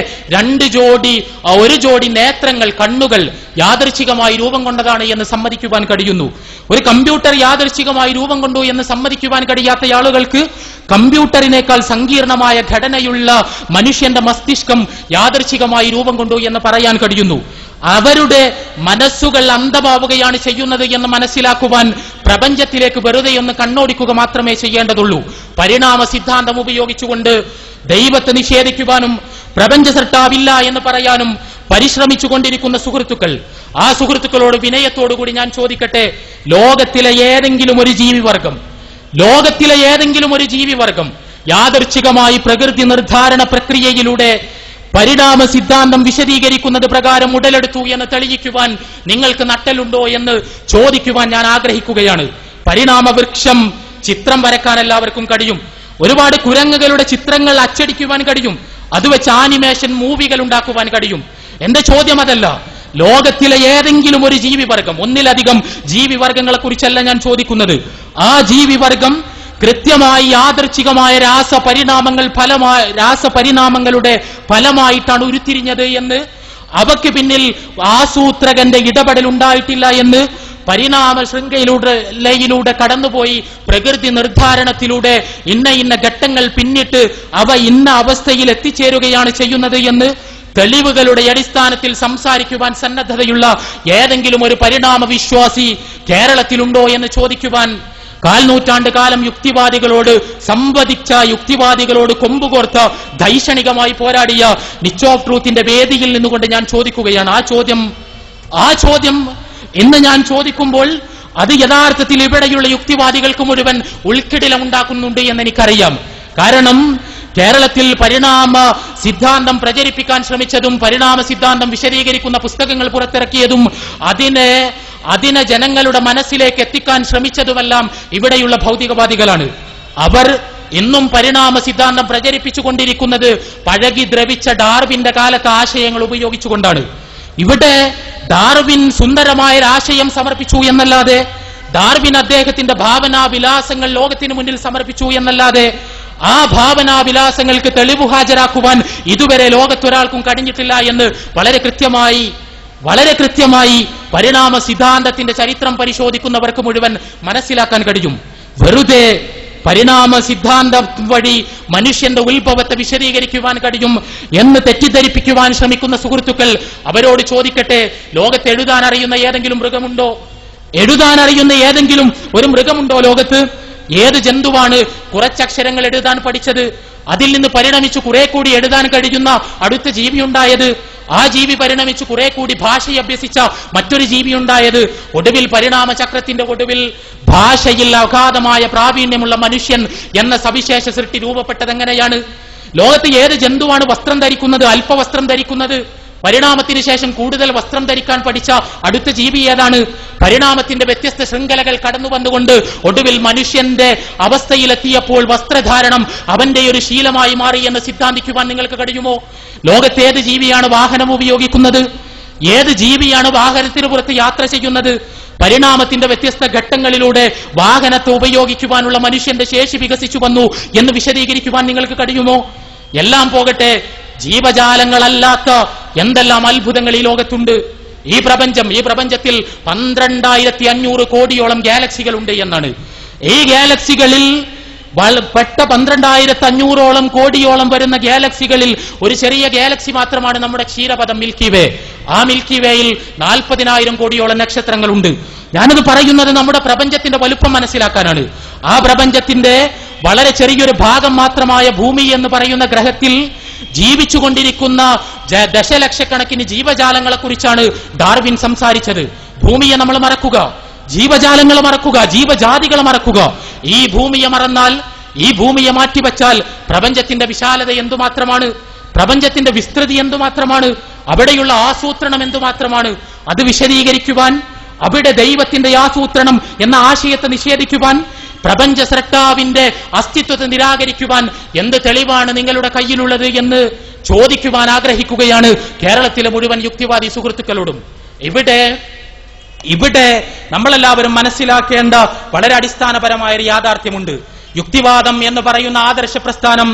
ഒരു ജോഡി നേത്രങ്ങൾ, കണ്ണുകൾ യാദൃച്ഛികമായി രൂപം കൊണ്ടതാണ് എന്ന് സമ്മതിക്കുവാൻ കഴിയുന്നു. ഒരു കമ്പ്യൂട്ടർ യാദൃച്ഛികമായി രൂപം കൊണ്ടു എന്ന് സമ്മതിക്കുവാൻ കഴിയാത്ത ആളുകൾക്ക് കമ്പ്യൂട്ടറിനേക്കാൾ സങ്കീർണമായ ഘടനയുള്ള മനുഷ്യന്റെ മസ്തിഷ്കം യാദൃച്ഛികമായി രൂപം കൊണ്ടു എന്ന് പറയാൻ കഴിയുന്നു. അവരുടെ മനസ്സുകൾ അന്ധമാവുകയാണ് ചെയ്യുന്നത് എന്ന് മനസ്സിലാക്കുവാൻ പ്രപഞ്ചത്തിലേക്ക് വെറുതെ ഒന്ന് കണ്ണോടിക്കുക മാത്രമേ ചെയ്യേണ്ടതുള്ളൂ. പരിണാമ സിദ്ധാന്തം ഉപയോഗിച്ചുകൊണ്ട് ദൈവത്തെ നിഷേധിക്കുവാനും പ്രപഞ്ച സൃഷ്ടാവില്ല എന്ന് പറയാനും പരിശ്രമിച്ചുകൊണ്ടിരിക്കുന്ന സുഹൃത്തുക്കൾ, ആ സുഹൃത്തുക്കളോട് വിനയത്തോടുകൂടി ഞാൻ ചോദിക്കട്ടെ, ലോകത്തിലെ ഏതെങ്കിലും ഒരു ജീവിവർഗം യാദൃച്ഛികമായി പ്രകൃതി നിർദ്ധാരണ പ്രക്രിയയിലൂടെ പരിണാമ സിദ്ധാന്തം വിശദീകരിക്കുന്നത് പ്രകാരം ഉടലെടുത്തു എന്ന് തെളിയിക്കുവാൻ നിങ്ങൾക്ക് നട്ടലുണ്ടോ എന്ന് ചോദിക്കുവാൻ ഞാൻ ആഗ്രഹിക്കുകയാണ്. പരിണാമ വൃക്ഷം ചിത്രം വരക്കാൻ എല്ലാവർക്കും കഴിയും. ഒരുപാട് കുരങ്ങുകളുടെ ചിത്രങ്ങൾ അച്ചടിക്കുവാൻ കഴിയും. അത് വെച്ച് ആനിമേഷൻ മൂവികൾ ഉണ്ടാക്കുവാൻ കഴിയും. എന്റെ ചോദ്യം അതല്ല. ലോകത്തിലെ ഏതെങ്കിലും ഒരു ജീവിവർഗം, ഒന്നിലധികം ജീവിവർഗങ്ങളെ കുറിച്ചല്ല ഞാൻ ചോദിക്കുന്നത്. ആ ജീവിവർഗം കൃത്യമായി യാദൃച്ഛികമായ രാസപരിണാമങ്ങളുടെ ഫലമായിട്ടാണ് ഉരുത്തിരിഞ്ഞത് എന്ന്, അവയ്ക്ക് പിന്നിൽ ആസൂത്രകന്റെ ഇടപെടൽ ഉണ്ടായിട്ടില്ല എന്ന്, പരിണാമ ശൃംഖലയിലൂടെ കടന്നുപോയി പ്രകൃതി നിർദ്ധാരണത്തിലൂടെ ഇന്ന ഘട്ടങ്ങൾ പിന്നിട്ട് അവ ഇന്ന അവസ്ഥയിൽ എത്തിച്ചേരുകയാണ് ചെയ്യുന്നത് എന്ന് തെളിവുകളുടെ അടിസ്ഥാനത്തിൽ സംസാരിക്കുവാൻ സന്നദ്ധതയുള്ള ഏതെങ്കിലും ഒരു പരിണാമ വിശ്വാസി കേരളത്തിലുണ്ടോ എന്ന് ചോദിക്കുവാൻ കാൽനൂറ്റാണ്ട് കാലം യുക്തിവാദികളോട് കൊമ്പുകോർത്ത ദൈക്ഷണികമായി പോരാടിയ നിച്ച് ഓഫ് ട്രൂത്തിന്റെ വേദിയിൽ നിന്നുകൊണ്ട് ഞാൻ ചോദിക്കുകയാണ്. ആ ചോദ്യം ഇന്ന് ഞാൻ ചോദിക്കുമ്പോൾ അത് യഥാർത്ഥത്തിൽ ഇവിടെയുള്ള യുക്തിവാദികൾക്ക് മുഴുവൻ ഉൾക്കിടിലമുണ്ടാക്കുന്നുണ്ട് എന്ന് എനിക്കറിയാം. കാരണം കേരളത്തിൽ പരിണാമ സിദ്ധാന്തം പ്രചരിപ്പിക്കാൻ ശ്രമിച്ചതും പരിണാമ സിദ്ധാന്തം വിശദീകരിക്കുന്ന പുസ്തകങ്ങൾ പുറത്തിറക്കിയതും അതിനെ ജനങ്ങളുടെ മനസ്സിലേക്ക് എത്തിക്കാൻ ശ്രമിച്ചതുമെല്ലാം ഇവിടെയുള്ള ഭൗതികവാദികളാണ്. അവർ ഇന്നും പരിണാമ സിദ്ധാന്തം പ്രചരിപ്പിച്ചുകൊണ്ടിരിക്കുന്നത് പഴകി ദ്രവിച്ച ഡാർവിന്റെ കാലത്തെ ആശയങ്ങൾ ഉപയോഗിച്ചുകൊണ്ടാണ്. ഇവിടെ ഡാർവിൻ സുന്ദരമായ ആശയം സമർപ്പിച്ചു എന്നല്ലാതെ, ഡാർവിൻ അദ്ദേഹത്തിന്റെ ഭാവനാവിലാസങ്ങൾ ലോകത്തിന് മുന്നിൽ സമർപ്പിച്ചു എന്നല്ലാതെ, ആ ഭാവനാവിലാസങ്ങൾക്ക് തെളിവ് ഹാജരാക്കുവാൻ ഇതുവരെ ലോകത്തൊരാൾക്കും കഴിഞ്ഞിട്ടില്ല എന്ന് വളരെ കൃത്യമായി പരിണാമ സിദ്ധാന്തത്തിന്റെ ചരിത്രം പരിശോധിക്കുന്നവർക്ക് മുഴുവൻ മനസ്സിലാക്കാൻ കഴിയും. വെറുതെ പരിണാമ സിദ്ധാന്തം വഴി മനുഷ്യന്റെ ഉത്ഭവത്തെ വിശദീകരിക്കുവാൻ കഴിയും എന്ന് തെറ്റിദ്ധരിപ്പിക്കുവാൻ ശ്രമിക്കുന്ന സുഹൃത്തുക്കൾ, അവരോട് ചോദിക്കട്ടെ, ലോകത്ത് എഴുതാൻ അറിയുന്ന ഏതെങ്കിലും ഒരു മൃഗമുണ്ടോ ലോകത്ത്? ഏത് ജന്തുവാണ് കുറച്ചക്ഷരങ്ങൾ എഴുതാൻ പഠിച്ചത്? അതിൽ നിന്ന് പരിണമിച്ച് കുറെ കൂടി എഴുതാൻ കഴിയുന്ന അടുത്ത ജീവിയുണ്ടായത്? ആ ജീവി പരിണമിച്ച് കുറെ കൂടി ഭാഷയെ അഭ്യസിച്ച മറ്റൊരു ജീവിയുണ്ടായത്? ഒടുവിൽ പരിണാമ ചക്രത്തിന്റെ ഒടുവിൽ ഭാഷയിൽ അഗാധമായ പ്രാവീണ്യമുള്ള മനുഷ്യൻ എന്ന സവിശേഷ സൃഷ്ടി രൂപപ്പെട്ടത് എങ്ങനെയാണ്? ലോകത്ത് ഏത് ജന്തുവാണ് വസ്ത്രം ധരിക്കുന്നത്, അല്പവസ്ത്രം ധരിക്കുന്നത്? പരിണാമത്തിന് ശേഷം കൂടുതൽ വസ്ത്രം ധരിക്കാൻ പഠിച്ച അടുത്ത ജീവി ഏതാണ്? പരിണാമത്തിന്റെ വ്യത്യസ്ത ശൃംഖലകൾ കടന്നു വന്നുകൊണ്ട് ഒടുവിൽ മനുഷ്യന്റെ അവസ്ഥയിലെത്തിയപ്പോൾ വസ്ത്രധാരണം അവന്റെ ഒരു ശീലമായി മാറി എന്ന് സിദ്ധാന്തിക്കുവാൻ നിങ്ങൾക്ക് കഴിയുമോ? ലോകത്ത് ഏത് ജീവിയാണ് വാഹനം ഉപയോഗിക്കുന്നത്? ഏത് ജീവിയാണ് വാഹനത്തിന് പുറത്ത് യാത്ര ചെയ്യുന്നത്? പരിണാമത്തിന്റെ വ്യത്യസ്ത ഘട്ടങ്ങളിലൂടെ വാഹനത്തെ ഉപയോഗിക്കുവാനുള്ള മനുഷ്യന്റെ ശേഷി വികസിച്ചു വന്നു എന്ന് വിശദീകരിക്കുവാൻ നിങ്ങൾക്ക് കഴിയുമോ? എല്ലാം പോകട്ടെ, ജീവജാലങ്ങളല്ലാത്ത എന്തെല്ലാം അത്ഭുതങ്ങൾ ഈ ലോകത്തുണ്ട്. ഈ പ്രപഞ്ചത്തിൽ 12,500 കോടിയോളം ഗാലക്സികൾ ഉണ്ട് എന്നാണ്. ഈ ഗാലക്സികളിൽ പെട്ട 12,500 കോടിയോളം വരുന്ന ഗാലക്സികളിൽ ഒരു ചെറിയ ഗാലക്സി മാത്രമാണ് നമ്മുടെ ക്ഷീരപഥം മിൽക്കി വേ. ആ മിൽക്കി വേയിൽ 40,000 കോടിയോളം നക്ഷത്രങ്ങളുണ്ട്. ഞാനത് പറയുന്നത് നമ്മുടെ പ്രപഞ്ചത്തിന്റെ വലുപ്പം മനസ്സിലാക്കാനാണ്. ആ പ്രപഞ്ചത്തിന്റെ വളരെ ചെറിയൊരു ഭാഗം മാത്രമായ ഭൂമി എന്ന് പറയുന്ന ഗ്രഹത്തിൽ ജീവിച്ചുകൊണ്ടിരിക്കുന്ന ദശലക്ഷക്കണക്കിന് ജീവജാലങ്ങളെ കുറിച്ചാണ് ഡാർവിൻ സംസാരിച്ചത്. ഭൂമിയെ നമ്മൾ മറക്കുക, ജീവജാലങ്ങളെ മറക്കുക, ജീവജാതികളെ മറക്കുക. ഈ ഭൂമിയെ മറന്നാൽ, ഈ ഭൂമിയെ മാറ്റിവെച്ചാൽ പ്രപഞ്ചത്തിന്റെ വിശാലത എന്തുമാത്രമാണ്, പ്രപഞ്ചത്തിന്റെ വിസ്തൃതി എന്തുമാത്രമാണ്, അവിടെയുള്ള ആസൂത്രണം എന്തുമാത്രമാണ്? അത് വിശദീകരിക്കുവാൻ, അവിടെ ദൈവത്തിന്റെ ആസൂത്രണം എന്ന ആശയത്തെ നിഷേധിക്കുവാൻ, പ്രപഞ്ച സ്രഷ്ടാവിന്റെ അസ്തിത്വത്തെ നിരാകരിക്കുവാൻ എന്ത് തെളിവാണ് നിങ്ങളുടെ കയ്യിലുള്ളത് എന്ന് ചോദിക്കുവാൻ ആഗ്രഹിക്കുകയാണ് കേരളത്തിലെ മുഴുവൻ യുക്തിവാദി സുഹൃത്തുക്കളോടും. ഇവിടെ നമ്മളെല്ലാവരും മനസ്സിലാക്കേണ്ട വളരെ അടിസ്ഥാനപരമായ ഒരു യാഥാർത്ഥ്യമുണ്ട്. യുക്തിവാദം എന്ന് പറയുന്ന ആദർശ പ്രസ്ഥാനം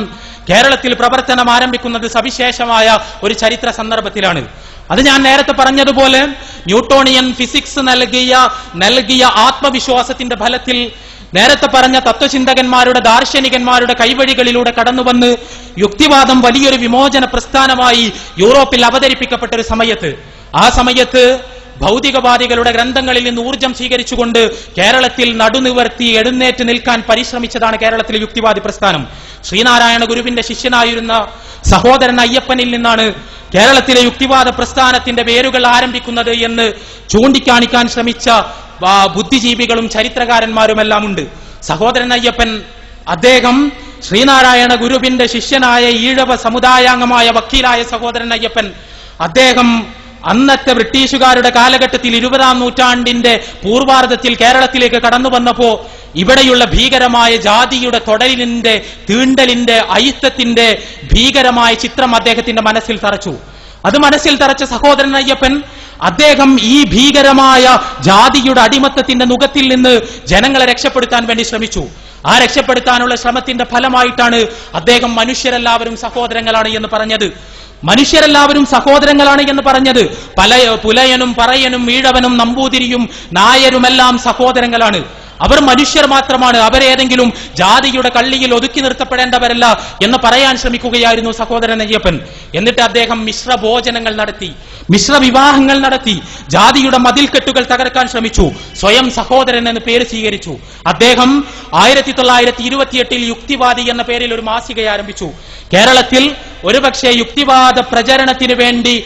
കേരളത്തിൽ പ്രവർത്തനം ആരംഭിക്കുന്നത് സവിശേഷമായ ഒരു ചരിത്ര സന്ദർഭത്തിലാണ്. അത് ഞാൻ നേരത്തെ പറഞ്ഞതുപോലെ ന്യൂട്ടോണിയൻ ഫിസിക്സ് നൽകിയ ആത്മവിശ്വാസത്തിന്റെ ഫലത്തിൽ നേരത്തെ പറഞ്ഞ തത്വചിന്തകന്മാരുടെ, ദാർശനികന്മാരുടെ കൈവഴികളിലൂടെ കടന്നുവന്ന് യുക്തിവാദം വലിയൊരു വിമോചന പ്രസ്ഥാനമായി യൂറോപ്പിൽ അവതരിപ്പിക്കപ്പെട്ട ഒരു സമയത്ത്, ആ സമയത്ത് ഭൗതികവാദികളുടെ ഗ്രന്ഥങ്ങളിൽ നിന്ന് ഊർജം സ്വീകരിച്ചുകൊണ്ട് കേരളത്തിൽ നടുനിവർത്തി എഴുന്നേറ്റ് നിൽക്കാൻ പരിശ്രമിച്ചതാണ് കേരളത്തിലെ യുക്തിവാദി പ്രസ്ഥാനം. ശ്രീനാരായണ ഗുരുവിന്റെ ശിഷ്യനായിരുന്ന സഹോദരൻ അയ്യപ്പനിൽ നിന്നാണ് കേരളത്തിലെ യുക്തിവാദ പ്രസ്ഥാനത്തിന്റെ വേരുകൾ ആരംഭിക്കുന്നത് എന്ന് ചൂണ്ടിക്കാണിക്കാൻ ശ്രമിച്ച ബുദ്ധിജീവികളും ചരിത്രകാരന്മാരുമെല്ലാം ഉണ്ട്. സഹോദരൻ അയ്യപ്പൻ അദ്ദേഹം ശ്രീനാരായണ ഗുരുവിന്റെ ശിഷ്യനായ ഈഴവ സമുദായാംഗമായ വക്കീലായ സഹോദരൻ അയ്യപ്പൻ അദ്ദേഹം അന്നത്തെ ബ്രിട്ടീഷുകാരുടെ കാലഘട്ടത്തിൽ 20-ാം നൂറ്റാണ്ടിന്റെ പൂർവാർദ്ധത്തിൽ കേരളത്തിലേക്ക് കടന്നു വന്നപ്പോ ഇവിടെയുള്ള ഭീകരമായ ജാതിയുടെ തൊടലിന്റെ തീണ്ടലിന്റെ അയിത്തത്തിന്റെ ഭീകരമായ ചിത്രം അദ്ദേഹത്തിന്റെ മനസ്സിൽ തറച്ചു. അത് മനസ്സിൽ തറച്ച സഹോദരൻ അയ്യപ്പൻ അദ്ദേഹം ഈ ഭീകരമായ ജാതിയുടെ അടിമത്തത്തിന്റെ നുകത്തിൽ നിന്ന് ജനങ്ങളെ രക്ഷപ്പെടുത്താൻ വേണ്ടി ശ്രമിച്ചു. ആ രക്ഷപ്പെടുത്താനുള്ള ശ്രമത്തിന്റെ ഫലമായിട്ടാണ് അദ്ദേഹം മനുഷ്യരെല്ലാവരും സഹോദരങ്ങളാണ് എന്ന് പറഞ്ഞത്. മനുഷ്യരെല്ലാവരും സഹോദരങ്ങളാണ് എന്ന് പറഞ്ഞത് പുലയനും പറയനും ഈഴവനും നമ്പൂതിരിയും നായരുമെല്ലാം സഹോദരങ്ങളാണ്. അവർ മനുഷ്യർ മാത്രമാണ്, അവരേതെങ്കിലും ജാതിയുടെ കള്ളിയിൽ ഒതുക്കി നിർത്തപ്പെടേണ്ടവരല്ല എന്ന് പറയാൻ ശ്രമിക്കുകയായിരുന്നു സഹോദരൻ അയ്യപ്പൻ. എന്നിട്ട് അദ്ദേഹം മിശ്ര ഭോജനങ്ങൾ നടത്തി, മിശ്ര വിവാഹങ്ങൾ നടത്തി, ജാതിയുടെ മതിൽക്കെട്ടുകൾ തകർക്കാൻ ശ്രമിച്ചു, സ്വയം സഹോദരൻ എന്ന് പേര് സ്വീകരിച്ചു. അദ്ദേഹം 1928 യുക്തിവാദി എന്ന പേരിൽ ഒരു മാസിക ആരംഭിച്ചു. കേരളത്തിൽ ഒരുപക്ഷെ യുക്തിവാദ പ്രചരണത്തിന് വേണ്ടി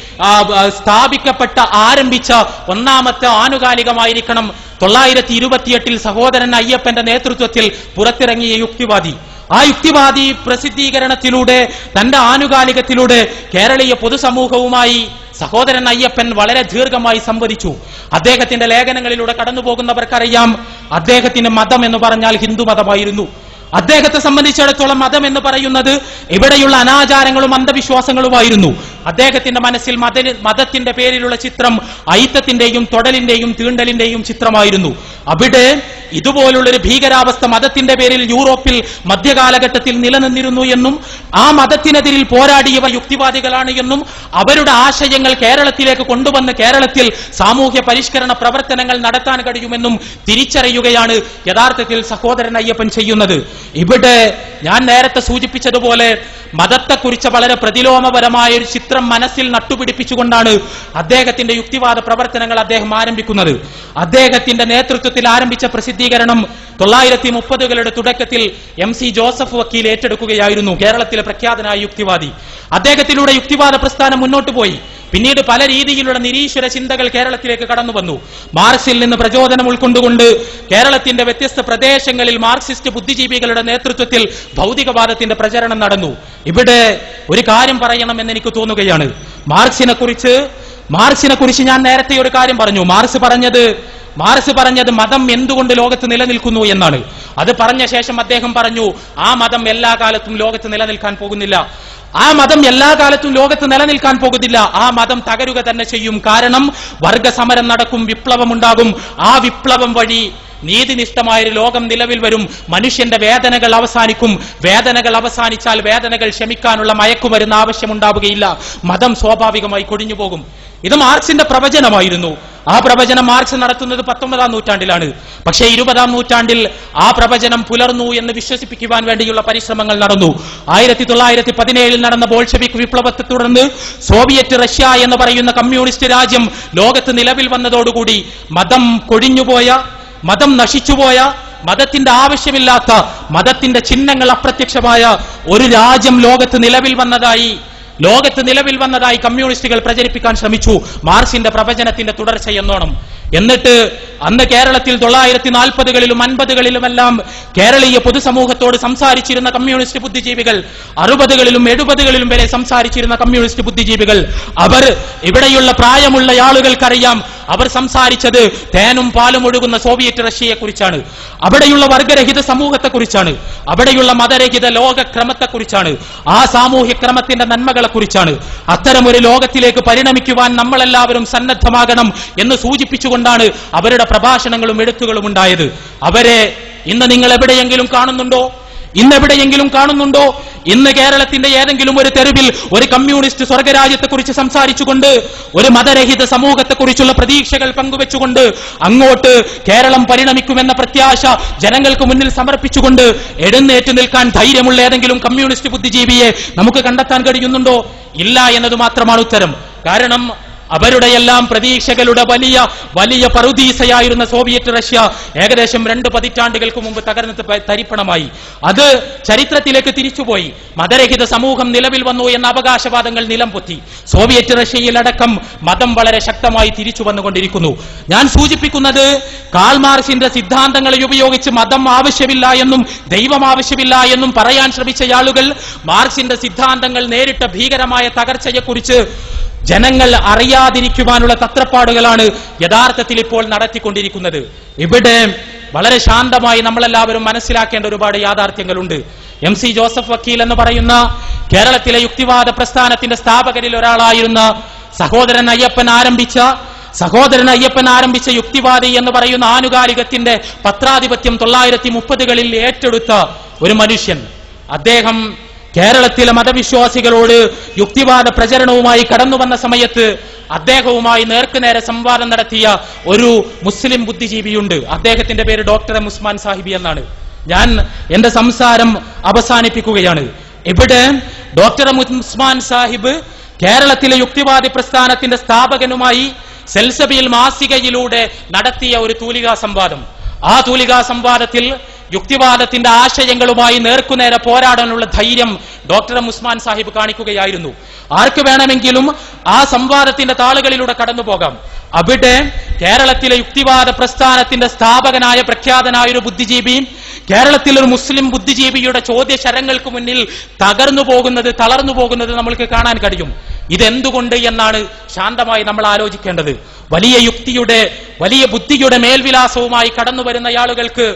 സ്ഥാപിക്കപ്പെട്ട ആരംഭിച്ച ഒന്നാമത്തെ ആനുകാലികമായിരിക്കണം 1928 സഹോദരൻ അയ്യപ്പന്റെ നേതൃത്വത്തിൽ പുറത്തിറങ്ങിയ യുക്തിവാദി. ആ യുക്തിവാദി പ്രസിദ്ധീകരണത്തിലൂടെ തന്റെ ആനുകാലികത്തിലൂടെ കേരളീയ പൊതുസമൂഹവുമായി സഹോദരൻ അയ്യപ്പൻ വളരെ ദീർഘമായി സംവദിച്ചു. അദ്ദേഹത്തിന്റെ ലേഖനങ്ങളിലൂടെ കടന്നുപോകുന്നവർക്കറിയാം, അദ്ദേഹത്തിന്റെ മതം എന്ന് പറഞ്ഞാൽ ഹിന്ദു മതമായിരുന്നു. അദ്ദേഹത്തെ സംബന്ധിച്ചിടത്തോളം മതം എന്ന് പറയുന്നത് ഇവിടെയുള്ള അനാചാരങ്ങളും അന്ധവിശ്വാസങ്ങളുമായിരുന്നു. അദ്ദേഹത്തിന്റെ മനസ്സിൽ മതത്തിന്റെ പേരിലുള്ള ചിത്രം അയിത്തത്തിന്റെയും തൊടലിന്റെയും തീണ്ടലിന്റെയും ചിത്രമായിരുന്നു. അവിടെ ഇതുപോലുള്ളൊരു ഭീകരാവസ്ഥ മതത്തിന്റെ പേരിൽ യൂറോപ്പിൽ മധ്യകാലഘട്ടത്തിൽ നിലനിന്നിരുന്നു എന്നും ആ മതത്തിനെതിരിൽ പോരാടിയവ യുക്തിവാദികളാണ് എന്നും അവരുടെ ആശയങ്ങൾ കേരളത്തിലേക്ക് കൊണ്ടുവന്ന് കേരളത്തിൽ സാമൂഹ്യ പരിഷ്കരണ പ്രവർത്തനങ്ങൾ നടത്താൻ കഴിയുമെന്നും തിരിച്ചറിയുകയാണ് യഥാർത്ഥത്തിൽ സഹോദരൻ അയ്യപ്പൻ ചെയ്യുന്നത്. ഇവിടെ ഞാൻ നേരത്തെ സൂചിപ്പിച്ചതുപോലെ മതത്തെക്കുറിച്ച് വളരെ പ്രതിലോമപരമായ ഒരു ചിത്രം മനസ്സിൽ നട്ടുപിടിപ്പിച്ചുകൊണ്ടാണ് അദ്ദേഹത്തിന്റെ യുക്തിവാദ പ്രവർത്തനങ്ങൾ അദ്ദേഹം ആരംഭിക്കുന്നത്. അദ്ദേഹത്തിന്റെ നേതൃത്വത്തിൽ ആരംഭിച്ച പ്രസിദ്ധീകരണം 1930കളുടെ തുടക്കത്തിൽ MC ജോസഫ് വക്കീൽ ഏറ്റെടുക്കുകയായിരുന്നു. കേരളത്തിലെ പ്രഖ്യാതനായ യുക്തിവാദി. അദ്ദേഹത്തിലൂടെ യുക്തിവാദ പ്രസ്ഥാനം മുന്നോട്ട് പോയി. പിന്നീട് പല രീതിയിലുള്ള നിരീശ്വര ചിന്തകൾ കേരളത്തിലേക്ക് കടന്നു വന്നു. മാർക്സിൽ നിന്ന് പ്രചോദനം ഉൾക്കൊണ്ടുകൊണ്ട് കേരളത്തിന്റെ വ്യത്യസ്ത പ്രദേശങ്ങളിൽ മാർക്സിസ്റ്റ് ബുദ്ധിജീവികളുടെ നേതൃത്വത്തിൽ ഭൗതികവാദത്തിന്റെ പ്രചരണം നടന്നു. ഇവിടെ ഒരു കാര്യം പറയണമെന്ന് എനിക്ക് തോന്നുകയാണ്. മാർക്സിനെ കുറിച്ച് ഞാൻ നേരത്തെ ഒരു കാര്യം പറഞ്ഞു. മാർക്സ് പറഞ്ഞത് മതം എന്തുകൊണ്ട് ലോകത്ത് നിലനിൽക്കുന്നു എന്നാണ്. അത് പറഞ്ഞ ശേഷം അദ്ദേഹം പറഞ്ഞു, ആ മതം എല്ലാ കാലത്തും ലോകത്ത് നിലനിൽക്കാൻ പോകുന്നില്ല. ആ മതം എല്ലാ കാലത്തും ലോകത്ത് നിലനിൽക്കാൻ പോകുന്നില്ല. ആ മതം തകരുക തന്നെ ചെയ്യും. കാരണം വർഗസമരം നടക്കും, വിപ്ലവമുണ്ടാകും. ആ വിപ്ലവം വഴി നീതിനിഷ്ഠമായൊരു ലോകം നിലവിൽ വരും. മനുഷ്യന്റെ വേദനകൾ അവസാനിക്കും. വേദനകൾ അവസാനിച്ചാൽ വേദനകൾ ശമിക്കാനുള്ള മയക്കുമരുന്ന് ആവശ്യമുണ്ടാവുകയില്ല. മതം സ്വാഭാവികമായി കൊടിഞ്ഞു പോകും. ഇത് മാർക്സിന്റെ പ്രവചനമായിരുന്നു. ആ പ്രവചനം മാർക്സ് നടത്തുന്നത് 19ാം നൂറ്റാണ്ടിലാണ്. പക്ഷേ 20ാം നൂറ്റാണ്ടിൽ ആ പ്രവചനം പുലർന്നു എന്ന് വിശ്വസിപ്പിക്കുവാൻ വേണ്ടിയുള്ള പരിശ്രമങ്ങൾ നടന്നു. 1917 നടന്ന ബോൾഷെവിക് വിപ്ലവത്തെ തുടർന്ന് സോവിയറ്റ് റഷ്യ എന്ന് പറയുന്ന കമ്മ്യൂണിസ്റ്റ് രാജ്യം ലോകത്ത് നിലവിൽ വന്നതോടുകൂടി മതം കൊഴിഞ്ഞുപോയ, മതം നശിച്ചുപോയ, മതത്തിന്റെ ആവശ്യമില്ലാത്ത, മതത്തിന്റെ ചിഹ്നങ്ങൾ അപ്രത്യക്ഷമായ ഒരു രാജ്യം ലോകത്ത് നിലവിൽ വന്നതായി കമ്മ്യൂണിസ്റ്റുകൾ പ്രചരിപ്പിക്കാൻ ശ്രമിച്ചു. മാർക്സിന്റെ പ്രവചനത്തിന്റെ തുടർച്ച എന്നോണം. എന്നിട്ട് അന്ന് കേരളത്തിൽ 1940കളിലും 50കളിലുമെല്ലാം കേരളീയ പൊതുസമൂഹത്തോട് സംസാരിച്ചിരുന്ന കമ്മ്യൂണിസ്റ്റ് ബുദ്ധിജീവികൾ, 60കളിലും 70കളിലും വരെ സംസാരിച്ചിരുന്ന കമ്മ്യൂണിസ്റ്റ് ബുദ്ധിജീവികൾ, അവർ ഇവിടെയുള്ള പ്രായമുള്ള ആളുകൾക്കറിയാം, അവർ സംസാരിച്ചത് തേനും പാലും ഒഴുകുന്ന സോവിയറ്റ് റഷ്യയെക്കുറിച്ചാണ്. അവിടെയുള്ള വർഗരഹിത സമൂഹത്തെക്കുറിച്ചാണ്. അവിടെയുള്ള മതരഹിത ലോകക്രമത്തെക്കുറിച്ചാണ്. ആ സാമൂഹ്യ ക്രമത്തിന്റെ നന്മകളെക്കുറിച്ചാണ്. അത്തരമൊരു ലോകത്തിലേക്ക് പരിണമിക്കുവാൻ നമ്മളെല്ലാവരും സന്നദ്ധമാകണം എന്ന് സൂചിപ്പിച്ചുകൊണ്ടാണ് അവരുടെ പ്രഭാഷണങ്ങളും എഴുത്തുകളും ഉണ്ടായത്. അവരെ ഇന്ന് നിങ്ങൾ എവിടെയെങ്കിലും കാണുന്നുണ്ടോ? ഇന്ന് കേരളത്തിന്റെ ഏതെങ്കിലും ഒരു തെരുവിൽ ഒരു കമ്മ്യൂണിസ്റ്റ് സ്വർഗരാജ്യത്തെക്കുറിച്ച് സംസാരിച്ചുകൊണ്ട്, ഒരു മതരഹിത സമൂഹത്തെക്കുറിച്ചുള്ള പ്രതീക്ഷകൾ പങ്കുവെച്ചുകൊണ്ട്, അങ്ങോട്ട് കേരളം പരിണമിക്കുമെന്ന പ്രത്യാശ ജനങ്ങൾക്ക് മുന്നിൽ സമർപ്പിച്ചുകൊണ്ട് എഴുന്നേറ്റ് നിൽക്കാൻ ധൈര്യമുള്ള ഏതെങ്കിലും കമ്മ്യൂണിസ്റ്റ് ബുദ്ധിജീവിയെ നമുക്ക് കണ്ടെത്താൻ കഴിയുന്നുണ്ടോ? ഇല്ല എന്നത് മാത്രമാണ് ഉത്തരം. കാരണം അവരുടെയെല്ലാം പ്രതീക്ഷകളുടെ വലിയ വലിയ പറുദീസയായിരുന്ന സോവിയറ്റ് റഷ്യ ഏകദേശം 2 പതിറ്റാണ്ടുകൾക്ക് മുമ്പ് തകർന്ന് തരിപ്പണമായി. അത് ചരിത്രത്തിലേക്ക് തിരിച്ചുപോയി. മതരഹിത സമൂഹം നിലവിൽ വന്നു എന്ന അവകാശവാദങ്ങൾ നിലംപൊത്തി. സോവിയറ്റ് റഷ്യയിലടക്കം മതം വളരെ ശക്തമായി തിരിച്ചു വന്നുകൊണ്ടിരിക്കുന്നു. ഞാൻ സൂചിപ്പിക്കുന്നത് കാൾ മാർക്സിന്റെ സിദ്ധാന്തങ്ങളെ ഉപയോഗിച്ച് മതം ആവശ്യമില്ല എന്നും ദൈവം ആവശ്യമില്ല എന്നും പറയാൻ ശ്രമിച്ച ആളുകൾ മാർക്സിന്റെ സിദ്ധാന്തങ്ങൾ നേരിട്ട ഭീകരമായ തകർച്ചയെക്കുറിച്ച് ജനങ്ങൾ അറിയാതിരിക്കുവാനുള്ള തത്രപ്പാടുകളാണ് യഥാർത്ഥത്തിൽ ഇപ്പോൾ നടത്തിക്കൊണ്ടിരിക്കുന്നത്. ഇവിടെ വളരെ ശാന്തമായി നമ്മളെല്ലാവരും മനസ്സിലാക്കേണ്ട ഒരുപാട് യാഥാർത്ഥ്യങ്ങളുണ്ട്. MC ജോസഫ് വക്കീൽ എന്ന് പറയുന്ന കേരളത്തിലെ യുക്തിവാദ പ്രസ്ഥാനത്തിന്റെ സ്ഥാപകരിൽ ഒരാളായിരുന്ന സഹോദരൻ അയ്യപ്പൻ ആരംഭിച്ച യുക്തിവാദി എന്ന് പറയുന്ന ആനുകാലികത്തിന്റെ പത്രാധിപത്യം 1930കളിൽ ഏറ്റെടുത്ത ഒരു മനുഷ്യൻ. അദ്ദേഹം കേരളത്തിലെ മതവിശ്വാസികളോട് യുക്തിവാദ പ്രചരണവുമായി കടന്നു വന്ന സമയത്ത് അദ്ദേഹവുമായി നേർക്കുനേരെ സംവാദം നടത്തിയ ഒരു മുസ്ലിം ബുദ്ധിജീവിയുണ്ട്. അദ്ദേഹത്തിന്റെ പേര് ഡോക്ടർ M ഉസ്മാൻ സാഹിബി എന്നാണ്. ഞാൻ എന്റെ സംസാരം അവസാനിപ്പിക്കുകയാണ്. ഇവിടെ ഡോക്ടർ M ഉസ്മാൻ സാഹിബ് കേരളത്തിലെ യുക്തിവാദി പ്രസ്ഥാനത്തിന്റെ സ്ഥാപകനുമായി സെൽസബിയിൽ മാസികയിലൂടെ നടത്തിയ ഒരു തൂലികാ സംവാദം. ആ തൂലികാ സംവാദത്തിൽ യുക്തിവാദത്തിന്റെ ആശയങ്ങളുമായി നേർക്കുനേരെ പോരാടാനുള്ള ധൈര്യം ഡോക്ടർ M ഉസ്മാൻ സാഹിബ് കാണിക്കുകയായിരുന്നു. ആർക്ക് വേണമെങ്കിലും ആ സംവാദത്തിന്റെ താളുകളിലൂടെ കടന്നു പോകാം. അവിടെ കേരളത്തിലെ യുക്തിവാദ പ്രസ്ഥാനത്തിന്റെ സ്ഥാപകനായ പ്രഖ്യാതനായ ഒരു ബുദ്ധിജീവി കേരളത്തിലെ ഒരു മുസ്ലിം ബുദ്ധിജീവിയുടെ ചോദ്യശരങ്ങൾക്ക് മുന്നിൽ തളർന്നു പോകുന്നത് നമ്മൾക്ക് കാണാൻ കഴിയും. ഇതെന്തുകൊണ്ട് എന്നാണ് ശാന്തമായി നമ്മൾ ആലോചിക്കേണ്ടത്. വലിയ യുക്തിയുടെ വലിയ ബുദ്ധിയുടെ മേൽവിലാസവുമായി കടന്നു വരുന്ന ആളുകൾക്ക്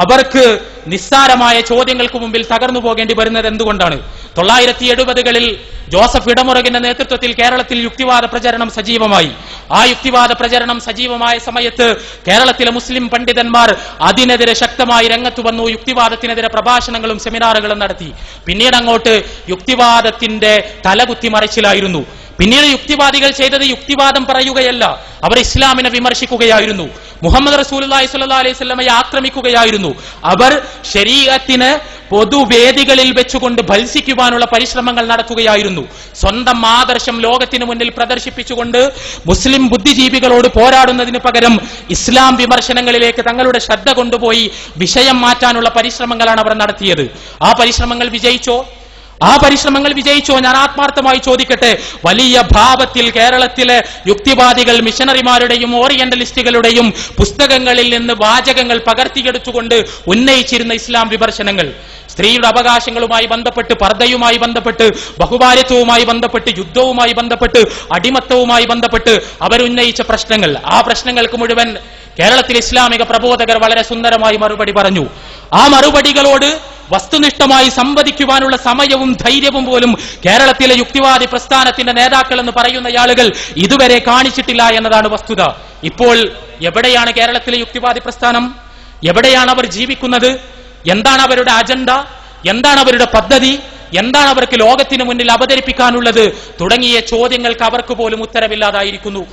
അവർക്ക് നിസ്സാരമായ ചോദ്യങ്ങൾക്ക് മുമ്പിൽ തകർന്നു പോകേണ്ടി വരുന്നത് എന്തുകൊണ്ടാണ്? 1970കളിൽ ജോസഫ് ഇടമുറകിന്റെ നേതൃത്വത്തിൽ കേരളത്തിൽ യുക്തിവാദ പ്രചരണം സജീവമായി. ആ യുക്തിവാദ പ്രചരണം സജീവമായ സമയത്ത് കേരളത്തിലെ മുസ്ലിം പണ്ഡിതന്മാർ അതിനെതിരെ ശക്തമായി രംഗത്ത് വന്നു. യുക്തിവാദത്തിനെതിരെ പ്രഭാഷണങ്ങളും സെമിനാറുകളും നടത്തി. പിന്നീട് അങ്ങോട്ട് യുക്തിവാദത്തിന്റെ തലകുത്തി മറിച്ചിലായിരുന്നു. പിന്നീട് യുക്തിവാദികൾ ചെയ്തത് യുക്തിവാദം പറയുകയല്ല, അവർ ഇസ്ലാമിനെ വിമർശിക്കുകയായിരുന്നു. മുഹമ്മദ് റസൂലുള്ളാഹി സ്വല്ലല്ലാഹു അലൈഹി വസല്ലമയെ ആക്രമിക്കുകയായിരുന്നു. അവർ ശരീഅത്തിനെ പൊതുവേദികളിൽ വെച്ചുകൊണ്ട് ഭത്സിക്കുവാനുള്ള പരിശ്രമങ്ങൾ നടത്തുകയായിരുന്നു. സ്വന്തം ആദർശം ലോകത്തിന് മുന്നിൽ പ്രദർശിപ്പിച്ചുകൊണ്ട് മുസ്ലിം ബുദ്ധിജീവികളോട് പോരാടുന്നതിന് പകരം ഇസ്ലാം വിമർശനങ്ങളിലേക്ക് തങ്ങളുടെ ശ്രദ്ധ കൊണ്ടുപോയി വിഷയം മാറ്റാനുള്ള പരിശ്രമങ്ങളാണ് അവർ നടത്തിയത്. ആ പരിശ്രമങ്ങൾ വിജയിച്ചോ? ഞാൻ ആത്മാർത്ഥമായി ചോദിക്കട്ടെ. വലിയ ഭാവത്തിൽ കേരളത്തിലെ യുക്തിവാദികൾ മിഷണറിമാരുടെയും ഓറിയന്റലിസ്റ്റുകളുടെയും പുസ്തകങ്ങളിൽ നിന്ന് വാചകങ്ങൾ പകർത്തിയെടുത്തുകൊണ്ട് ഉന്നയിച്ചിരുന്ന ഇസ്ലാം വിമർശനങ്ങൾ, സ്ത്രീയുടെ അവകാശങ്ങളുമായി ബന്ധപ്പെട്ട്, പർദ്ദയുമായി ബന്ധപ്പെട്ട്, ബഹുഭാര്യത്വവുമായി ബന്ധപ്പെട്ട്, യുദ്ധവുമായി ബന്ധപ്പെട്ട്, അടിമത്തവുമായി ബന്ധപ്പെട്ട് അവരുന്നയിച്ച പ്രശ്നങ്ങൾ, ആ പ്രശ്നങ്ങൾക്ക് മുഴുവൻ കേരളത്തിലെ ഇസ്ലാമിക പ്രബോധകർ വളരെ സുന്ദരമായി മറുപടി പറഞ്ഞു. ആ മറുപടികളോട് വസ്തുനിഷ്ഠമായി സംവദിക്കുവാനുള്ള സമയവും ധൈര്യവും പോലും കേരളത്തിലെ യുക്തിവാദി പ്രസ്ഥാനത്തിന്റെ നേതാക്കൾ എന്ന് പറയുന്ന ആളുകൾ ഇതുവരെ കാണിച്ചിട്ടില്ല എന്നതാണ് വസ്തുത. ഇപ്പോൾ എവിടെയാണ് കേരളത്തിലെ യുക്തിവാദി പ്രസ്ഥാനം? എവിടെയാണ് അവർ ജീവിക്കുന്നത്? എന്താണ് അവരുടെ അജണ്ട? എന്താണ് അവരുടെ പദ്ധതി? എന്താണ് അവർക്ക് ലോകത്തിന് മുന്നിൽ അവതരിപ്പിക്കാനുള്ളത്? തുടങ്ങിയ ചോദ്യങ്ങൾക്ക് അവർക്ക് പോലും ഉത്തരമില്ലാതായിരിക്കുന്നു.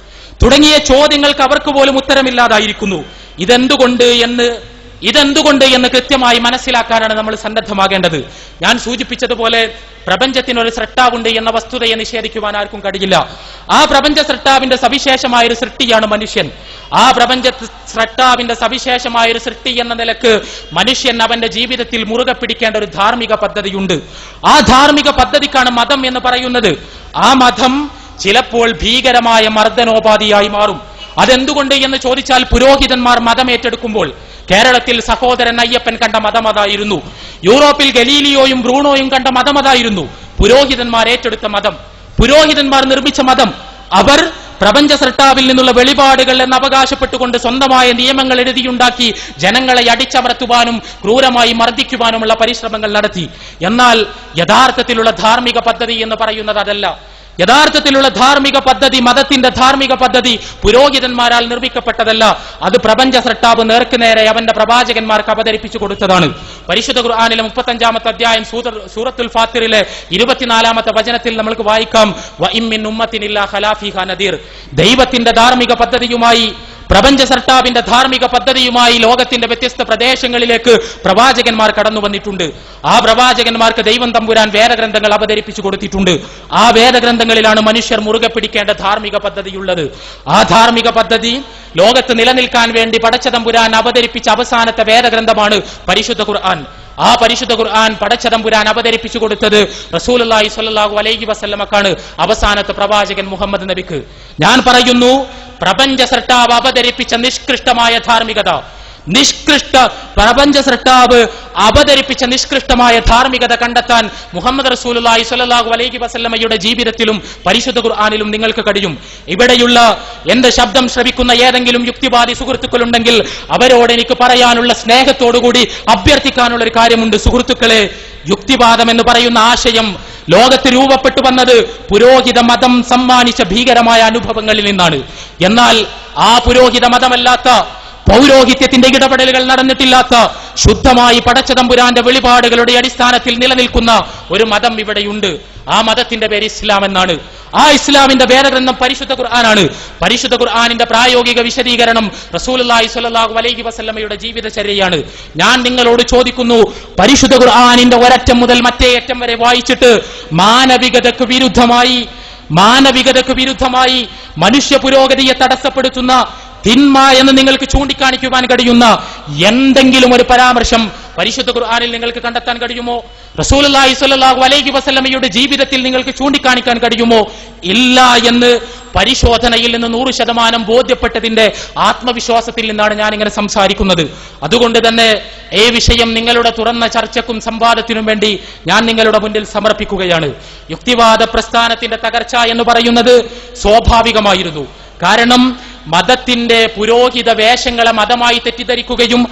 ഇതെന്തുകൊണ്ട് എന്ന് കൃത്യമായി മനസ്സിലാക്കാനാണ് നമ്മൾ സന്നദ്ധമാകേണ്ടത്. ഞാൻ സൂചിപ്പിച്ചതുപോലെ പ്രപഞ്ചത്തിനൊരു സൃഷ്ടാവുണ്ട് എന്ന വസ്തുതയെ നിഷേധിക്കുവാൻ ആർക്കും കഴിയില്ല. ആ പ്രപഞ്ച സൃഷ്ടാവിന്റെ സവിശേഷമായൊരു സൃഷ്ടിയാണ് മനുഷ്യൻ. ആ പ്രപഞ്ച സൃഷ്ടാവിന്റെ സവിശേഷമായൊരു സൃഷ്ടി എന്ന നിലക്ക് മനുഷ്യൻ അവന്റെ ജീവിതത്തിൽ മുറുകെ പിടിക്കേണ്ട ഒരു ധാർമ്മിക പദ്ധതിയുണ്ട്. ആ ധാർമ്മിക പദ്ധതിക്കാണ് മതം എന്ന് പറയുന്നത്. ആ മതം ചിലപ്പോൾ ഭീകരമായ മർദ്ദനോപാധിയായി മാറും. അതെന്തുകൊണ്ട് എന്ന് ചോദിച്ചാൽ, പുരോഹിതന്മാർ മതം ഏറ്റെടുക്കുമ്പോൾ കേരളത്തിൽ സഹോദരൻ അയ്യപ്പൻ കണ്ട മതം അതായിരുന്നു. യൂറോപ്പിൽ ഗലീലിയോയും ബ്രൂണോയും കണ്ട മതം അതായിരുന്നു. പുരോഹിതന്മാർ ഏറ്റെടുത്ത മതം, പുരോഹിതന്മാർ നിർമ്മിച്ച മതം. അവർ പ്രപഞ്ച സൃഷ്ടാവിൽ നിന്നുള്ള വെളിപാടുകൾ എന്ന് അവകാശപ്പെട്ടുകൊണ്ട് സ്വന്തമായ നിയമങ്ങൾ എഴുതിയുണ്ടാക്കി ജനങ്ങളെ അടിച്ചമർത്തുവാനും ക്രൂരമായി മർദ്ദിക്കുവാനുമുള്ള പരിശ്രമങ്ങൾ നടത്തി. എന്നാൽ യഥാർത്ഥത്തിലുള്ള ധാർമ്മിക പദ്ധതി എന്ന് പറയുന്നത് അതല്ല. യഥാർത്ഥത്തിലുള്ള ധാർമ്മിക പദ്ധതി, മതത്തിന്റെ ധാർമ്മിക പദ്ധതി പുരോഹിതന്മാരാൽ നിർമ്മിക്കപ്പെട്ടതല്ല. അത് പ്രപഞ്ച സൃഷ്ടാവ് നേർക്കുനേരെ അവന്റെ പ്രവാചകന്മാർക്ക് അവതരിപ്പിച്ചു കൊടുത്തതാണ്. പരിശുദ്ധ ഖുർആനിലെ 35-ാമത്തെ അധ്യായം സൂറത്തുൽ ഫാത്തിറിലെ 24-ാമത്തെ വചനത്തിൽ നമുക്ക് വായിക്കാം, വഇം മിൻ ഉമ്മത്തിൻ ഇല്ലാ ഖലാ ഫീഹാ നദീർ. ദൈവത്തിന്റെ ധാർമ്മിക പദ്ധതിയുമായി പ്രപഞ്ച സർട്ടാവിന്റെ ധാർമ്മിക പദ്ധതിയുമായി ലോകത്തിന്റെ വ്യത്യസ്ത പ്രദേശങ്ങളിലേക്ക് പ്രവാചകന്മാർ കടന്നു വന്നിട്ടുണ്ട്. ആ പ്രവാചകന്മാർക്ക് ദൈവം തമ്പുരാൻ വേദഗ്രന്ഥങ്ങൾ അവതരിപ്പിച്ചു കൊടുത്തിട്ടുണ്ട്. ആ വേദഗ്രന്ഥങ്ങളിലാണ് മനുഷ്യർ മുറുകെ പിടിക്കേണ്ട ധാർമ്മിക പദ്ധതിയുള്ളത്. ആ ധാർമ്മിക പദ്ധതി ലോകത്ത് നിലനിൽക്കാൻ വേണ്ടി പടച്ച തമ്പുരാൻ അവതരിപ്പിച്ച അവസാനത്തെ വേദഗ്രന്ഥമാണ് പരിശുദ്ധ ഖുർആൻ. ആ പരിശുദ്ധ ഖുർആൻ പടച്ച തമ്പുരാൻ അവതരിപ്പിച്ചു കൊടുത്തത് റസൂലുള്ളാഹി സ്വല്ലല്ലാഹു അലൈഹി വസല്ലമക്കാണ്, അവസാനത്തെ പ്രവാചകൻ മുഹമ്മദ് നബിക്ക്. ഞാൻ പറയുന്നു, പ്രപഞ്ച സൃഷ്ടാവ് അവതരിപ്പിച്ച നിഷ്കൃഷ്ടമായ ധാർമ്മികത, പ്രപഞ്ച സൃഷ്ടാവ് അവതരിപ്പിച്ച നിഷ്കൃഷ്ടമായ ധാർമ്മികത കണ്ടെത്താൻ മുഹമ്മദ് റസൂലുള്ളാഹി സ്വല്ലല്ലാഹു അലൈഹി വസല്ലമയുടെ ജീവിതത്തിലും പരിശുദ്ധ ഖുർആനിലും നിങ്ങൾക്ക് കഴിയും. ഇവിടെയുള്ള എന്റെ ശബ്ദം ശ്രവിക്കുന്ന ഏതെങ്കിലും യുക്തിവാദി സുഹൃത്തുക്കളുണ്ടെങ്കിൽ അവരോട് എനിക്ക് പറയാനുള്ള, സ്നേഹത്തോടുകൂടി അഭ്യർത്ഥിക്കാനുള്ള ഒരു കാര്യമുണ്ട്. സുഹൃത്തുക്കളെ, യുക്തിവാദം എന്ന് പറയുന്ന ആശയം ലോകത്ത് രൂപപ്പെട്ടു വന്നത് പുരോഹിത മതം സമ്മാനിച്ച ഭീകരമായ അനുഭവങ്ങളിൽ നിന്നാണ്. എന്നാൽ ആ പുരോഹിത മതമല്ലാത്ത, പൗരോഹിത്യത്തിന്റെ ഇടപെടലുകൾ നടന്നിട്ടില്ലാത്ത, ശുദ്ധമായി പടച്ച തമ്പുരാന്റെ വെളിപാടുകളുടെ അടിസ്ഥാനത്തിൽ നിലനിൽക്കുന്ന ഒരു മതം ഇവിടെയുണ്ട്. ആ മതത്തിന്റെ പേര് ഇസ്ലാം എന്നാണ്. ആ ഇസ്ലാമിന്റെ വേദഗ്രന്ഥം പരിശുദ്ധ ഖുർആനാണ്. പരിശുദ്ധ ഖുർആനിന്റെ പ്രായോഗിക വിശദീകരണം റസൂലുള്ളാഹി സ്വല്ലല്ലാഹു അലൈഹി വസല്ലമയുടെ ജീവിതചര്യയാണ്. ഞാൻ നിങ്ങളോട് ചോദിക്കുന്നു, പരിശുദ്ധ ഖുർആനിന്റെ ഒരറ്റം മുതൽ മറ്റേ അറ്റം വരെ വായിച്ചിട്ട് മാനവികതയ്ക്ക് വിരുദ്ധമായി മനുഷ്യ പുരോഗതിയെ തടസ്സപ്പെടുത്തുന്ന തിന്മ എന്ന് നിങ്ങൾക്ക് ചൂണ്ടിക്കാണിക്കുവാൻ കഴിയുന്ന എന്തെങ്കിലും ഒരു പരാമർശം പരിശുദ്ധ ഖുർആനിൽ നിങ്ങൾക്ക് കണ്ടെത്താൻ കഴിയുമോ? റസൂലുള്ളാഹി സ്വല്ലല്ലാഹു അലൈഹി വസല്ലമയുടെ ജീവിതത്തിൽ നിങ്ങൾക്ക് ചൂണ്ടിക്കാണിക്കാൻ കഴിയുമോ? ഇല്ല എന്ന് പരിശോധനയിൽ നിന്ന് 100% ബോധ്യപ്പെട്ടതിന്റെ ആത്മവിശ്വാസത്തിൽ നിന്നാണ് ഞാൻ ഇങ്ങനെ സംസാരിക്കുന്നത്. അതുകൊണ്ട് തന്നെ ഈ വിഷയം നിങ്ങളുടെ തുറന്ന ചർച്ചക്കും സംവാദത്തിനും വേണ്ടി ഞാൻ നിങ്ങളുടെ മുന്നിൽ സമർപ്പിക്കുകയാണ്. യുക്തിവാദ പ്രസ്ഥാനത്തിന്റെ തകർച്ച എന്ന് പറയുന്നത് സ്വാഭാവികമായിരുന്നു. കാരണം മതത്തിന്റെ പുരോഹിത വേഷങ്ങളെ മതമായി തെറ്റിദ്ധരിക്കുകയും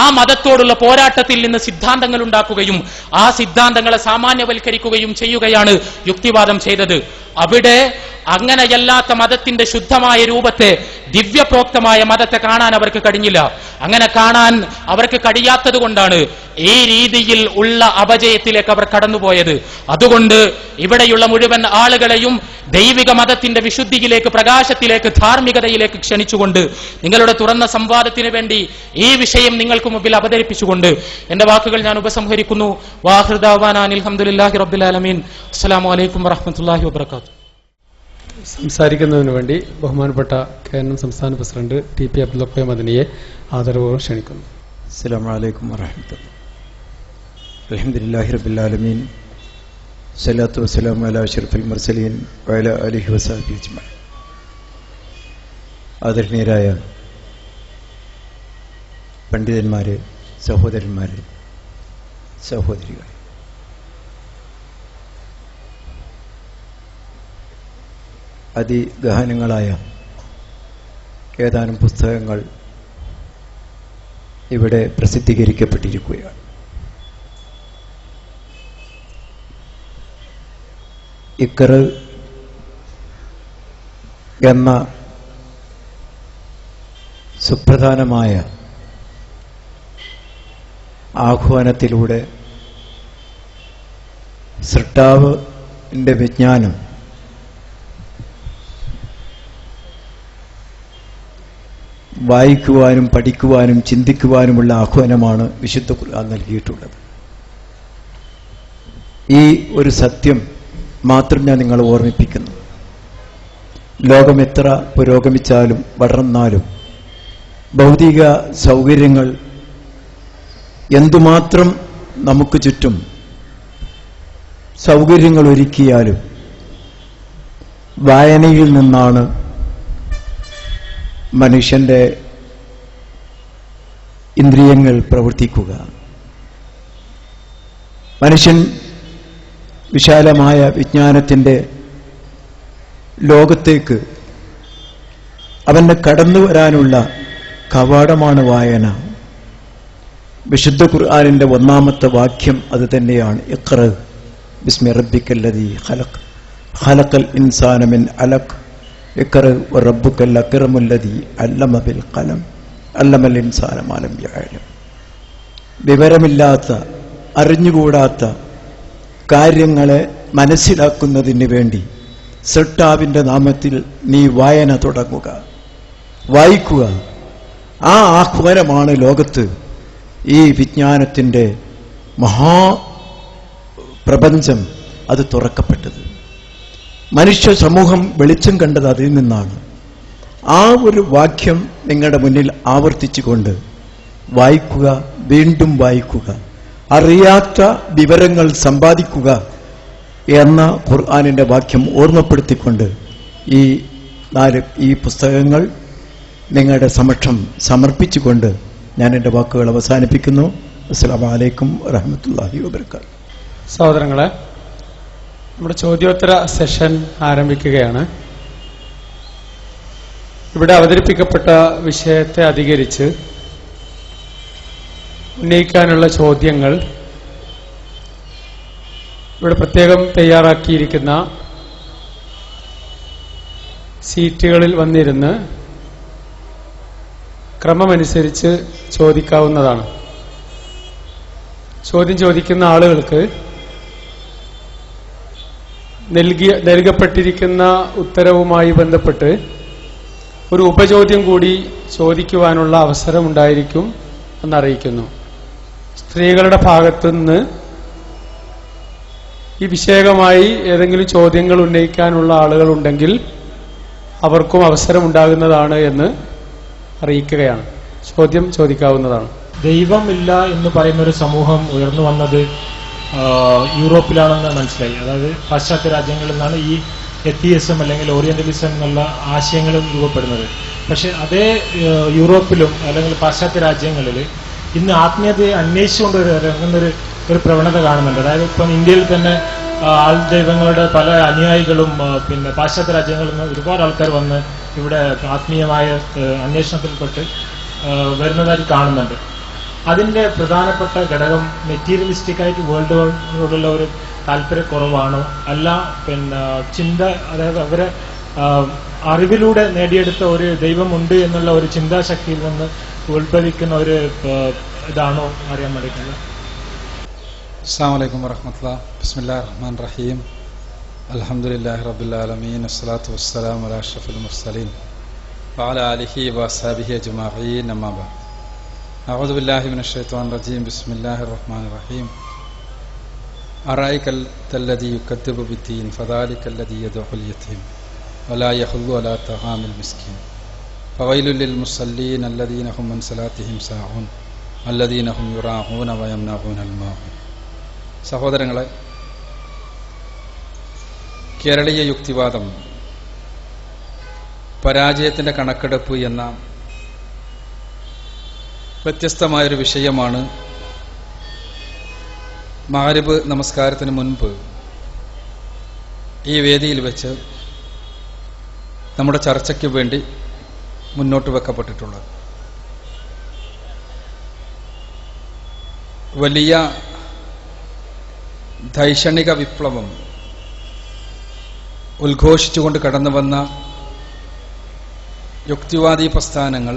ആ മതത്തോടുള്ള പോരാട്ടത്തിൽ നിന്ന് സിദ്ധാന്തങ്ങൾ ഉണ്ടാക്കുകയും ആ സിദ്ധാന്തങ്ങളെ സാമാന്യവൽക്കരിക്കുകയും ചെയ്യുകയാണ് യുക്തിവാദം ചെയ്തത്. അവിടെ അങ്ങനെയല്ലാത്ത മതത്തിന്റെ ശുദ്ധമായ രൂപത്തെ, ദിവ്യപ്രോക്തമായ മതത്തെ കാണാൻ അവർക്ക് കഴിഞ്ഞില്ല. അങ്ങനെ കാണാൻ അവർക്ക് കഴിയാത്തത് കൊണ്ടാണ് ഈ രീതിയിൽ ഉള്ള അപജയത്തിലേക്ക് അവർ കടന്നുപോയത്. അതുകൊണ്ട് ഇവിടെയുള്ള മുഴുവൻ ആളുകളെയും ദൈവിക മതത്തിന്റെ വിശുദ്ധിയിലേക്ക്, പ്രകാശത്തിലേക്ക്, ധാർമ്മികതയിലേക്ക് ക്ഷണിച്ചുകൊണ്ട് നിങ്ങളുടെ തുറന്ന സംവാദത്തിന് വേണ്ടി ഈ വിഷയം നിങ്ങൾക്ക് മുമ്പിൽ അവതരിപ്പിച്ചുകൊണ്ട് എന്റെ വാക്കുകൾ ഞാൻ ഉപസംഹരിക്കുന്നു. വാഹിർ ദഅ്വാനാ അൽഹംദുലില്ലാഹി റബ്ബിൽ ആലമീൻ. അസ്സലാമു അലൈക്കും വറഹ്മത്തുള്ളാഹി വബറകാതുഹു. സംസാരിക്കുന്നതിന് വേണ്ടി ബഹുമാനപ്പെട്ട കേരളം സംസ്ഥാന പ്രസിഡന്റ് ടി.പി. അബ്ദുൽ ഖയ്യൂം മദനിയെ ആദരവോടെ ക്ഷണിക്കുന്നു. അസ്സലാമു അലൈക്കും വറഹ്മത്തുള്ളാഹി. അൽഹംദുലില്ലാഹി റബ്ബിൽ ആലമീൻ. സ്വലാത്തു വസ്സലാമു അലാ അഷ്റഫിൽ മുർസലീൻ വഅലാ ആലിഹി വസഹ്ബിഹി അജ്മഈൻ. ആദരണീയരായ പണ്ഡിതന്മാരെ, സഹോദരന്മാരെ, സഹോദരികൾ, അതിഗഹനങ്ങളായ ഏതാനും പുസ്തകങ്ങൾ ഇവിടെ പ്രസിദ്ധീകരിക്കപ്പെട്ടിരിക്കുകയാണ്. ഇഖ്റ എന്ന സുപ്രധാനമായ ആഹ്വാനത്തിലൂടെ സൃഷ്ടാവിന്റെ വിജ്ഞാനം വായിക്കുവാനും പഠിക്കുവാനും ചിന്തിക്കുവാനുമുള്ള ആഹ്വാനമാണ് വിശുദ്ധ ഖുർആൻ നൽകിയിട്ടുള്ളത്. ഈ ഒരു സത്യം മാത്രം ഞാൻ നിങ്ങളെ ഓർമ്മിപ്പിക്കുന്നു. ലോകം എത്ര പുരോഗമിച്ചാലും വളർന്നാലും ഭൗതിക സൗകര്യങ്ങൾ എന്തുമാത്രം നമുക്ക് ചുറ്റും സൗകര്യങ്ങൾ ഒരുക്കിയാലും വായനയിൽ നിന്നാണ് മനുഷ്യന്റെ ഇന്ദ്രിയങ്ങൾ പ്രവർത്തിക്കുക. മനുഷ്യൻ വിശാലമായ വിജ്ഞാനത്തിൻ്റെ ലോകത്തേക്ക് അവന് കടന്നു വരാനുള്ള കവാടമാണ് വായന. വിശുദ്ധ ഖുർആനിന്റെ ഒന്നാമത്തെ വാക്യം അത് തന്നെയാണ്. ഇഖ്റ ബിസ്മി റബ്ബിക്കല്ലദീ ഖലഖ് ഖലഖൽ ഇൻസാന മിൻ അലഖ് ഇഖ്റ വറബ്ബുക്കൽ അക്രമുല്ലദീ അല്ലമ ബിൽ ഖലം അല്ലമൽ ഇൻസാന മാ ലം യഅലം. വിവരമില്ലാത്ത, അറിഞ്ഞുകൂടാത്ത കാര്യങ്ങളെ മനസ്സിലാക്കുന്നതിന് വേണ്ടി സൃഷ്ടാവിന്റെ നാമത്തിൽ നീ വായന തുടങ്ങുക. വായിക്കുക. ആ ആഹ്വാനമാണ് ലോകത്ത് ഈ വിജ്ഞാനത്തിൻ്റെ മഹാപ്രപഞ്ചം അത് തുറക്കപ്പെട്ടത്. മനുഷ്യ സമൂഹം വെളിച്ചം കണ്ടത് അതിൽ നിന്നാണ്. ആ ഒരു വാക്യം നിങ്ങളുടെ മുന്നിൽ ആവർത്തിച്ചുകൊണ്ട് വായിക്കുക, വീണ്ടും വായിക്കുക, അറിയാത്ത വിവരങ്ങൾ സമ്പാദിക്കുക എന്ന ഖുർആനിൻ്റെ വാക്യം ഓർമ്മപ്പെടുത്തിക്കൊണ്ട് ഈ പുസ്തകങ്ങൾ നിങ്ങളുടെ സമക്ഷം സമർപ്പിച്ചുകൊണ്ട് ഞാൻ എൻ്റെ വാക്കുകൾ അവസാനിപ്പിക്കുന്നു. അസ്സലാമു അലൈക്കും വറഹ്മത്തുള്ളാഹി വബറകാതുഹു. സഹോദരങ്ങളെ, നമ്മുടെ ചോദ്യോത്തര സെഷൻ ആരംഭിക്കുകയാണ്. ഇവിടെ അവതരിപ്പിക്കപ്പെട്ട വിഷയത്തെ അധികരിച്ച് ഉന്നയിക്കാനുള്ള ചോദ്യങ്ങൾ ഇവിടെ പ്രത്യേകം തയ്യാറാക്കിയിരിക്കുന്ന സീറ്റുകളിൽ വന്നിരുന്ന് ക്രമമനുസരിച്ച് ചോദിക്കാവുന്നതാണ്. ചോദ്യം ചോദിക്കുന്ന ആളുകൾക്ക് നൽകപ്പെട്ടിരിക്കുന്ന ഉത്തരവുമായി ബന്ധപ്പെട്ട് ഒരു ഉപചോദ്യം കൂടി ചോദിക്കുവാനുള്ള അവസരമുണ്ടായിരിക്കും എന്നറിയിക്കുന്നു. സ്ത്രീകളുടെ ഭാഗത്തുനിന്ന് ഈ വിഷയകമായി ഏതെങ്കിലും ചോദ്യങ്ങൾ ഉന്നയിക്കാനുള്ള ആളുകളുണ്ടെങ്കിൽ അവർക്കും അവസരമുണ്ടാകുന്നതാണ് എന്ന് അറിയിക്കുകയാണ്. ചോദ്യം ചോദിക്കാവുന്നതാണ്. ദൈവമില്ല എന്ന് പറയുന്ന ഒരു സമൂഹം ഉയർന്നു വന്നത് യൂറോപ്പിലാണെന്ന് മനസ്സിലായി. അതായത് പാശ്ചാത്യ രാജ്യങ്ങളിൽ നിന്നാണ് ഈ എത്തിയിസം അല്ലെങ്കിൽ ഓറിയന്റലിസം എന്നുള്ള ആശയങ്ങൾ രൂപപ്പെടുന്നത്. പക്ഷെ അതേ യൂറോപ്പിലും അല്ലെങ്കിൽ പാശ്ചാത്യ രാജ്യങ്ങളിൽ ഇന്ന് ആത്മീയതയെ അന്വേഷിച്ചുകൊണ്ട് ഇറങ്ങുന്നൊരു പ്രവണത കാണുന്നുണ്ട്. അതായത് ഇപ്പം ഇന്ത്യയിൽ തന്നെ ആൾ ദൈവങ്ങളുടെ പല അനുയായികളും പിന്നെ പാശ്ചാത്യ രാജ്യങ്ങളിൽ നിന്ന് ഒരുപാട് ആൾക്കാർ വന്ന് ഇവിടെ ആത്മീയമായ അന്വേഷണത്തിൽപ്പെട്ട് വരുന്നതായിട്ട് കാണുന്നുണ്ട്. അതിൻ്റെ പ്രധാനപ്പെട്ട ഘടകം മെറ്റീരിയലിസ്റ്റിക് ആയിട്ട് വേൾഡിനോടുള്ള ഒരു താല്പര്യക്കുറവാണോ, അല്ല പിന്നെ ചിന്ത, അതായത് അവരെ അറിവിലൂടെ നേടിയെടുത്ത ഒരു ദൈവമുണ്ട് എന്നുള്ള ഒരു ചിന്താശക്തിയിൽ നിന്ന് ഉത്ഭവിക്കുന്ന ഒരു ഇതാണോ അറിയാൻ വേണ്ടിയിട്ടുള്ളത്. അസ്സലാമു അലൈക്കും വറഹ്മത്തുള്ളാഹി. ബിസ്മില്ലാഹിർ റഹ്മാനിർ റഹീം. അൽഹംദുലില്ലാഹി റബ്ബിൽ ആലമീൻ. അസ്സലാത്തു വസ്സലാമു അലാ അഷ്റഫിൽ മുർസലീൻ വഅലാ ആലിഹി വഅസ്ഹാബിഹി അജ്മഈൻ. അമ്മാ ബഅദ്. അഊദു ബില്ലാഹി മിനശ് ശൈത്വാനിർ റജീം. ബിസ്മില്ലാഹിർ റഹ്മാനിർ റഹീം. അറഅയ്തല്ലദീ യുകദ്ദിബു ബിദ്ദീൻ ഫദാലിക്കല്ലദീ യദ്ഉൽ യതീം വലാ യഖുല്ലു അലാ തആമിൽ മിസ്കീൻ ഫവൈലുൽ ലിൽ മുസല്ലീൻ അല്ലദീന ഹും അൻ സലാത്തിഹിം സാഊൻ അല്ലദീന ഹും യുറാഊന വയംനഊനൽ മാഊൻ. സഹോദരങ്ങളെ, കേരളീയ യുക്തിവാദം പരാജയത്തിൻ്റെ കണക്കെടുപ്പ് എന്ന വ്യത്യസ്തമായൊരു വിഷയമാണ് മഗ്‌രിബ് നമസ്കാരത്തിന് മുൻപ് ഈ വേദിയിൽ വെച്ച് നമ്മുടെ ചർച്ചയ്ക്ക് വേണ്ടി മുന്നോട്ട് വെക്കപ്പെട്ടിട്ടുള്ളത്. വലിയ ദൈക്ഷണിക വിപ്ലവം ഉദ്ഘോഷിച്ചുകൊണ്ട് കടന്നു വന്ന യുക്തിവാദി പ്രസ്ഥാനങ്ങൾ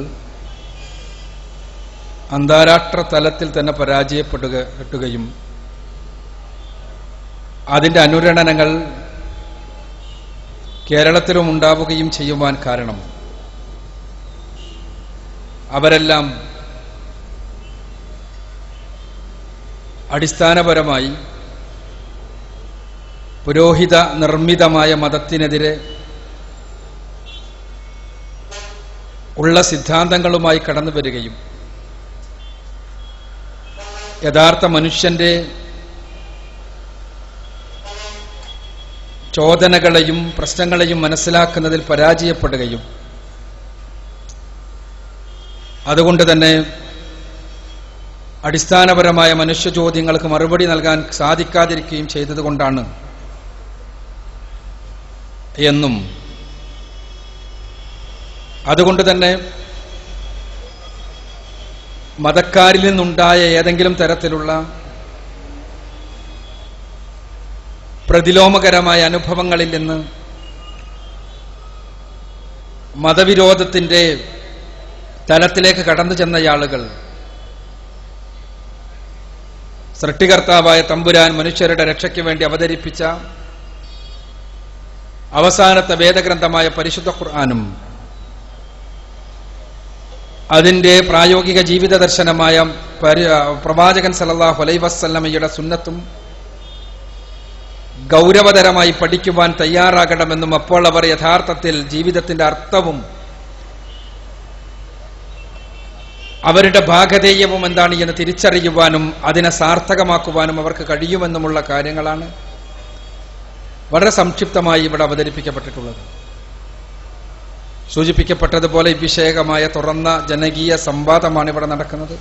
അന്താരാഷ്ട്ര തലത്തിൽ തന്നെ പരാജയപ്പെടുകയും അതിൻ്റെ അനുരണനങ്ങൾ കേരളത്തിലും ഉണ്ടാവുകയും ചെയ്യുവാൻ കാരണം അവരെല്ലാം അടിസ്ഥാനപരമായി പുരോഹിത നിർമ്മിതമായ മതത്തിനെതിരെ ഉള്ള സിദ്ധാന്തങ്ങളുമായി കടന്നു വരികയും യഥാർത്ഥ മനുഷ്യന്റെ ചോദനകളെയും പ്രശ്നങ്ങളെയും മനസ്സിലാക്കുന്നതിൽ പരാജയപ്പെടുകയും അതുകൊണ്ട് തന്നെ അടിസ്ഥാനപരമായ മനുഷ്യ ചോദ്യങ്ങൾക്ക് മറുപടി നൽകാൻ സാധിക്കാതിരിക്കുകയും ചെയ്തതുകൊണ്ടാണ് എന്നും അതുകൊണ്ട് തന്നെ മതക്കാരിൽ നിന്നുണ്ടായ ഏതെങ്കിലും തരത്തിലുള്ള പ്രതിലോമകരമായ അനുഭവങ്ങളിൽ നിന്ന് മതവിരോധത്തിൻ്റെ തലത്തിലേക്ക് കടന്നു ചെന്ന ആളുകൾ സൃഷ്ടികർത്താവായ തമ്പുരാൻ മനുഷ്യരുടെ രക്ഷയ്ക്ക് വേണ്ടി അവതരിപ്പിച്ച അവസാനത്തെ വേദഗ്രന്ഥമായ പരിശുദ്ധ ഖുർആനും അതിൻ്റെ പ്രായോഗിക ജീവിത ദർശനമായ പ്രവാചകൻ സല്ലല്ലാഹു അലൈഹി വസല്ലമയുടെ സുന്നത്തും ഗൗരവതരമായി പഠിക്കുവാൻ തയ്യാറാകണമെന്നും അപ്പോൾ അവർ യഥാർത്ഥത്തിൽ ജീവിതത്തിന്റെ അർത്ഥവും അവരുടെ ഭാഗധേയവും എന്താണ് എന്ന് തിരിച്ചറിയുവാനും അതിനെ സാർത്ഥകമാക്കുവാനും അവർക്ക് കഴിയുമെന്നുമുള്ള കാര്യങ്ങളാണ് വളരെ സംക്ഷിപ്തമായി ഇവിടെ അവതരിപ്പിക്കപ്പെട്ടിട്ടുള്ളത്. സൂചിപ്പിക്കപ്പെട്ടതുപോലെ വിഷയകമായ തുറന്ന ജനകീയ സംവാദമാണ് ഇവിടെ നടക്കുന്നത്.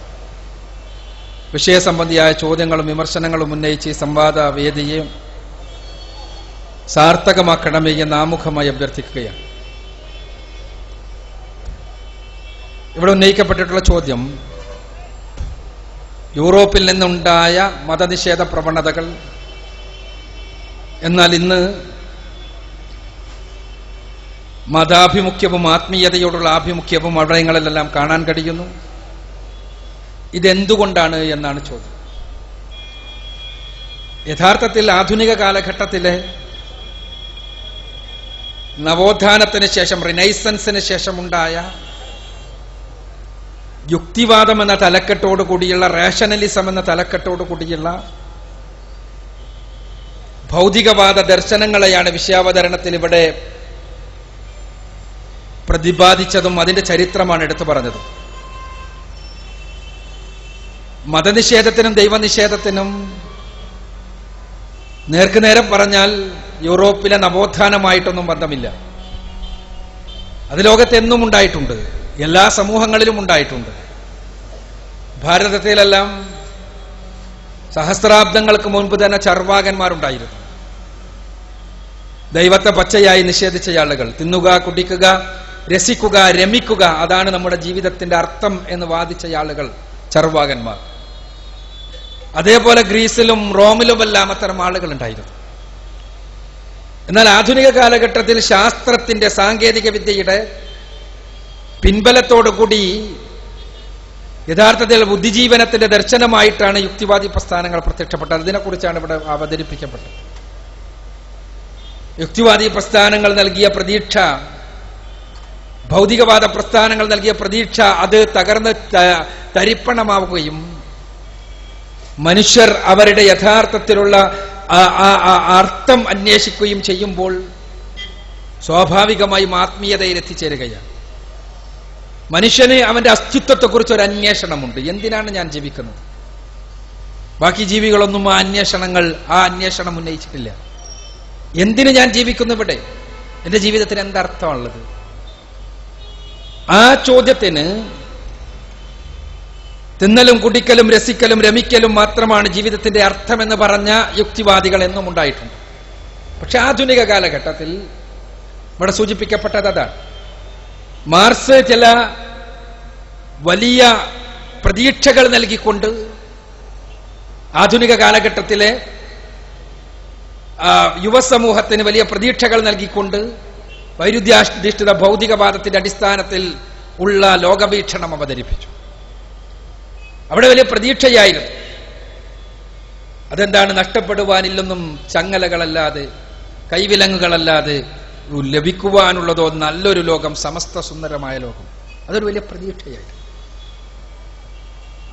വിഷയസംബന്ധിയായ ചോദ്യങ്ങളും വിമർശനങ്ങളും ഉന്നയിച്ച് ഈ സംവാദ വേദിയെ സാർത്ഥകമാക്കണമേ എന്ന് ആമുഖമായി അഭ്യർത്ഥിക്കുകയാണ്. ഇവിടെ ഉന്നയിക്കപ്പെട്ടിട്ടുള്ള ചോദ്യം, യൂറോപ്പിൽ നിന്നുണ്ടായ മതനിഷേധ പ്രവണതകൾ എന്നാൽ ഇന്ന് മതാഭിമുഖ്യവും ആത്മീയതയോടുള്ള ആഭിമുഖ്യവും അവിടങ്ങളിലെല്ലാം കാണാൻ കഴിയുന്നു. ഇതെന്തുകൊണ്ടാണ് എന്നാണ് ചോദ്യം. യഥാർത്ഥത്തിൽ ആധുനിക കാലഘട്ടത്തിലെ നവോത്ഥാനത്തിന് ശേഷം, റിനൈസൻസിന് ശേഷമുണ്ടായ യുക്തിവാദം എന്ന തലക്കെട്ടോടു കൂടിയുള്ള, റേഷണലിസം എന്ന തലക്കെട്ടോടു കൂടിയുള്ള ഭൗതികവാദ ദർശനങ്ങളെയാണ് വിഷയാവതരണത്തിൽ ഇവിടെ പ്രതിപാദിച്ചതും അതിന്റെ ചരിത്രമാണ് എടുത്തു പറഞ്ഞത്. മതനിഷേധത്തിനും ദൈവനിഷേധത്തിനും നേർക്കുനേരം പറഞ്ഞാൽ യൂറോപ്പിലെ നവോത്ഥാനമായിട്ടൊന്നും ബന്ധമില്ല. അത് ലോകത്തെന്നും ഉണ്ടായിട്ടുണ്ട്, എല്ലാ സമൂഹങ്ങളിലും ഉണ്ടായിട്ടുണ്ട്. ഭാരതത്തിലെല്ലാം സഹസ്രാബ്ദങ്ങൾക്ക് മുൻപ് തന്നെ ചർവാകന്മാരുണ്ടായിരുന്നു. ദൈവത്തെ പച്ചയായി നിഷേധിച്ച ആളുകൾ, തിന്നുക, കുടിക്കുക, രസിക്കുക, രമിക്കുക, അതാണ് നമ്മുടെ ജീവിതത്തിന്റെ അർത്ഥം എന്ന് വാദിച്ച ആളുകൾ ചർവാകന്മാർ. അതേപോലെ ഗ്രീസിലും റോമിലുമെല്ലാം അത്തരം ആളുകൾ ഉണ്ടായിരുന്നു. എന്നാൽ ആധുനിക കാലഘട്ടത്തിൽ ശാസ്ത്രത്തിന്റെ, സാങ്കേതിക വിദ്യയുടെ പിൻബലത്തോടുകൂടി യഥാർത്ഥത്തിൽ ബുദ്ധിജീവനത്തിന്റെ ദർശനമായിട്ടാണ് യുക്തിവാദി പ്രസ്ഥാനങ്ങൾ പ്രത്യക്ഷപ്പെട്ടത്. അതിനെക്കുറിച്ചാണ് ഇവിടെ അവതരിപ്പിക്കപ്പെട്ടത്. യുക്തിവാദി പ്രസ്ഥാനങ്ങൾ നൽകിയ പ്രതീക്ഷ, ഭൗതികവാദ പ്രസ്ഥാനങ്ങൾ നൽകിയ പ്രതീക്ഷ, അത് തകർന്ന് തരിപ്പണമാവുകയും മനുഷ്യർ അവരുടെ യഥാർത്ഥത്തിലുള്ള അർത്ഥം അന്വേഷിക്കുകയും ചെയ്യുമ്പോൾ സ്വാഭാവികമായും ആത്മീയതയിൽ എത്തിച്ചേരുകയാണ്. മനുഷ്യന് അവന്റെ അസ്തിത്വത്തെക്കുറിച്ച് ഒരു അന്വേഷണമുണ്ട്. എന്തിനാണ് ഞാൻ ജീവിക്കുന്നത്? ബാക്കി ജീവികളൊന്നും ആ അന്വേഷണം ഉന്നയിച്ചിട്ടില്ല. എന്തിന് ഞാൻ ജീവിക്കുന്നു ഇവിടെ? എന്റെ ജീവിതത്തിന് എന്തർത്ഥമുള്ളത്? ആ ചോദ്യത്തിന് തിന്നലും കുടിക്കലും രസിക്കലും രമിക്കലും മാത്രമാണ് ജീവിതത്തിന്റെ അർത്ഥമെന്ന് പറഞ്ഞ യുക്തിവാദികൾ എന്നും ഉണ്ടായിട്ടുണ്ട്. പക്ഷെ ആധുനിക കാലഘട്ടത്തിൽ ഇവിടെ സൂചിപ്പിക്കപ്പെട്ടത് അതാണ്. മാർക്സ് ചില വലിയ പ്രതീക്ഷകൾ നൽകിക്കൊണ്ട് ആധുനിക കാലഘട്ടത്തിലെ യുവസമൂഹത്തിന് വലിയ പ്രതീക്ഷകൾ നൽകിക്കൊണ്ട് വൈരുദ്ധ്യാധിഷ്ഠിത ഭൗതികവാദത്തിന്റെ അടിസ്ഥാനത്തിൽ ഉള്ള ലോകവീക്ഷണം അവതരിപ്പിച്ചു. അവിടെ വലിയ പ്രതീക്ഷയായിരുന്നു. അതെന്താണ്? നഷ്ടപ്പെടുവാനില്ലെന്നും ചങ്ങലകളല്ലാതെ, കൈവിലങ്ങുകളല്ലാതെ ലഭിക്കുവാനുള്ളതോ നല്ലൊരു ലോകം, സമസ്ത സുന്ദരമായ ലോകം. അതൊരു വലിയ പ്രതീക്ഷയായിരുന്നു.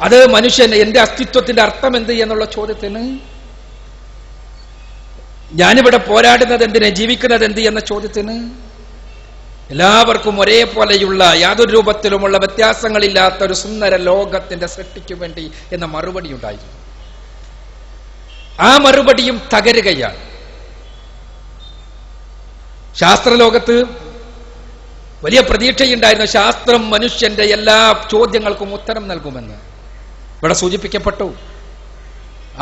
അത് മനുഷ്യന് എന്റെ അസ്തിത്വത്തിന്റെ അർത്ഥം എന്ത് എന്നുള്ള ചോദ്യത്തിന്, ഞാനിവിടെ പോരാടുന്നത് എന്തിന്, ജീവിക്കുന്നത് എന്ത് എന്ന ചോദ്യത്തിന് എല്ലാവർക്കും ഒരേപോലെയുള്ള, യാതൊരു രൂപത്തിലുമുള്ള വ്യത്യാസങ്ങളില്ലാത്ത ഒരു സുന്ദര ലോകത്തിന്റെ സൃഷ്ടിക്കു വേണ്ടി എന്ന മറുപടി ഉണ്ടായിരുന്നു. ആ മറുപടിയും തകരുകയാണ്. ശാസ്ത്രലോകത്ത് വലിയ പ്രതീക്ഷയുണ്ടായിരുന്നു. ശാസ്ത്രം മനുഷ്യന്റെ എല്ലാ ചോദ്യങ്ങൾക്കും ഉത്തരം നൽകുമെന്ന് ഇവിടെ സൂചിപ്പിക്കപ്പെട്ടു.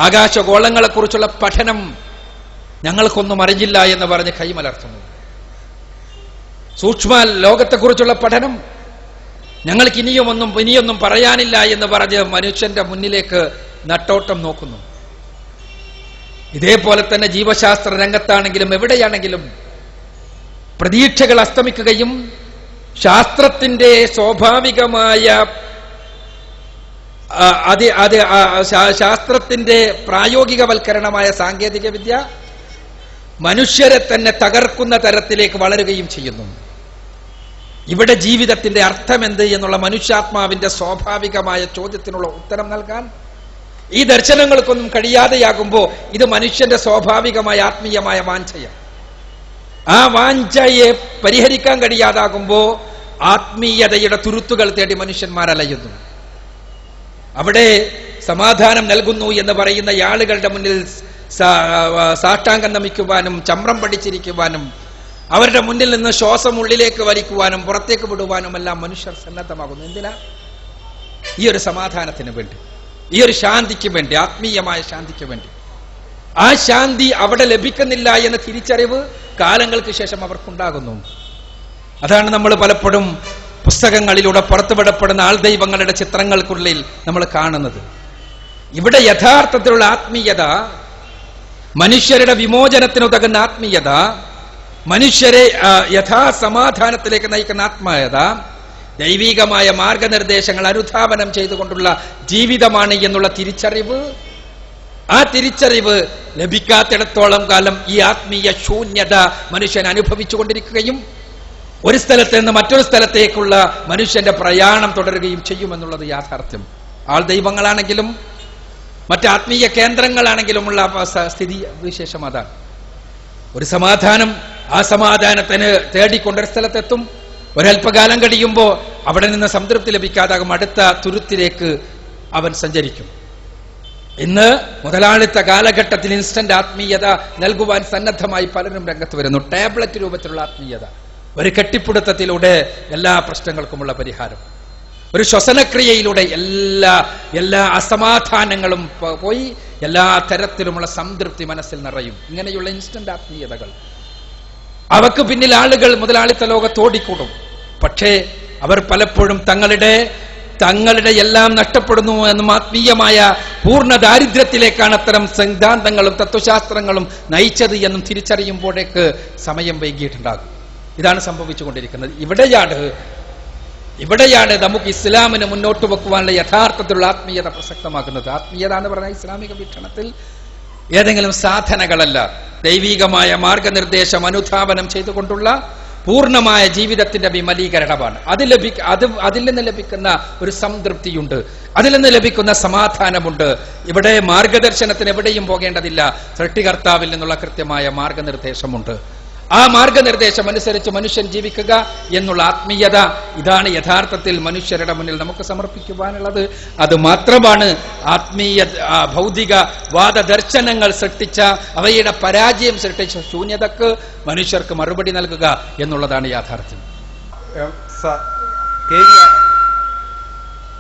ആകാശഗോളങ്ങളെക്കുറിച്ചുള്ള പഠനം ഞങ്ങൾക്കൊന്നും അറിയില്ല എന്ന് പറഞ്ഞ് കൈമലർത്തുന്നു. സൂക്ഷ്മ ലോകത്തെക്കുറിച്ചുള്ള പഠനം ഞങ്ങൾക്ക് ഇനിയൊന്നും പറയാനില്ല എന്ന് പറഞ്ഞ് മനുഷ്യന്റെ മുന്നിലേക്ക് നട്ടോട്ടം നോക്കുന്നു. ഇതേപോലെ തന്നെ ജീവശാസ്ത്ര രംഗത്താണെങ്കിലും എവിടെയാണെങ്കിലും പ്രതീക്ഷകൾ അസ്തമിക്കുകയും ശാസ്ത്രത്തിന്റെ സ്വാഭാവികമായ ശാസ്ത്രത്തിന്റെ പ്രായോഗികവൽക്കരണമായ സാങ്കേതിക വിദ്യ മനുഷ്യരെ തന്നെ തകർക്കുന്ന തരത്തിലേക്ക് വളരുകയും ചെയ്യുന്നു. ഇവിടെ ജീവിതത്തിന്റെ അർത്ഥമെന്ത് എന്നുള്ള മനുഷ്യാത്മാവിന്റെ സ്വാഭാവികമായ ചോദ്യത്തിനുള്ള ഉത്തരം നൽകാൻ ഈ ദർശനങ്ങൾക്കൊന്നും കഴിയാതെയാകുമ്പോൾ ഇത് മനുഷ്യന്റെ സ്വാഭാവികമായ ആത്മീയമായ വാഞ്ചയാണ്. ആ വാഞ്ചയെ പരിഹരിക്കാൻ കഴിയാതാകുമ്പോൾ ആത്മീയതയുടെ തുരുത്തുകൾ തേടി മനുഷ്യന്മാർ അലയുന്നു. അവിടെ സമാധാനം നൽകുന്നു എന്ന് പറയുന്ന ആളുകളുടെ മുന്നിൽ സാഷ്ടാംഗം നമിക്കുവാനും ചമ്രം പഠിച്ചിരിക്കുവാനും അവരുടെ മുന്നിൽ നിന്ന് ശ്വാസം ഉള്ളിലേക്ക് വലിക്കുവാനും പുറത്തേക്ക് വിടുവാനും എല്ലാം മനുഷ്യർ സന്നദ്ധമാകുന്നു. എന്തിനാ? ഈ ഒരു സമാധാനത്തിന് വേണ്ടി, ഈ ഒരു ശാന്തിക്ക് വേണ്ടി, ആത്മീയമായ ശാന്തിക്ക് വേണ്ടി. ആ ശാന്തി അവിടെ ലഭിക്കുന്നില്ല എന്ന തിരിച്ചറിവ് കാലങ്ങൾക്ക് ശേഷം അവർക്കുണ്ടാകുന്നു. അതാണ് നമ്മൾ പലപ്പോഴും പുസ്തകങ്ങളിലൂടെ പുറത്തുവിടപ്പെടുന്ന ആൾ ദൈവങ്ങളുടെ ചിത്രങ്ങൾക്കുള്ളിൽ നമ്മൾ കാണുന്നത്. ഇവിടെ യഥാർത്ഥത്തിലുള്ള ആത്മീയത, മനുഷ്യരുടെ വിമോചനത്തിനുതകുന്ന ആത്മീയത, മനുഷ്യരെ യഥാസമാധാനത്തിലേക്ക് നയിക്കുന്ന ആത്മീയത, ദൈവികമായ മാർഗനിർദ്ദേശങ്ങൾ അനുധാവനം ചെയ്തുകൊണ്ടുള്ള ജീവിതമാണ് എന്നുള്ള തിരിച്ചറിവ്, ആ തിരിച്ചറിവ് ലഭിക്കാത്തിടത്തോളം കാലം ഈ ആത്മീയ ശൂന്യത മനുഷ്യൻ അനുഭവിച്ചുകൊണ്ടിരിക്കുകയും ഒരു സ്ഥലത്ത് നിന്ന് മറ്റൊരു സ്ഥലത്തേക്കുള്ള മനുഷ്യന്റെ പ്രയാണം തുടരുകയും ചെയ്യുമെന്നുള്ളത് യാഥാർത്ഥ്യം. ആൾ ദൈവങ്ങളാണെങ്കിലും മറ്റ് ആത്മീയ കേന്ദ്രങ്ങളാണെങ്കിലുമുള്ള സ്ഥിതി വിശേഷം അതാണ്. ഒരു സമാധാനം, ആ സമാധാനത്തിന് തേടിക്കൊണ്ടൊരു സ്ഥലത്തെത്തും. ഒരല്പകാലം കഴിയുമ്പോൾ അവിടെ നിന്ന് സംതൃപ്തി ലഭിക്കാതാകും, അടുത്ത തുരുത്തിലേക്ക് അവൻ സഞ്ചരിക്കും. ഇന്ന് മുതലാളിത്ത കാലഘട്ടത്തിൽ ഇൻസ്റ്റന്റ് ആത്മീയത നൽകുവാൻ സന്നദ്ധമായി പലരും രംഗത്ത് വരുന്നു. ടാബ്ലറ്റ് രൂപത്തിലുള്ള ആത്മീയത, ഒരു കെട്ടിപ്പിടുത്തത്തിലൂടെ എല്ലാ പ്രശ്നങ്ങൾക്കുമുള്ള പരിഹാരം, ഒരു ശ്വസനക്രിയയിലൂടെ എല്ലാ അസമാധാനങ്ങളും പോയി എല്ലാ തരത്തിലുമുള്ള സംതൃപ്തി മനസ്സിൽ നിറയും. ഇങ്ങനെയുള്ള ഇൻസ്റ്റന്റ് ആത്മീയതകൾ, അവക്ക് പിന്നിൽ ആളുകൾ മുതലാളിത്ത ലോകത്തോടിക്കൂടും. പക്ഷേ അവർ പലപ്പോഴും തങ്ങളുടെ എല്ലാം നഷ്ടപ്പെടുന്നു എന്നും ആത്മീയമായ പൂർണ്ണ ദാരിദ്ര്യത്തിലേക്കാണ് അത്തരം സിദ്ധാന്തങ്ങളും തത്വശാസ്ത്രങ്ങളും നയിച്ചത് എന്നും തിരിച്ചറിയുമ്പോഴേക്ക് സമയം വൈകിയിട്ടുണ്ടാകും. ഇതാണ് സംഭവിച്ചുകൊണ്ടിരിക്കുന്നത്. ഇവിടെയാണ് നമുക്ക് ഇസ്ലാമിന് മുന്നോട്ട് വെക്കുവാനുള്ള യഥാർത്ഥത്തിലുള്ള ആത്മീയത പ്രസക്തമാക്കുന്നത്. ആത്മീയത എന്ന് പറഞ്ഞാൽ ഇസ്ലാമിക വീക്ഷണത്തിൽ ഏതെങ്കിലും സാധനകളല്ല, ദൈവികമായ മാർഗനിർദ്ദേശം അനുധാവനം ചെയ്തുകൊണ്ടുള്ള പൂർണ്ണമായ ജീവിതത്തിന്റെ വിമലീകരണമാണ്. അതിൽ നിന്ന് ലഭിക്കുന്ന ഒരു സംതൃപ്തിയുണ്ട്, അതിൽ നിന്ന് ലഭിക്കുന്ന സമാധാനമുണ്ട്. ഇവിടെ മാർഗദർശനത്തിന് എവിടെയും പോകേണ്ടതില്ല. സൃഷ്ടികർത്താവിൽ നിന്നുള്ള കൃത്യമായ മാർഗനിർദ്ദേശമുണ്ട്. ആ മാർഗനിർദ്ദേശം അനുസരിച്ച് മനുഷ്യൻ ജീവിക്കുക എന്നുള്ള ആത്മീയത, ഇതാണ് യഥാർത്ഥത്തിൽ മനുഷ്യരുടെ മുന്നിൽ നമുക്ക് സമർപ്പിക്കുവാനുള്ളത്. അത് മാത്രമാണ് ആത്മീയ ഭൗതിക വാദദർശനങ്ങൾ സൃഷ്ടിച്ച, അവയുടെ പരാജയം സൃഷ്ടിച്ച ശൂന്യതക്ക് മനുഷ്യർക്ക് മറുപടി നൽകുക എന്നുള്ളതാണ് യാഥാർത്ഥ്യം.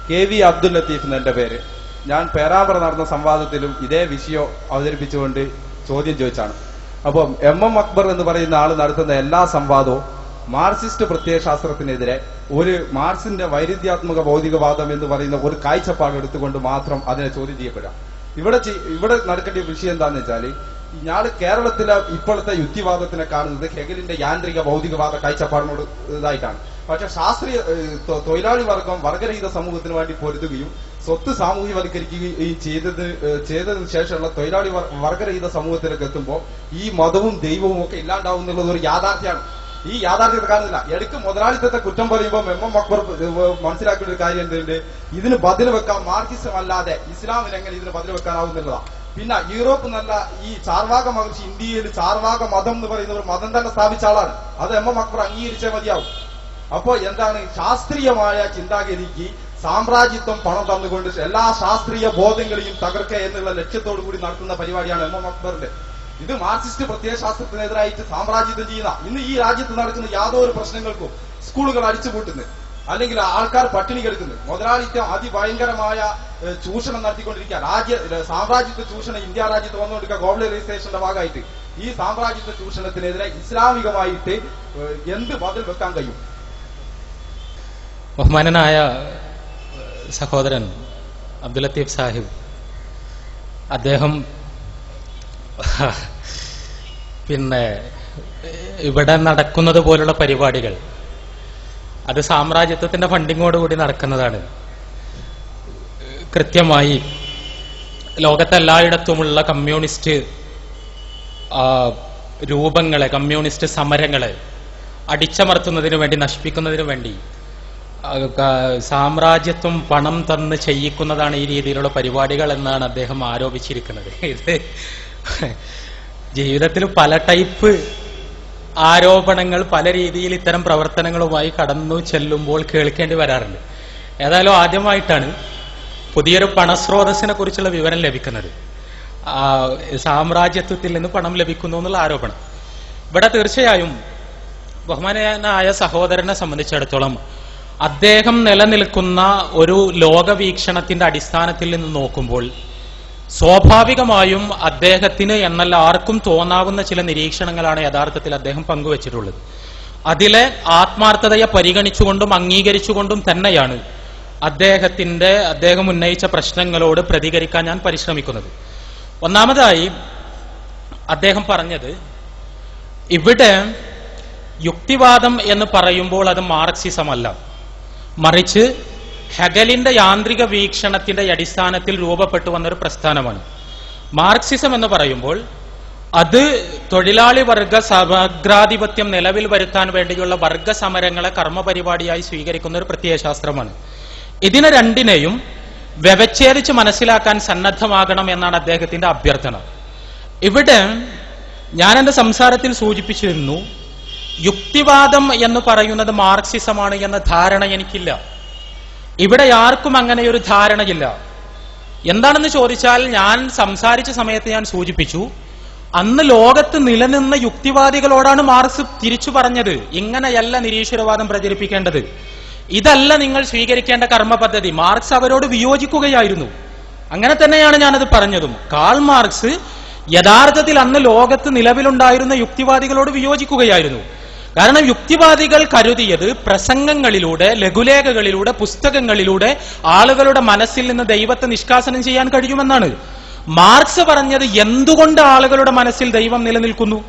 KV അബ്ദുൽ ലത്തീഫ് എന്റെ പേര്. ഞാൻ പേരാമ്പ്ര നടന്ന സംവാദത്തിലും ഇതേ വിഷയം അവതരിപ്പിച്ചുകൊണ്ട് ചോദ്യം ചോദിച്ചാണ്. അപ്പം MM അക്ബർ എന്ന് പറയുന്ന ആൾ നടത്തുന്ന എല്ലാ സംവാദവും മാർക്സിസ്റ്റ് പ്രത്യയശാസ്ത്രത്തിനെതിരെ ഒരു മാർക്സിന്റെ വൈരുദ്ധ്യാത്മക ഭൗതികവാദം എന്ന് പറയുന്ന ഒരു കാഴ്ചപ്പാട് എടുത്തുകൊണ്ട് മാത്രം അതിനെ ചോദ്യം ചെയ്യപ്പെടാം. ഇവിടെ നടക്കേണ്ട വിഷയം എന്താണെന്ന് വെച്ചാൽ, ഞാൻ കേരളത്തിലെ ഇപ്പോഴത്തെ യുക്തിവാദത്തിനെ കാണുന്നത് ഹെഗലിന്റെ യാന്ത്രിക ഭൗതികവാദ കാഴ്ചപ്പാടിനോട് ഇതായിട്ടാണ്. പക്ഷെ ശാസ്ത്രീയ തൊഴിലാളി വർഗം വർഗരഹിത സമൂഹത്തിന് വേണ്ടി പൊരുതുകയും സ്വത്ത് സാമൂഹ്യവൽക്കരിക്കുകയും ചെയ്തതിനു ശേഷമുള്ള തൊഴിലാളി വർഗരഹിത സമൂഹത്തിലേക്ക് എത്തുമ്പോൾ ഈ മതവും ദൈവവും ഒക്കെ ഇല്ലാണ്ടാവും എന്നുള്ളത് ഒരു യാഥാർത്ഥ്യമാണ്. ഈ യാഥാർത്ഥ്യത്തെ കാണുന്നില്ല. എടുക്ക് മുതലാളിത്തത്തെ കുറ്റം പറയുമ്പോൾ MM അക്ബർ മനസ്സിലാക്കേണ്ട ഒരു കാര്യം എന്തുണ്ട്, ഇതിന് ബദൽ വെക്കാൻ മാർക്സിസം അല്ലാതെ ഇസ്ലാമിന് എങ്ങനെ ഇതിന് ബദൽ വെക്കാനാവുന്നുള്ളതാണ്. പിന്നെ യൂറോപ്പ് നല്ല ഈ ചാർവാക മഹർഷി ഇന്ത്യയിൽ ചാർവാക മതം എന്ന് പറയുന്ന ഒരു മതം തന്നെ സ്ഥാപിച്ച ആളാണ്. അത് MM അക്ബർ അംഗീകരിച്ചേ മതിയാവും. അപ്പോ എന്താണ്, ശാസ്ത്രീയമായ ചിന്താഗതിക്ക് സാമ്രാജ്യത്വം പണം തന്നുകൊണ്ട് എല്ലാ ശാസ്ത്രീയ ബോധങ്ങളെയും തകർക്കുക എന്നുള്ള ലക്ഷ്യത്തോടു കൂടി നടത്തുന്ന പരിപാടിയാണ് MM അക്ബറിന്റെ. ഇത് മാർക്സിസ്റ്റ് പ്രത്യയശാസ്ത്രത്തിനെതിരായിട്ട് സാമ്രാജ്യത്വം ചെയ്യുന്ന, ഇന്ന് ഈ രാജ്യത്ത് നടക്കുന്ന യാതൊരു പ്രശ്നങ്ങൾക്കും സ്കൂളുകൾ അടിച്ചുപൂട്ടുന്നത്, അല്ലെങ്കിൽ ആൾക്കാർ പട്ടിണി കിടക്കുന്നത്, മുതലാളിത്തം അതിഭയങ്കരമായ ചൂഷണം നടത്തിക്കൊണ്ടിരിക്കുക, സാമ്രാജ്യത്വ ചൂഷണം ഇന്ത്യ രാജ്യത്ത് വന്നുകൊണ്ടിരിക്കുക ഗ്ലോബലൈസേഷന്റെ ഭാഗമായിട്ട്. ഈ സാമ്രാജ്യത്വ ചൂഷണത്തിനെതിരെ ഇസ്ലാമികമായിട്ട് എന്ത് ബദൽ വെക്കാൻ കഴിയും? ബഹുമാനനായ സഹോദരൻ അബ്ദുൽ ലത്തീഫ് സാഹിബ്, അദ്ദേഹം ഇവിടെ നടക്കുന്നത് പോലുള്ള പരിപാടികൾ അത് സാമ്രാജ്യത്വത്തിന്റെ ഫണ്ടിങ്ങോടുകൂടി നടക്കുന്നതാണ്. കൃത്യമായി ലോകത്തെല്ലായിടത്തുമുള്ള കമ്മ്യൂണിസ്റ്റ് രൂപങ്ങളെ, കമ്മ്യൂണിസ്റ്റ് സമരങ്ങളെ അടിച്ചമർത്തുന്നതിനു വേണ്ടി, നശിപ്പിക്കുന്നതിനു വേണ്ടി സാമ്രാജ്യത്വം പണം തന്ന് ചെയ്യിക്കുന്നതാണ് ഈ രീതിയിലുള്ള പരിപാടികൾ എന്നാണ് അദ്ദേഹം ആരോപിച്ചിരിക്കുന്നത്. ഇത് ജീവിതത്തിൽ പല ടൈപ്പ് ആരോപണങ്ങൾ പല രീതിയിൽ ഇത്തരം പ്രവർത്തനങ്ങളുമായി കടന്നു ചെല്ലുമ്പോൾ കേൾക്കേണ്ടി വരാറുണ്ട്. ഏതായാലും ആദ്യമായിട്ടാണ് പുതിയൊരു പണസ്രോതസ്സിനെ കുറിച്ചുള്ള വിവരം ലഭിക്കുന്നത്. സാമ്രാജ്യത്വത്തിൽ നിന്ന് പണം ലഭിക്കുന്നു എന്നുള്ള ആരോപണം. ഇവിടെ തീർച്ചയായും ബഹുമാനായ സഹോദരനെ സംബന്ധിച്ചിടത്തോളം അദ്ദേഹം നിലനിൽക്കുന്ന ഒരു ലോകവീക്ഷണത്തിന്റെ അടിസ്ഥാനത്തിൽ നിന്ന് നോക്കുമ്പോൾ സ്വാഭാവികമായും അദ്ദേഹത്തിന് എന്നല്ല ആർക്കും തോന്നാവുന്ന ചില നിരീക്ഷണങ്ങളാണ് യഥാർത്ഥത്തിൽ അദ്ദേഹം പങ്കുവച്ചിട്ടുള്ളത്. അതിലെ ആത്മാർത്ഥതയെ പരിഗണിച്ചുകൊണ്ടും അംഗീകരിച്ചുകൊണ്ടും തന്നെയാണ് അദ്ദേഹം ഉന്നയിച്ച പ്രശ്നങ്ങളോട് പ്രതികരിക്കാൻ ഞാൻ പരിശ്രമിക്കുന്നത്. ഒന്നാമതായി അദ്ദേഹം പറഞ്ഞത്, ഇവിടെ യുക്തിവാദം എന്ന് പറയുമ്പോൾ അത് മാർക്സിസം അല്ല, മറിച്ച് ഹെഗലിന്റെ യാന്ത്രിക വീക്ഷണത്തിന്റെ അടിസ്ഥാനത്തിൽ രൂപപ്പെട്ടു വന്നൊരു പ്രസ്ഥാനമാണ്. മാർക്സിസം എന്ന് പറയുമ്പോൾ അത് തൊഴിലാളി വർഗ സമഗ്രാധിപത്യം നിലവിൽ വരുത്താൻ വേണ്ടിയുള്ള വർഗ സമരങ്ങളെ കർമ്മപരിപാടിയായി സ്വീകരിക്കുന്ന ഒരു പ്രത്യയശാസ്ത്രമാണ്. ഇതിനെ രണ്ടിനെയും വ്യവച്ഛേദിച്ച് മനസ്സിലാക്കാൻ സന്നദ്ധമാകണം എന്നാണ് അദ്ദേഹത്തിന്റെ അഭ്യർത്ഥന. ഇവിടെ ഞാൻ എന്റെ സംസാരത്തിൽ സൂചിപ്പിച്ചിരുന്നു, യുക്തിവാദം എന്ന് പറയുന്നത് മാർക്സിസമാണ് എന്ന ധാരണ എനിക്കില്ല. ഇവിടെ ആർക്കും അങ്ങനെയൊരു ധാരണയില്ല. എന്താണെന്ന് ചോദിച്ചാൽ, ഞാൻ സംസാരിച്ച സമയത്ത് ഞാൻ സൂചിപ്പിച്ചു, അന്ന് ലോകത്ത് നിലനിന്ന യുക്തിവാദികളോടാണ് മാർക്സ് തിരിച്ചു പറഞ്ഞത്, ഇങ്ങനെയല്ല നിരീശ്വരവാദം പ്രചരിപ്പിക്കേണ്ടത്, ഇതല്ല നിങ്ങൾ സ്വീകരിക്കേണ്ട കർമ്മ പദ്ധതി. മാർക്സ് അവരോട് വിയോജിക്കുകയായിരുന്നു. അങ്ങനെ തന്നെയാണ് ഞാനത് പറഞ്ഞതും. കാൾ മാർക്സ് യഥാർത്ഥത്തിൽ അന്ന് ലോകത്ത് നിലവിലുണ്ടായിരുന്ന യുക്തിവാദികളോട് വിയോജിക്കുകയായിരുന്നു. കാരണം യുക്തിവാദികൾ കരുതിയത് പ്രസംഗങ്ങളിലൂടെ, ലഘുലേഖകളിലൂടെ, പുസ്തകങ്ങളിലൂടെ ആളുകളുടെ മനസ്സിൽ നിന്ന് ദൈവത്തെ നിഷ്കാസനം ചെയ്യാൻ കഴിയുമെന്നാണ്. മാർക്സ് പറഞ്ഞത് എന്തുകൊണ്ട് ആളുകളുടെ മനസ്സിൽ ദൈവം നിലനിൽക്കുന്നു,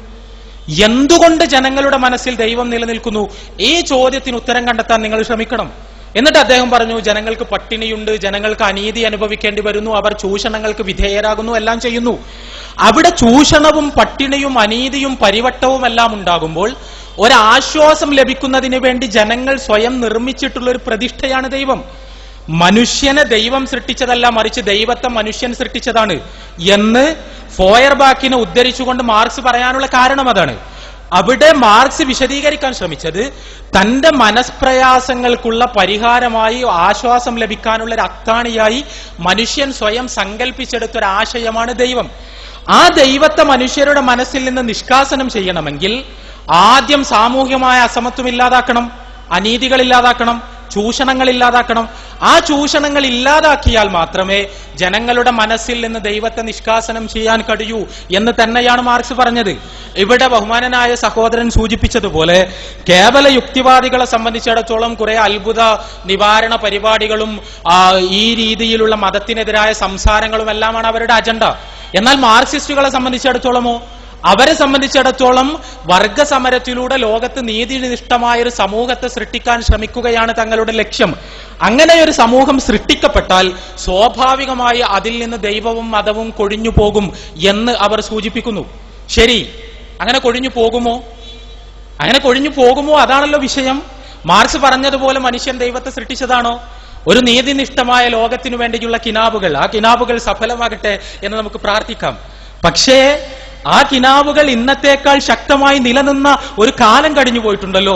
എന്തുകൊണ്ട് ജനങ്ങളുടെ മനസ്സിൽ ദൈവം നിലനിൽക്കുന്നു, ഈ ചോദ്യത്തിന് ഉത്തരം കണ്ടെത്താൻ നിങ്ങൾ ശ്രമിക്കണം. എന്നിട്ട് അദ്ദേഹം പറഞ്ഞു, ജനങ്ങൾക്ക് പട്ടിണിയുണ്ട്, ജനങ്ങൾക്ക് അനീതി അനുഭവിക്കേണ്ടി വരുന്നു, അവർ ചൂഷണങ്ങൾക്ക് വിധേയരാകുന്നു, എല്ലാം ചെയ്യുന്നു. അവിടെ ചൂഷണവും പട്ടിണിയും അനീതിയും പരിവട്ടവും എല്ലാം ഉണ്ടാകുമ്പോൾ ഒരാശ്വാസം ലഭിക്കുന്നതിന് വേണ്ടി ജനങ്ങൾ സ്വയം നിർമ്മിച്ചിട്ടുള്ള ഒരു പ്രതിഷ്ഠയാണ് ദൈവം. മനുഷ്യനെ ദൈവം സൃഷ്ടിച്ചതല്ല, മറിച്ച് ദൈവത്തെ മനുഷ്യൻ സൃഷ്ടിച്ചതാണ് എന്ന് ഫോയർബാക്കിനെ ഉദ്ധരിച്ചുകൊണ്ട് മാർക്സ് പറയാനുള്ള കാരണം അതാണ്. അവിടെ മാർക്സ് വിശദീകരിക്കാൻ ശ്രമിച്ചത് തന്റെ മനസ്പ്രയാസങ്ങൾക്കുള്ള പരിഹാരമായി, ആശ്വാസം ലഭിക്കാനുള്ള ഒരു അത്താണിയായി മനുഷ്യൻ സ്വയം സങ്കല്പിച്ചെടുത്തൊരാശയമാണ് ദൈവം. ആ ദൈവത്തെ മനുഷ്യരുടെ മനസ്സിൽ നിന്ന് നിഷ്കാസനം ചെയ്യണമെങ്കിൽ ആദ്യം സാമൂഹ്യമായ അസമത്വം ഇല്ലാതാക്കണം, അനീതികൾ ഇല്ലാതാക്കണം, ചൂഷണങ്ങൾ ഇല്ലാതാക്കണം. ആ ചൂഷണങ്ങൾ ഇല്ലാതാക്കിയാൽ മാത്രമേ ജനങ്ങളുടെ മനസ്സിൽ നിന്ന് ദൈവത്തെ നിഷ്കാസനം ചെയ്യാൻ കഴിയൂ എന്ന് തന്നെയാണ് മാർക്സ് പറഞ്ഞത്. ഇവിടെ ബഹുമാനനായ സഹോദരൻ സൂചിപ്പിച്ചതുപോലെ കേവല യുക്തിവാദികളെ സംബന്ധിച്ചിടത്തോളം കുറെ അത്ഭുത നിവാരണ പരിപാടികളും ഈ രീതിയിലുള്ള മതത്തിനെതിരായ സംസാരങ്ങളും എല്ലാമാണ് അവരുടെ അജണ്ട. എന്നാൽ മാർക്സിസ്റ്റുകളെ സംബന്ധിച്ചിടത്തോളമോ, അവരെ സംബന്ധിച്ചിടത്തോളം വർഗസമരത്തിലൂടെ ലോകത്ത് നീതിനിഷ്ഠമായ ഒരു സമൂഹത്തെ സൃഷ്ടിക്കാൻ ശ്രമിക്കുകയാണ് തങ്ങളുടെ ലക്ഷ്യം. അങ്ങനെ ഒരു സമൂഹം സൃഷ്ടിക്കപ്പെട്ടാൽ സ്വാഭാവികമായി അതിൽ നിന്ന് ദൈവവും മതവും കൊഴിഞ്ഞു പോകും എന്ന് അവർ സൂചിപ്പിക്കുന്നു. ശരി, അങ്ങനെ കൊഴിഞ്ഞു പോകുമോ? അങ്ങനെ കൊഴിഞ്ഞു പോകുമോ? അതാണല്ലോ വിഷയം. മാർക്സ് പറഞ്ഞതുപോലെ മനുഷ്യൻ ദൈവത്തെ സൃഷ്ടിച്ചതാണോ? ഒരു നീതിനിഷ്ഠമായ ലോകത്തിനു വേണ്ടിയുള്ള കിനാബുകൾ, ആ കിനാബുകൾ സഫലമാകട്ടെ എന്ന് നമുക്ക് പ്രാർത്ഥിക്കാം. പക്ഷേ ആ കിനാവുകൾ ഇന്നത്തേക്കാൾ ശക്തമായി നിലനിന്ന ഒരു കാലം കഴിഞ്ഞു പോയിട്ടുണ്ടല്ലോ.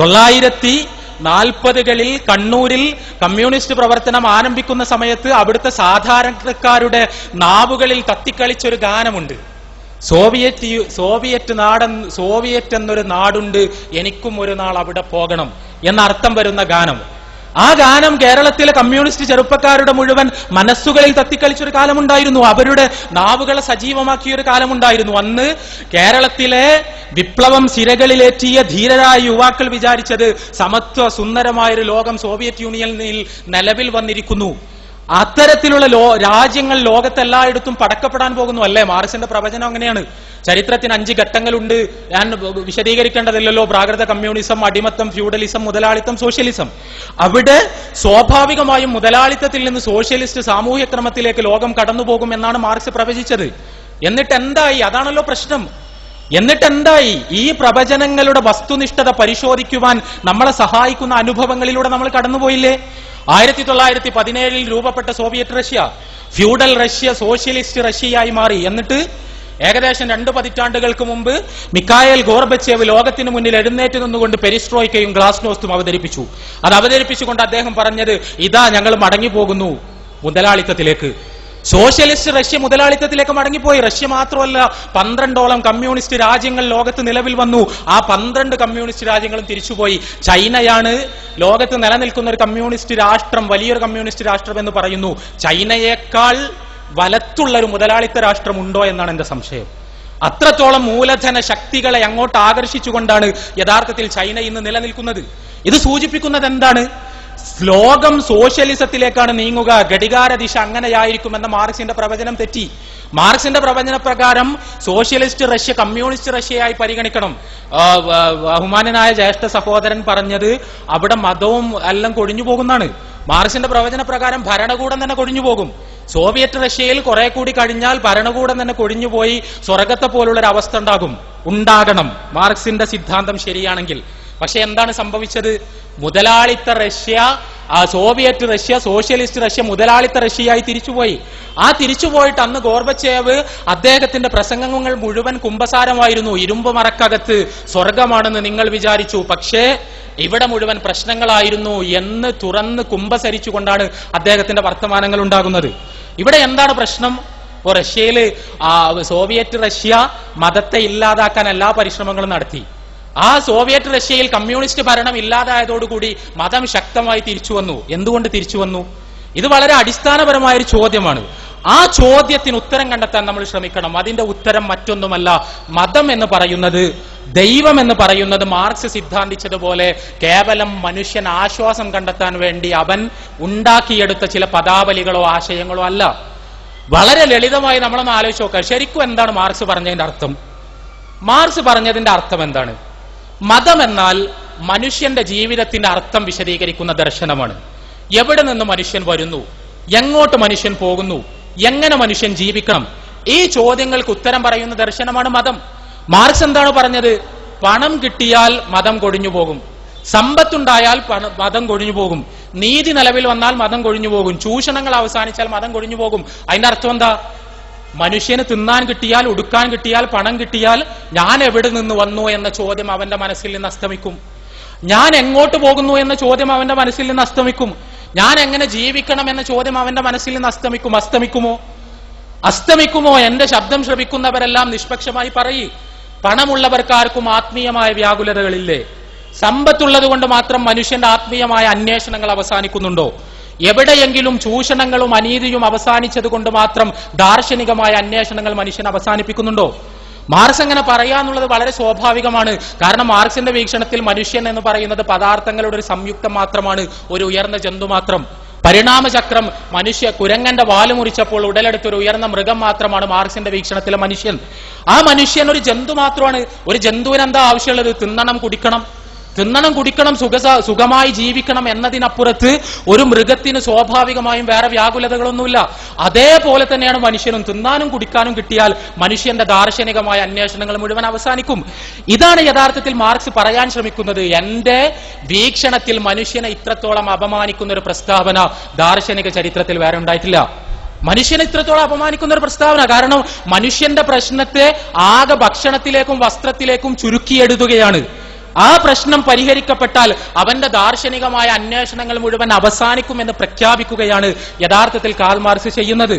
1940കളിൽ കണ്ണൂരിൽ കമ്മ്യൂണിസ്റ്റ് പ്രവർത്തനം ആരംഭിക്കുന്ന സമയത്ത് അവിടുത്തെ സാധാരണക്കാരുടെ നാവുകളിൽ തത്തിക്കളിച്ചൊരു ഗാനമുണ്ട്. സോവിയറ്റ് എന്നൊരു നാടുണ്ട്, എനിക്കും ഒരു നാൾ അവിടെ പോകണം എന്നർത്ഥം വരുന്ന ഗാനം. ആ ഗാനം കേരളത്തിലെ കമ്മ്യൂണിസ്റ്റ് ചെറുപ്പക്കാരുടെ മുഴുവൻ മനസ്സുകളിൽ തത്തിക്കളിച്ചൊരു കാലമുണ്ടായിരുന്നു. അവരുടെ നാവുകളെ സജീവമാക്കിയൊരു കാലമുണ്ടായിരുന്നു. അന്ന് കേരളത്തിലെ വിപ്ലവം സിരകളിലേറ്റിയ ധീരരായ യുവാക്കൾ വിചാരിച്ചത് സമത്വ സുന്ദരമായൊരു ലോകം സോവിയറ്റ് യൂണിയനിൽ നിലവിൽ വന്നിരിക്കുന്നു. അത്തരത്തിലുള്ള രാജ്യങ്ങൾ ലോകത്തെല്ലായിടത്തും പടക്കപ്പെടാൻ പോകുന്നു. അല്ലേ? മാർക്സിന്റെ പ്രവചനം അങ്ങനെയാണ്. ചരിത്രത്തിന് 5 ഘട്ടങ്ങളുണ്ട്. ഞാൻ വിശദീകരിക്കേണ്ടതില്ലല്ലോ. പ്രാകൃത കമ്മ്യൂണിസം, അടിമത്തം, ഫ്യൂഡലിസം, മുതലാളിത്തം, സോഷ്യലിസം. അവിടെ സ്വാഭാവികമായും മുതലാളിത്തത്തിൽ നിന്ന് സോഷ്യലിസ്റ്റ് സാമൂഹ്യക്രമത്തിലേക്ക് ലോകം കടന്നുപോകും എന്നാണ് മാർക്സ് പ്രവചിച്ചത്. എന്നിട്ട് എന്തായി? അതാണല്ലോ പ്രശ്നം. എന്നിട്ട് എന്തായി? ഈ പ്രവചനങ്ങളുടെ വസ്തുനിഷ്ഠത പരിശോധിക്കുവാൻ നമ്മളെ സഹായിക്കുന്ന അനുഭവങ്ങളിലൂടെ നമ്മൾ കടന്നുപോയില്ലേ? 1917 രൂപപ്പെട്ട Soviet Russia feudal Russia socialist റഷ്യയായി മാറി. എന്നിട്ട് ഏകദേശം 2 പതിറ്റാണ്ടുകൾക്ക് മുമ്പ് മിഖായേൽ ഗോർബച്ചേവ് ലോകത്തിന് മുന്നിൽ എഴുന്നേറ്റ് നിന്നുകൊണ്ട് പെരിസ്ട്രോയ്ക്കയും ഗ്ലാസ്നോസ്തും അവതരിപ്പിച്ചു. അത് അവതരിപ്പിച്ചുകൊണ്ട് അദ്ദേഹം പറഞ്ഞത്, ഇതാ ഞങ്ങൾ മടങ്ങിപ്പോകുന്നു മുതലാളിത്തത്തിലേക്ക്. സോഷ്യലിസ്റ്റ് റഷ്യ മുതലാളിത്തത്തിലേക്ക് മടങ്ങിപ്പോയി. റഷ്യ മാത്രമല്ല, 12ഓളം കമ്മ്യൂണിസ്റ്റ് രാജ്യങ്ങൾ ലോകത്ത് നിലവിൽ വന്നു. ആ 12 കമ്മ്യൂണിസ്റ്റ് രാജ്യങ്ങളും തിരിച്ചുപോയി. ചൈനയാണ് ലോകത്ത് നിലനിൽക്കുന്ന ഒരു കമ്മ്യൂണിസ്റ്റ് രാഷ്ട്രം, വലിയൊരു കമ്മ്യൂണിസ്റ്റ് രാഷ്ട്രം എന്ന് പറയുന്നു. ചൈനയേക്കാൾ വലത്തുള്ള ഒരു മുതലാളിത്ത രാഷ്ട്രം ഉണ്ടോ എന്നാണ് എന്റെ സംശയം. അത്രത്തോളം മൂലധന ശക്തികളെ അങ്ങോട്ട് ആകർഷിച്ചുകൊണ്ടാണ് യഥാർത്ഥത്തിൽ ചൈന ഇന്ന് നിലനിൽക്കുന്നത്. ഇത് സൂചിപ്പിക്കുന്നത് എന്താണ്? ലോകം സോഷ്യലിസത്തിലേക്കാണ് നീങ്ങുക, ഘടികാര ദിശ അങ്ങനെയായിരിക്കുമെന്ന മാർക്സിന്റെ പ്രവചനം തെറ്റി. മാർക്സിന്റെ പ്രവചന പ്രകാരം സോഷ്യലിസ്റ്റ് റഷ്യ കമ്മ്യൂണിസ്റ്റ് റഷ്യയായി പരിഗണിക്കണം. ബഹുമാനനായ ജ്യേഷ്ഠ സഹോദരൻ പറഞ്ഞത് അവിടെ മതവും എല്ലാം കൊഴിഞ്ഞു പോകുന്നതാണ്. മാർക്സിന്റെ പ്രവചന പ്രകാരം ഭരണകൂടം തന്നെ കൊഴിഞ്ഞു പോകും. സോവിയറ്റ് റഷ്യയിൽ കുറെ കൂടി കഴിഞ്ഞാൽ ഭരണകൂടം തന്നെ കൊഴിഞ്ഞുപോയി സ്വർഗത്തെ പോലുള്ളൊരു അവസ്ഥ ഉണ്ടാകണം മാർക്സിന്റെ സിദ്ധാന്തം ശരിയാണെങ്കിൽ. പക്ഷെ എന്താണ് സംഭവിച്ചത്? മുതലാളിത്ത Russia, Soviet Russia, socialist Russia മുതലാളിത്ത റഷ്യയായി തിരിച്ചുപോയി. ആ തിരിച്ചുപോയിട്ട് അന്ന് ഗോർബച്ചേവ് അദ്ദേഹത്തിന്റെ പ്രസംഗങ്ങൾ മുഴുവൻ കുമ്പസാരമായിരുന്നു. ഇരുമ്പ് മറക്കകത്ത് സ്വർഗമാണെന്ന് നിങ്ങൾ വിചാരിച്ചു, പക്ഷേ ഇവിടെ മുഴുവൻ പ്രശ്നങ്ങളായിരുന്നു എന്ന് തുറന്ന് കുമ്പസരിച്ചുകൊണ്ടാണ് അദ്ദേഹത്തിന്റെ വർത്തമാനങ്ങൾ ഉണ്ടാകുന്നത്. ഇവിടെ എന്താണ് പ്രശ്നം? ഇപ്പോൾ റഷ്യയില് സോവിയറ്റ് റഷ്യ മതത്തെ ഇല്ലാതാക്കാൻ എല്ലാ പരിശ്രമങ്ങളും നടത്തി. ആ സോവിയറ്റ് റഷ്യയിൽ കമ്മ്യൂണിസ്റ്റ് ഭരണം ഇല്ലാതായതോടുകൂടി മതം ശക്തമായി തിരിച്ചു വന്നു. എന്തുകൊണ്ട് തിരിച്ചു വന്നു? ഇത് വളരെ അടിസ്ഥാനപരമായ ഒരു ചോദ്യമാണ്. ആ ചോദ്യത്തിന് ഉത്തരം കണ്ടെത്താൻ നമ്മൾ ശ്രമിക്കണം. അതിന്റെ ഉത്തരം മറ്റൊന്നുമല്ല. മതം എന്ന് പറയുന്നത്, ദൈവം എന്ന് പറയുന്നത് മാർക്സ് സിദ്ധാന്തിച്ചതുപോലെ കേവലം മനുഷ്യൻ ആശ്വാസം കണ്ടെത്താൻ വേണ്ടി അവൻ ഉണ്ടാക്കിയെടുത്ത ചില പദാവലികളോ ആശയങ്ങളോ അല്ല. വളരെ ലളിതമായി നമ്മളൊന്ന് ആലോചിച്ച് നോക്കാം. ശരിക്കും എന്താണ് മാർക്സ് പറഞ്ഞതിന്റെ അർത്ഥം? മാർക്സ് പറഞ്ഞതിന്റെ അർത്ഥം എന്താണ്? മതം എന്നാൽ മനുഷ്യന്റെ ജീവിതത്തിന്റെ അർത്ഥം വിശദീകരിക്കുന്ന ദർശനമാണ്. എവിടെ നിന്ന് മനുഷ്യൻ വരുന്നു, എങ്ങോട്ട് മനുഷ്യൻ പോകുന്നു, എങ്ങനെ മനുഷ്യൻ ജീവിക്കണം, ഈ ചോദ്യങ്ങൾക്ക് ഉത്തരം പറയുന്ന ദർശനമാണ് മതം. മാർക്സ് എന്താണ് പറഞ്ഞത്? പണം കിട്ടിയാൽ മതം കൊഴിഞ്ഞു പോകും, സമ്പത്തുണ്ടായാൽ മതം കൊഴിഞ്ഞു പോകും, നീതി നിലവിൽ വന്നാൽ മതം കൊഴിഞ്ഞു പോകും, ചൂഷണങ്ങൾ അവസാനിച്ചാൽ മതം കൊഴിഞ്ഞു പോകും. അതിന്റെ അർത്ഥം എന്താ? മനുഷ്യന് തിന്നാൻ കിട്ടിയാൽ, ഉടുക്കാൻ കിട്ടിയാൽ, പണം കിട്ടിയാൽ ഞാൻ എവിടെ നിന്ന് വന്നു എന്ന ചോദ്യം അവന്റെ മനസ്സിൽ നിന്ന് അസ്തമിക്കും. ഞാൻ എങ്ങോട്ട് പോകുന്നു എന്ന ചോദ്യം അവന്റെ മനസ്സിൽ നിന്ന് അസ്തമിക്കും. ഞാൻ എങ്ങനെ ജീവിക്കണം എന്ന ചോദ്യം അവന്റെ മനസ്സിൽ നിന്ന് അസ്തമിക്കുമോ? എന്റെ ശബ്ദം ശ്രവിക്കുന്നവരെല്ലാം നിഷ്പക്ഷമായി പറയ്. പണമുള്ളവർക്കാർക്കും ആത്മീയമായ വ്യാകുലതകളില്ലേ? സമ്പത്തുള്ളത് കൊണ്ട് മാത്രം മനുഷ്യന്റെ ആത്മീയമായ അന്വേഷണങ്ങൾ അവസാനിക്കുന്നുണ്ടോ? എവിടെയെങ്കിലും ചൂഷണങ്ങളും അനീതിയും അവസാനിച്ചത് കൊണ്ട് മാത്രം ദാർശനികമായ അന്വേഷണങ്ങൾ മനുഷ്യൻ അവസാനിപ്പിക്കുന്നുണ്ടോ? മാർക്സ് അങ്ങനെ പറയാന്നുള്ളത് വളരെ സ്വാഭാവികമാണ്. കാരണം മാർക്സിന്റെ വീക്ഷണത്തിൽ മനുഷ്യൻ എന്ന് പറയുന്നത് പദാർത്ഥങ്ങളുടെ ഒരു സംയുക്തം മാത്രമാണ്, ഒരു ഉയർന്ന ജന്തു മാത്രം. പരിണാമചക്രം കുരങ്ങന്റെ വാല് മുറിച്ചപ്പോൾ ഉടലെടുത്ത ഒരു ഉയർന്ന മൃഗം മാത്രമാണ് മാർക്സിന്റെ വീക്ഷണത്തിലെ മനുഷ്യൻ. ആ മനുഷ്യൻ ഒരു ജന്തു മാത്രമാണ്. ഒരു ജന്തുവിന് എന്താ ആവശ്യമുള്ളത്? തിന്നണം, കുടിക്കണം, സുഖമായി ജീവിക്കണം എന്നതിനപ്പുറത്ത് ഒരു മൃഗത്തിന് സ്വാഭാവികമായും വേറെ വ്യാകുലതകളൊന്നുമില്ല. അതേപോലെ തന്നെയാണ് മനുഷ്യനും. തിന്നാനും കുടിക്കാനും കിട്ടിയാൽ മനുഷ്യന്റെ ദാർശനികമായ അന്വേഷണങ്ങൾ മുഴുവൻ അവസാനിക്കും. ഇതാണ് യഥാർത്ഥത്തിൽ മാർക്സ് പറയാൻ ശ്രമിക്കുന്നത്. എന്റെ വീക്ഷണത്തിൽ മനുഷ്യനെ ഇത്രത്തോളം അപമാനിക്കുന്ന ഒരു പ്രസ്താവന ദാർശനിക ചരിത്രത്തിൽ വേറെ ഉണ്ടായിട്ടില്ല. മനുഷ്യനെ ഇത്രത്തോളം അപമാനിക്കുന്ന ഒരു പ്രസ്താവന. കാരണം മനുഷ്യന്റെ പ്രശ്നത്തെ ആകെ ഭക്ഷണത്തിലേക്കും വസ്ത്രത്തിലേക്കും ചുരുക്കിയെഴുതുകയാണ്. ആ പ്രശ്നം പരിഹരിക്കപ്പെട്ടാൽ അവന്റെ ദാർശനികമായ അന്വേഷണങ്ങൾ മുഴുവൻ അവസാനിക്കുമെന്ന് പ്രഖ്യാപിക്കുകയാണ് യഥാർത്ഥത്തിൽ കാൾ മാർക്സ് ചെയ്യുന്നത്.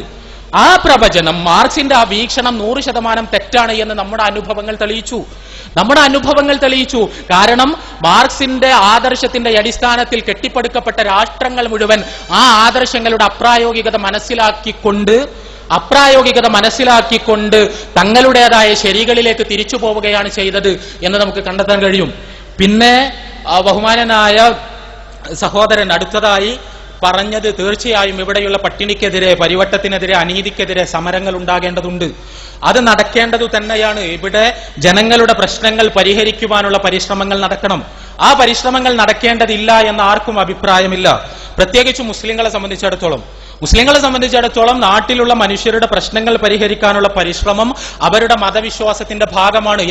ആ പ്രവചനം, മാർക്സിന്റെ ആ വീക്ഷണം 100% തെറ്റാണ് എന്ന് നമ്മുടെ അനുഭവങ്ങൾ തെളിയിച്ചു. കാരണം മാർക്സിന്റെ ആദർശത്തിന്റെ അടിസ്ഥാനത്തിൽ കെട്ടിപ്പടുക്കപ്പെട്ട രാഷ്ട്രങ്ങൾ മുഴുവൻ ആ ആദർശങ്ങളുടെ അപ്രായോഗികത മനസ്സിലാക്കിക്കൊണ്ട് തങ്ങളുടേതായ ശരികളിലേക്ക് തിരിച്ചു പോവുകയാണ് ചെയ്തത് എന്ന് നമുക്ക് കണ്ടെത്താൻ കഴിയും. പിന്നെ ബഹുമാനനായ സഹോദരൻ അടുത്തതായി പറഞ്ഞത്, തീർച്ചയായും ഇവിടെയുള്ള പട്ടിണിക്കെതിരെ, പരിവട്ടത്തിനെതിരെ, അനീതിക്കെതിരെ സമരങ്ങൾ ഉണ്ടാകേണ്ടതുണ്ട്. അത് നടക്കേണ്ടതു തന്നെയാണ്. ഇവിടെ ജനങ്ങളുടെ പ്രശ്നങ്ങൾ പരിഹരിക്കുവാനുള്ള പരിശ്രമങ്ങൾ നടക്കണം. ആ പരിശ്രമങ്ങൾ നടക്കേണ്ടതില്ല എന്ന് ആർക്കും അഭിപ്രായമില്ല. പ്രത്യേകിച്ച് മുസ്ലിങ്ങളെ സംബന്ധിച്ചിടത്തോളം നാട്ടിലുള്ള മനുഷ്യരുടെ പ്രശ്നങ്ങൾ പരിഹരിക്കാനുള്ള പരിശ്രമം അവരുടെ മതവിശ്വാസത്തിന്റെ ഭാഗമാണ്.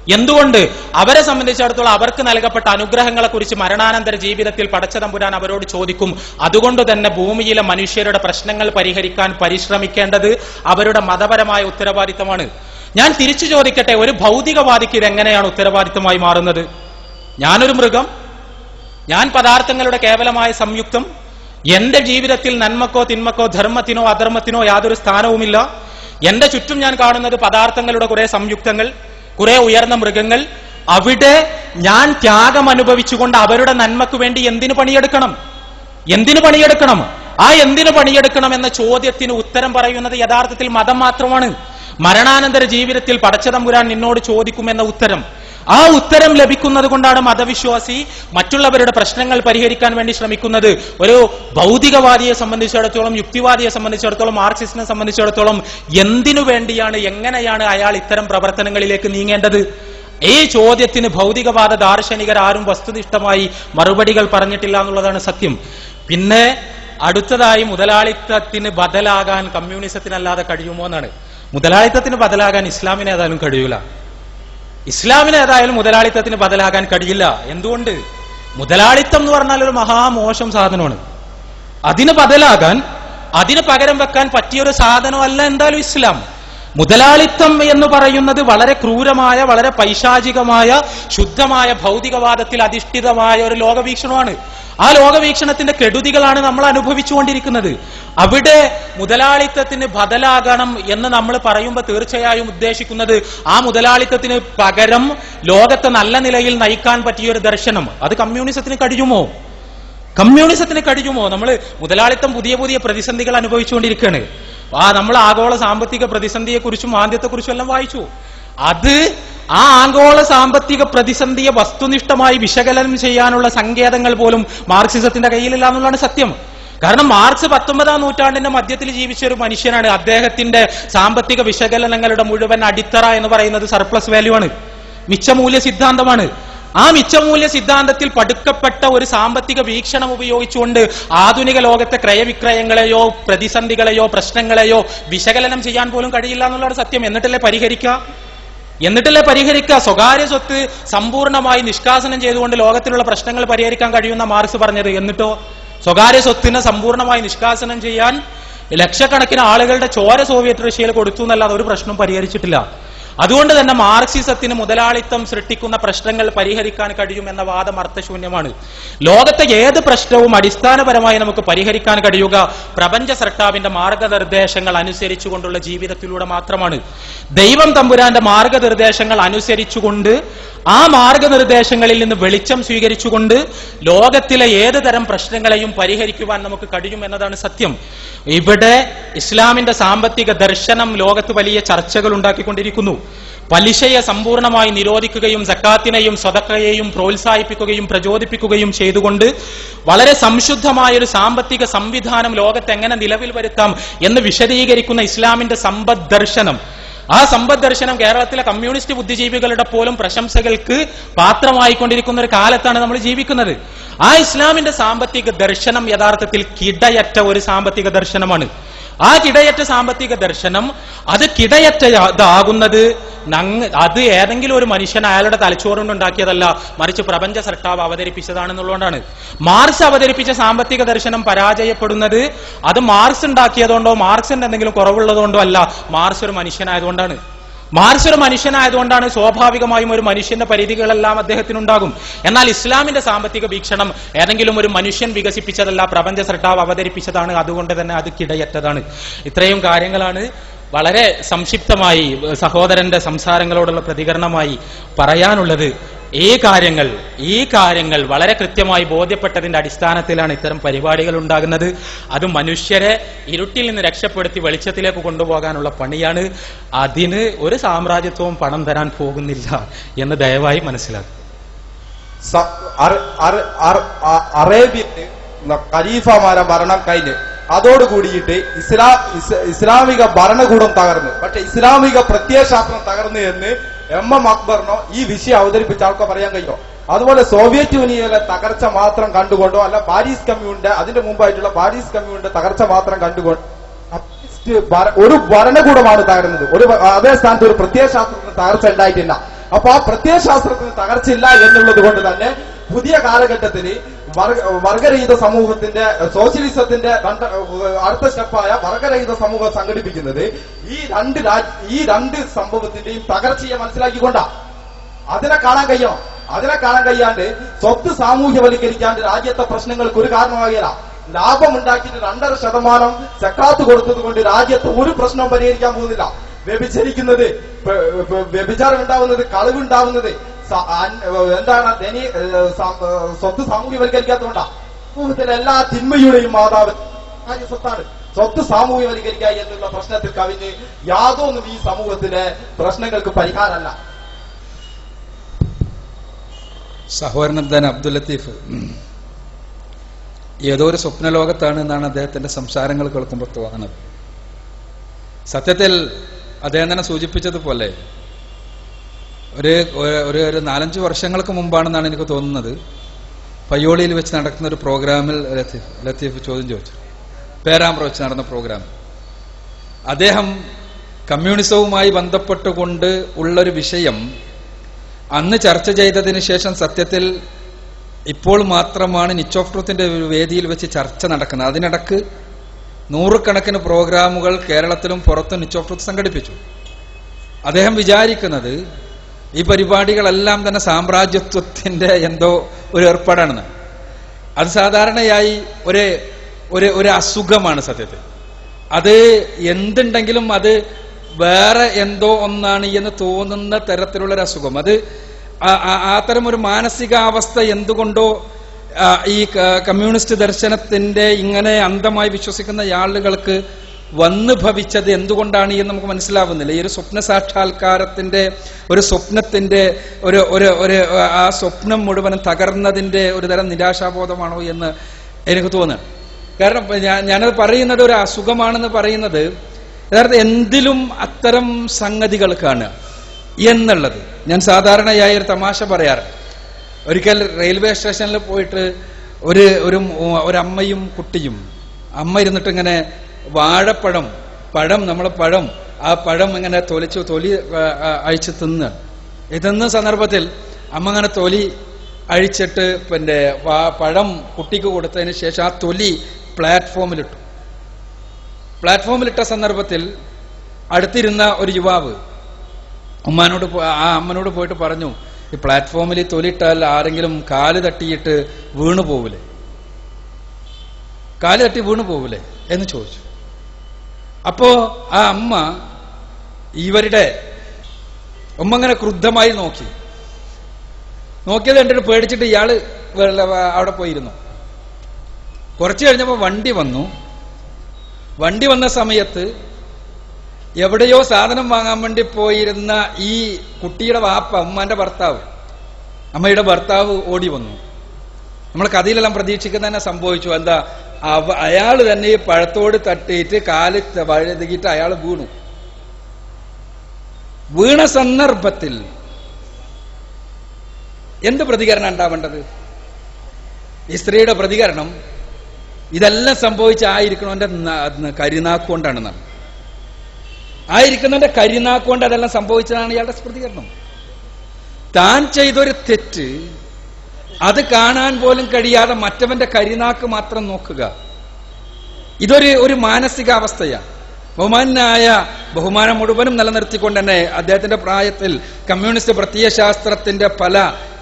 എന്തുകൊണ്ട് അവരെ സംബന്ധിച്ചിടത്തോളം അവർക്ക് നൽകപ്പെട്ട അനുഗ്രഹങ്ങളെ കുറിച്ച് മരണാനന്തര ജീവിതത്തിൽ പടച്ചതമ്പുരാൻ അവരോട് ചോദിക്കും. അതുകൊണ്ട് തന്നെ ഭൂമിയിലെ മനുഷ്യരുടെ പ്രശ്നങ്ങൾ പരിഹരിക്കാൻ പരിശ്രമിക്കേണ്ടത് അവരുടെ മതപരമായ ഉത്തരവാദിത്തമാണ്. ഞാൻ തിരിച്ചു ചോദിക്കട്ടെ, ഒരു ഭൗതികവാദിക്ക് ഇതെങ്ങനെയാണ് ഉത്തരവാദിത്തമായി മാറുന്നത്? ഞാനൊരു മൃഗം, ഞാൻ പദാർത്ഥങ്ങളുടെ കേവലമായ സംയുക്തം, എന്റെ ജീവിതത്തിൽ നന്മക്കോ തിന്മക്കോ ധർമ്മത്തിനോ അധർമ്മത്തിനോ യാതൊരു സ്ഥാനവുമില്ല. എന്റെ ചുറ്റും ഞാൻ കാണുന്നത് പദാർത്ഥങ്ങളുടെ കുറെ സംയുക്തങ്ങൾ, കുറെ ഉയർന്ന മൃഗങ്ങൾ. അവിടെ ഞാൻ ത്യാഗം അനുഭവിച്ചുകൊണ്ട് അവരുടെ നന്മക്ക് വേണ്ടി എന്തിനു പണിയെടുക്കണം? ആ എന്തിനു പണിയെടുക്കണം എന്ന ചോദ്യത്തിന് ഉത്തരം പറയുന്നത് യഥാർത്ഥത്തിൽ മതം മാത്രമാണ്. മരണാനന്തര ജീവിതത്തിൽ പടച്ചതമ്പുരാൻ നിന്നോട് ചോദിക്കുമെന്ന ഉത്തരം, ആ ഉത്തരം ലഭിക്കുന്നത് കൊണ്ടാണ് മതവിശ്വാസി മറ്റുള്ളവരുടെ പ്രശ്നങ്ങൾ പരിഹരിക്കാൻ വേണ്ടി ശ്രമിക്കുന്നത്. ഒരു ഭൗതികവാദിയെ സംബന്ധിച്ചിടത്തോളം, യുക്തിവാദിയെ സംബന്ധിച്ചിടത്തോളം, മാർക്സിസ്റ്റിനെ സംബന്ധിച്ചിടത്തോളം എന്തിനു വേണ്ടിയാണ്, എങ്ങനെയാണ് അയാൾ ഇത്തരം പ്രവർത്തനങ്ങളിലേക്ക് നീങ്ങേണ്ടത്? ഈ ചോദ്യത്തിന് ഭൗതികവാദ ദാർശനികർ ആരും വസ്തുനിഷ്ഠമായി മറുപടികൾ പറഞ്ഞിട്ടില്ല എന്നുള്ളതാണ് സത്യം. പിന്നെ അടുത്തതായി, മുതലാളിത്തത്തിന് ബദലാകാൻ കമ്മ്യൂണിസത്തിനല്ലാതെ കഴിയുമോ എന്നാണ്. മുതലാളിത്തത്തിന് ബദലാകാൻ ഇസ്ലാമിന് ഏതായാലും കഴിയൂല. ഇസ്ലാമിന് ഏതായാലും മുതലാളിത്തത്തിന് ബദലാകാൻ കഴിയില്ല. എന്തുകൊണ്ട്? മുതലാളിത്തം എന്ന് പറഞ്ഞാൽ ഒരു മഹാമോശം സാധനമാണ്. അതിന് ബദലാകാൻ, അതിന് പകരം വെക്കാൻ പറ്റിയൊരു സാധനമല്ല എന്തായാലും ഇസ്ലാം. മുതലാളിത്തം എന്ന് പറയുന്നത് വളരെ ക്രൂരമായ, വളരെ പൈശാചികമായ, ശുദ്ധമായ ഭൗതികവാദത്തിൽ അധിഷ്ഠിതമായ ഒരു ലോകവീക്ഷണമാണ്. ആ ലോകവീക്ഷണത്തിന്റെ കെടുതികളാണ് നമ്മൾ അനുഭവിച്ചുകൊണ്ടിരിക്കുന്നത്. അവിടെ മുതലാളിത്തത്തിന് ബദലാകണം എന്ന് നമ്മൾ പറയുമ്പോൾ തീർച്ചയായും ഉദ്ദേശിക്കുന്നത് ആ മുതലാളിത്തത്തിന് പകരം ലോകത്തെ നല്ല നിലയിൽ നയിക്കാൻ പറ്റിയൊരു ദർശനം. അത് കമ്മ്യൂണിസത്തിന് കഴിയുമോ? നമ്മൾ മുതലാളിത്തം പുതിയ പുതിയ പ്രതിസന്ധികൾ അനുഭവിച്ചുകൊണ്ടിരിക്കുകയാണ്. നമ്മൾ ആഗോള സാമ്പത്തിക പ്രതിസന്ധിയെക്കുറിച്ചും മാന്ദ്യത്തെക്കുറിച്ചും എല്ലാം വായിച്ചു. അത് ആ ആഗോള സാമ്പത്തിക പ്രതിസന്ധിയെ വസ്തുനിഷ്ഠമായി വിശകലനം ചെയ്യാനുള്ള സങ്കേതങ്ങൾ പോലും മാർക്സിസത്തിന്റെ കയ്യിലില്ല എന്നുള്ളതാണ് സത്യം. കാരണം മാർക്സ് 19-ാം നൂറ്റാണ്ടിന്റെ മധ്യത്തിൽ ജീവിച്ച ഒരു മനുഷ്യനാണ്. അദ്ദേഹത്തിന്റെ സാമ്പത്തിക വിശകലനങ്ങളുടെ മുഴുവൻ അടിത്തറ എന്ന് പറയുന്നത് സർപ്ലസ് വാല്യൂ ആണ്, മിച്ചമൂല്യ സിദ്ധാന്തമാണ്. ആ മിച്ചമൂല്യ സിദ്ധാന്തത്തിൽ പടുക്കപ്പെട്ട ഒരു സാമ്പത്തിക വീക്ഷണം ഉപയോഗിച്ചുകൊണ്ട് ആധുനിക ലോകത്തെ ക്രയവിക്രയങ്ങളെയോ പ്രതിസന്ധികളെയോ പ്രശ്നങ്ങളെയോ വിശകലനം ചെയ്യാൻ പോലും കഴിയില്ല എന്നുള്ളതാണ് സത്യം. എന്നിട്ടല്ലേ പരിഹരിക്കുക? സ്വകാര്യ സ്വത്ത് സമ്പൂർണ്ണമായി നിഷ്കാസനം ചെയ്തുകൊണ്ട് ലോകത്തിലുള്ള പ്രശ്നങ്ങൾ പരിഹരിക്കാൻ കഴിയുന്ന മാർക്സ് പറഞ്ഞത്. എന്നിട്ടോ സ്വകാര്യ സ്വത്തിനെ സമ്പൂർണ്ണമായി നിഷ്കാസനം ചെയ്യാൻ ലക്ഷക്കണക്കിന് ആളുകളുടെ ചോര സോവിയറ്റ് റഷ്യയിൽ കൊടുത്തു എന്നല്ലാതെ ഒരു പ്രശ്നം പരിഹരിച്ചിട്ടില്ല. അതുകൊണ്ട് തന്നെ മാർക്സിസത്തിന് മുതലാളിത്തം സൃഷ്ടിക്കുന്ന പ്രശ്നങ്ങൾ പരിഹരിക്കാൻ കഴിയുമെന്ന വാദം അർത്ഥശൂന്യമാണ്. ലോകത്തെ ഏത് പ്രശ്നവും അടിസ്ഥാനപരമായി നമുക്ക് പരിഹരിക്കാൻ കഴിയുക പ്രപഞ്ച സൃഷ്ടാവിന്റെ മാർഗനിർദ്ദേശങ്ങൾ അനുസരിച്ചുകൊണ്ടുള്ള ജീവിതത്തിലൂടെ മാത്രമാണ്. ദൈവം തമ്പുരാന്റെ മാർഗനിർദ്ദേശങ്ങൾ അനുസരിച്ചുകൊണ്ട്, ആ മാർഗനിർദ്ദേശങ്ങളിൽ നിന്ന് വെളിച്ചം സ്വീകരിച്ചുകൊണ്ട് ലോകത്തിലെ ഏത് തരം പ്രശ്നങ്ങളെയും പരിഹരിക്കുവാൻ നമുക്ക് കഴിയും എന്നതാണ് സത്യം. ഇവിടെ ഇസ്ലാമിന്റെ സാമ്പത്തിക ദർശനം ലോകത്ത് വലിയ ചർച്ചകൾ ഉണ്ടാക്കിക്കൊണ്ടിരിക്കുന്നു. പലിശയെ സമ്പൂർണ്ണമായി നിരോധിക്കുകയും സക്കാത്തിനെയും സ്വതക്കയെയും പ്രോത്സാഹിപ്പിക്കുകയും പ്രചോദിപ്പിക്കുകയും ചെയ്തുകൊണ്ട് വളരെ സംശുദ്ധമായ ഒരു സാമ്പത്തിക സംവിധാനം ലോകത്ത് എങ്ങനെ നിലവിൽ വരുത്താം എന്ന് വിശദീകരിക്കുന്ന ഇസ്ലാമിന്റെ സമ്പദ് ദർശനം, ആ സമ്പദ് ദർശനം കേരളത്തിലെ കമ്മ്യൂണിസ്റ്റ് ബുദ്ധിജീവികളുടെ പോലും പ്രശംസകൾക്ക് പാത്രമായിക്കൊണ്ടിരിക്കുന്ന ഒരു കാലത്താണ് നമ്മൾ ജീവിക്കുന്നത്. ആ ഇസ്ലാമിന്റെ സാമ്പത്തിക ദർശനം യഥാർത്ഥത്തിൽ കിടയറ്റ ഒരു സാമ്പത്തിക ദർശനമാണ്. ആ കിടയറ്റ സാമ്പത്തിക ദർശനം അത് കിടയറ്റതാകുന്നത് അത് ഏതെങ്കിലും ഒരു മനുഷ്യൻ അയാളുടെ തലച്ചോറുകൊണ്ട് ഉണ്ടാക്കിയതല്ല, മറിച്ച് പ്രപഞ്ച സൃഷ്ടാവ് അവതരിപ്പിച്ചതാണെന്നുള്ളതുകൊണ്ടാണ്. മാർക്സ് അവതരിപ്പിച്ച സാമ്പത്തിക ദർശനം പരാജയപ്പെടുന്നത് അത് മാർക്സ് ഉണ്ടാക്കിയതുകൊണ്ടോ മാർക്സിന്റെ എന്തെങ്കിലും കുറവുള്ളതുകൊണ്ടോ അല്ല, മാർക്സ് ഒരു മനുഷ്യനായതുകൊണ്ടാണ്. സ്വാഭാവികമായും ഒരു മനുഷ്യന്റെ പരിധികളെല്ലാം അദ്ദേഹത്തിനുണ്ടാകും. എന്നാൽ ഇസ്ലാമിന്റെ സാമ്പത്തിക വീക്ഷണം ഏതെങ്കിലും ഒരു മനുഷ്യൻ വികസിപ്പിച്ചതല്ല, പ്രപഞ്ച സൃഷ്ടാവ് അവതരിപ്പിച്ചതാണ്. അതുകൊണ്ട് തന്നെ അത് കിടയറ്റതാണ്. ഇത്രയും കാര്യങ്ങളാണ് വളരെ സംക്ഷിപ്തമായി സഹോദരന്റെ സംസാരങ്ങളോടുള്ള പ്രതികരണമായി പറയാനുള്ളത്. ഈ കാര്യങ്ങൾ വളരെ കൃത്യമായി ബോധ്യപ്പെട്ടതിന്റെ അടിസ്ഥാനത്തിലാണ് ഇത്തരം പരിപാടികൾ ഉണ്ടാകുന്നത്. അത് മനുഷ്യരെ ഇരുട്ടിൽ നിന്ന് രക്ഷപ്പെടുത്തി വെളിച്ചത്തിലേക്ക് കൊണ്ടുപോകാനുള്ള പണിയാണ്. അതിന് ഒരു സാമ്രാജ്യത്വവും പണം തരാൻ പോകുന്നില്ല എന്ന് ദയവായി മനസ്സിലാക്കും. അറേബ്യയിൽ ഖലീഫമാരെ ഭരണം കഴിഞ്ഞ് അതോടുകൂടിയിട്ട് ഇസ്ലാമിക ഭരണകൂടം തകർന്നു. പക്ഷെ ഇസ്ലാമിക പ്രത്യയശാസ്ത്രം തകർന്നു എന്ന് എം.എം. അക്ബറിനോ ഈ വിഷയം അവതരിപ്പിച്ച ആൾക്കോ പറയാൻ കഴിയോ? അതുപോലെ സോവിയറ്റ് യൂണിയനിലെ തകർച്ച മാത്രം കണ്ടുകൊണ്ടോ അല്ല പാരീസ് കമ്മ്യൂണിന്റെ അതിന്റെ മുമ്പായിട്ടുള്ള പാരീസ് കമ്മ്യൂണിന്റെ തകർച്ച മാത്രം കണ്ടുകൊണ്ട് ഒരു ഭരണകൂടമാണ് തകരുന്നത്. അതേ സ്ഥാനത്ത് ഒരു പ്രത്യയശാസ്ത്രത്തിന് തകർച്ച ഉണ്ടായിട്ടില്ല. അപ്പൊ ആ പ്രത്യയശാസ്ത്രത്തിന് തകർച്ചയില്ല എന്നുള്ളത് കൊണ്ട് തന്നെ പുതിയ കാലഘട്ടത്തിൽ വർഗരഹിത സമൂഹത്തിന്റെ സോഷ്യലിസത്തിന്റെ അടുത്ത സ്റ്റെപ്പായ വർഗരഹിത സമൂഹം സംഘടിപ്പിക്കുന്നത് ഈ രണ്ട് സംഭവത്തിന്റെയും തകർച്ചയെ മനസ്സിലാക്കിക്കൊണ്ടാ. അതിനെ കാണാൻ കഴിയാണ്ട് സ്വത്ത് സാമൂഹ്യവൽക്കരിക്കാണ്ട് രാജ്യത്തെ പ്രശ്നങ്ങൾക്ക് ഒരു കാരണമാകില്ല. ലാഭമുണ്ടാക്കിയിട്ട് 2.5% സക്കാത്ത് കൊടുത്തത് കൊണ്ട് രാജ്യത്ത് ഒരു പ്രശ്നവും പരിഹരിക്കാൻ പോകുന്നില്ല. വ്യഭിചരിക്കുന്നത്, വ്യഭിചാരം ഉണ്ടാവുന്നത്, കളവുണ്ടാവുന്നത് എന്താണ് സ്വത്ത് സാമൂഹ്യവൽക്കരിക്കാത്തതുകൊണ്ടാ. സമൂഹത്തിലെ എല്ലാ തിന്മയുടെയും മാതാവ് സ്വത്താണ്. സ്വത്ത് സാമൂഹ്യവൽക്കരിക്കുക എന്നുള്ള പ്രശ്നത്തിൽ കവിഞ്ഞ് യാതൊന്നും ഈ സമൂഹത്തിലെ പ്രശ്നങ്ങൾക്ക് പരിഹാരമല്ല. സഹോദരൻ അബ്ദുൽ ലത്തീഫ് ഏതോ ഒരു സ്വപ്നലോകത്താണ് എന്നാണ് അദ്ദേഹത്തിന്റെ സംസാരങ്ങൾ കേൾക്കുമ്പോൾ തോന്നുന്നത്. സത്യത്തിൽ അദ്ദേഹം തന്നെ സൂചിപ്പിച്ചതുപോലെ ഒരു 4-5 വർഷങ്ങൾക്ക് മുമ്പാണെന്നാണ് എനിക്ക് തോന്നുന്നത്, പയ്യോളിയിൽ വെച്ച് നടക്കുന്ന ഒരു പ്രോഗ്രാമിൽ ലത്തീഫ് ചോദ്യം ചോദിച്ചു. പേരാമ്പ്ര വെച്ച് നടന്ന പ്രോഗ്രാം. അദ്ദേഹം കമ്മ്യൂണിസവുമായി ബന്ധപ്പെട്ടുകൊണ്ട് ഉള്ളൊരു വിഷയം അന്ന് ചർച്ച ചെയ്തതിന് ശേഷം സത്യത്തിൽ ഇപ്പോൾ മാത്രമാണ് നിച്ച് ഓഫ് ട്രൂത്തിന്റെ വേദിയിൽ വെച്ച് ചർച്ച നടക്കുന്നത്. അതിനിടക്ക് 100 കണക്കിന് പ്രോഗ്രാമുകൾ കേരളത്തിലും പുറത്തും നിച്ച് ഓഫ് ട്രൂത്ത് സംഘടിപ്പിച്ചു. അദ്ദേഹം വിചാരിക്കുന്നത് ഈ പരിപാടികളെല്ലാം തന്നെ സാമ്രാജ്യത്വത്തിന്റെ എന്തോ ഒരു ഏർപ്പാടാണെന്ന്. അത് സാധാരണയായി ഒരു അസുഖമാണ് സത്യത്തിൽ. അത് എന്തുണ്ടെങ്കിലും അത് വേറെ എന്തോ ഒന്നാണ് എന്ന് തോന്നുന്ന തരത്തിലുള്ളൊരു അസുഖം. അത് അത്തരം ഒരു മാനസികാവസ്ഥ എന്തുകൊണ്ടോ ഈ കമ്മ്യൂണിസ്റ്റ് ദർശനത്തിന്റെ ഇങ്ങനെ അന്ധമായി വിശ്വസിക്കുന്ന ആളുകൾക്ക് വന്നു ഭവിച്ചത് എന്തുകൊണ്ടാണ് എന്ന് നമുക്ക് മനസ്സിലാവുന്നില്ല. ഈ ഒരു സ്വപ്ന സാക്ഷാത്കാരത്തിന്റെ ഒരു സ്വപ്നത്തിന്റെ ഒരു ആ സ്വപ്നം മുഴുവനും തകർന്നതിന്റെ ഒരു തരം നിരാശാബോധമാണോ എന്ന് എനിക്ക് തോന്നുന്നു. കാരണം ഞാനത് പറയുന്നത് ഒരു അസുഖമാണെന്ന് പറയുന്നത് യഥാർത്ഥം എന്തിലും അത്തരം സംഗതികൾ കാണുക എന്നുള്ളത്. ഞാൻ സാധാരണയായി ഒരു തമാശ പറയാറ്. ഒരിക്കൽ റെയിൽവേ സ്റ്റേഷനിൽ പോയിട്ട് ഒരു അമ്മയും കുട്ടിയും, അമ്മ ഇരുന്നിട്ട് ഇങ്ങനെ വാഴപ്പഴം നമ്മളെ പഴം ആ പഴം ഇങ്ങനെ തൊലി അഴിച്ച് തിന്ന സന്ദർഭത്തിൽ അമ്മ ഇങ്ങനെ തൊലി അഴിച്ചിട്ട് പിന്നെ പഴം കുട്ടിക്ക് കൊടുത്തതിന് ശേഷം ആ തൊലി പ്ലാറ്റ്ഫോമിലിട്ട സന്ദർഭത്തിൽ അടുത്തിരുന്ന ഒരു യുവാവ് ആ അമ്മനോട് പോയിട്ട് പറഞ്ഞു, ഈ പ്ലാറ്റ്ഫോമിൽ തൊലിയിട്ടാൽ ആരെങ്കിലും കാല് തട്ടിയിട്ട് വീണു പോവില്ലേ എന്ന് ചോദിച്ചു. അപ്പോ ആ അമ്മ ഇങ്ങനെ ക്രുദ്ധമായി നോക്കിയത് കണ്ടിട്ട് പേടിച്ചിട്ട് ഇയാള് അവിടെ പോയിരുന്നു. കുറച്ചു കഴിഞ്ഞപ്പോ വണ്ടി വന്ന സമയത്ത് എവിടെയോ സാധനം വാങ്ങാൻ വേണ്ടി പോയിരുന്ന ഈ കുട്ടിയുടെ വാപ്പ, അമ്മയുടെ ഭർത്താവ് ഓടി വന്നു. നമ്മൾ കഥയിലെല്ലാം പ്രതീക്ഷിക്കുന്ന തന്നെ സംഭവിച്ചു. എന്താ, അയാള് തന്നെ ഈ പഴത്തോട് തട്ടിയിട്ട് കാല് വഴുതിയിട്ട് അയാൾ വീണ സന്ദർഭത്തിൽ എന്ത് പ്രതികരണം ഉണ്ടാവേണ്ടത്? ഈ സ്ത്രീയുടെ പ്രതികരണം ഇതെല്ലാം സംഭവിച്ചായിരിക്കണവന്റെ കരിനാക്കുകൊണ്ടാണെന്നാണ്. ആയിരിക്കുന്നവന്റെ കരിനാക്കുകൊണ്ട് അതെല്ലാം സംഭവിച്ചതാണ് ഇയാളുടെ പ്രതികരണം. താൻ ചെയ്തൊരു തെറ്റ് അത് കാണാൻ പോലും കഴിയാതെ മറ്റവന്റെ കരിനാക്ക് മാത്രം നോക്കുക, ഇതൊരു മാനസികാവസ്ഥയാണ്. ബഹുമാനം മുഴുവനും നിലനിർത്തിക്കൊണ്ട് തന്നെ അദ്ദേഹത്തിന്റെ പ്രായത്തിൽ കമ്മ്യൂണിസ്റ്റ് പ്രത്യയശാസ്ത്രത്തിന്റെ പല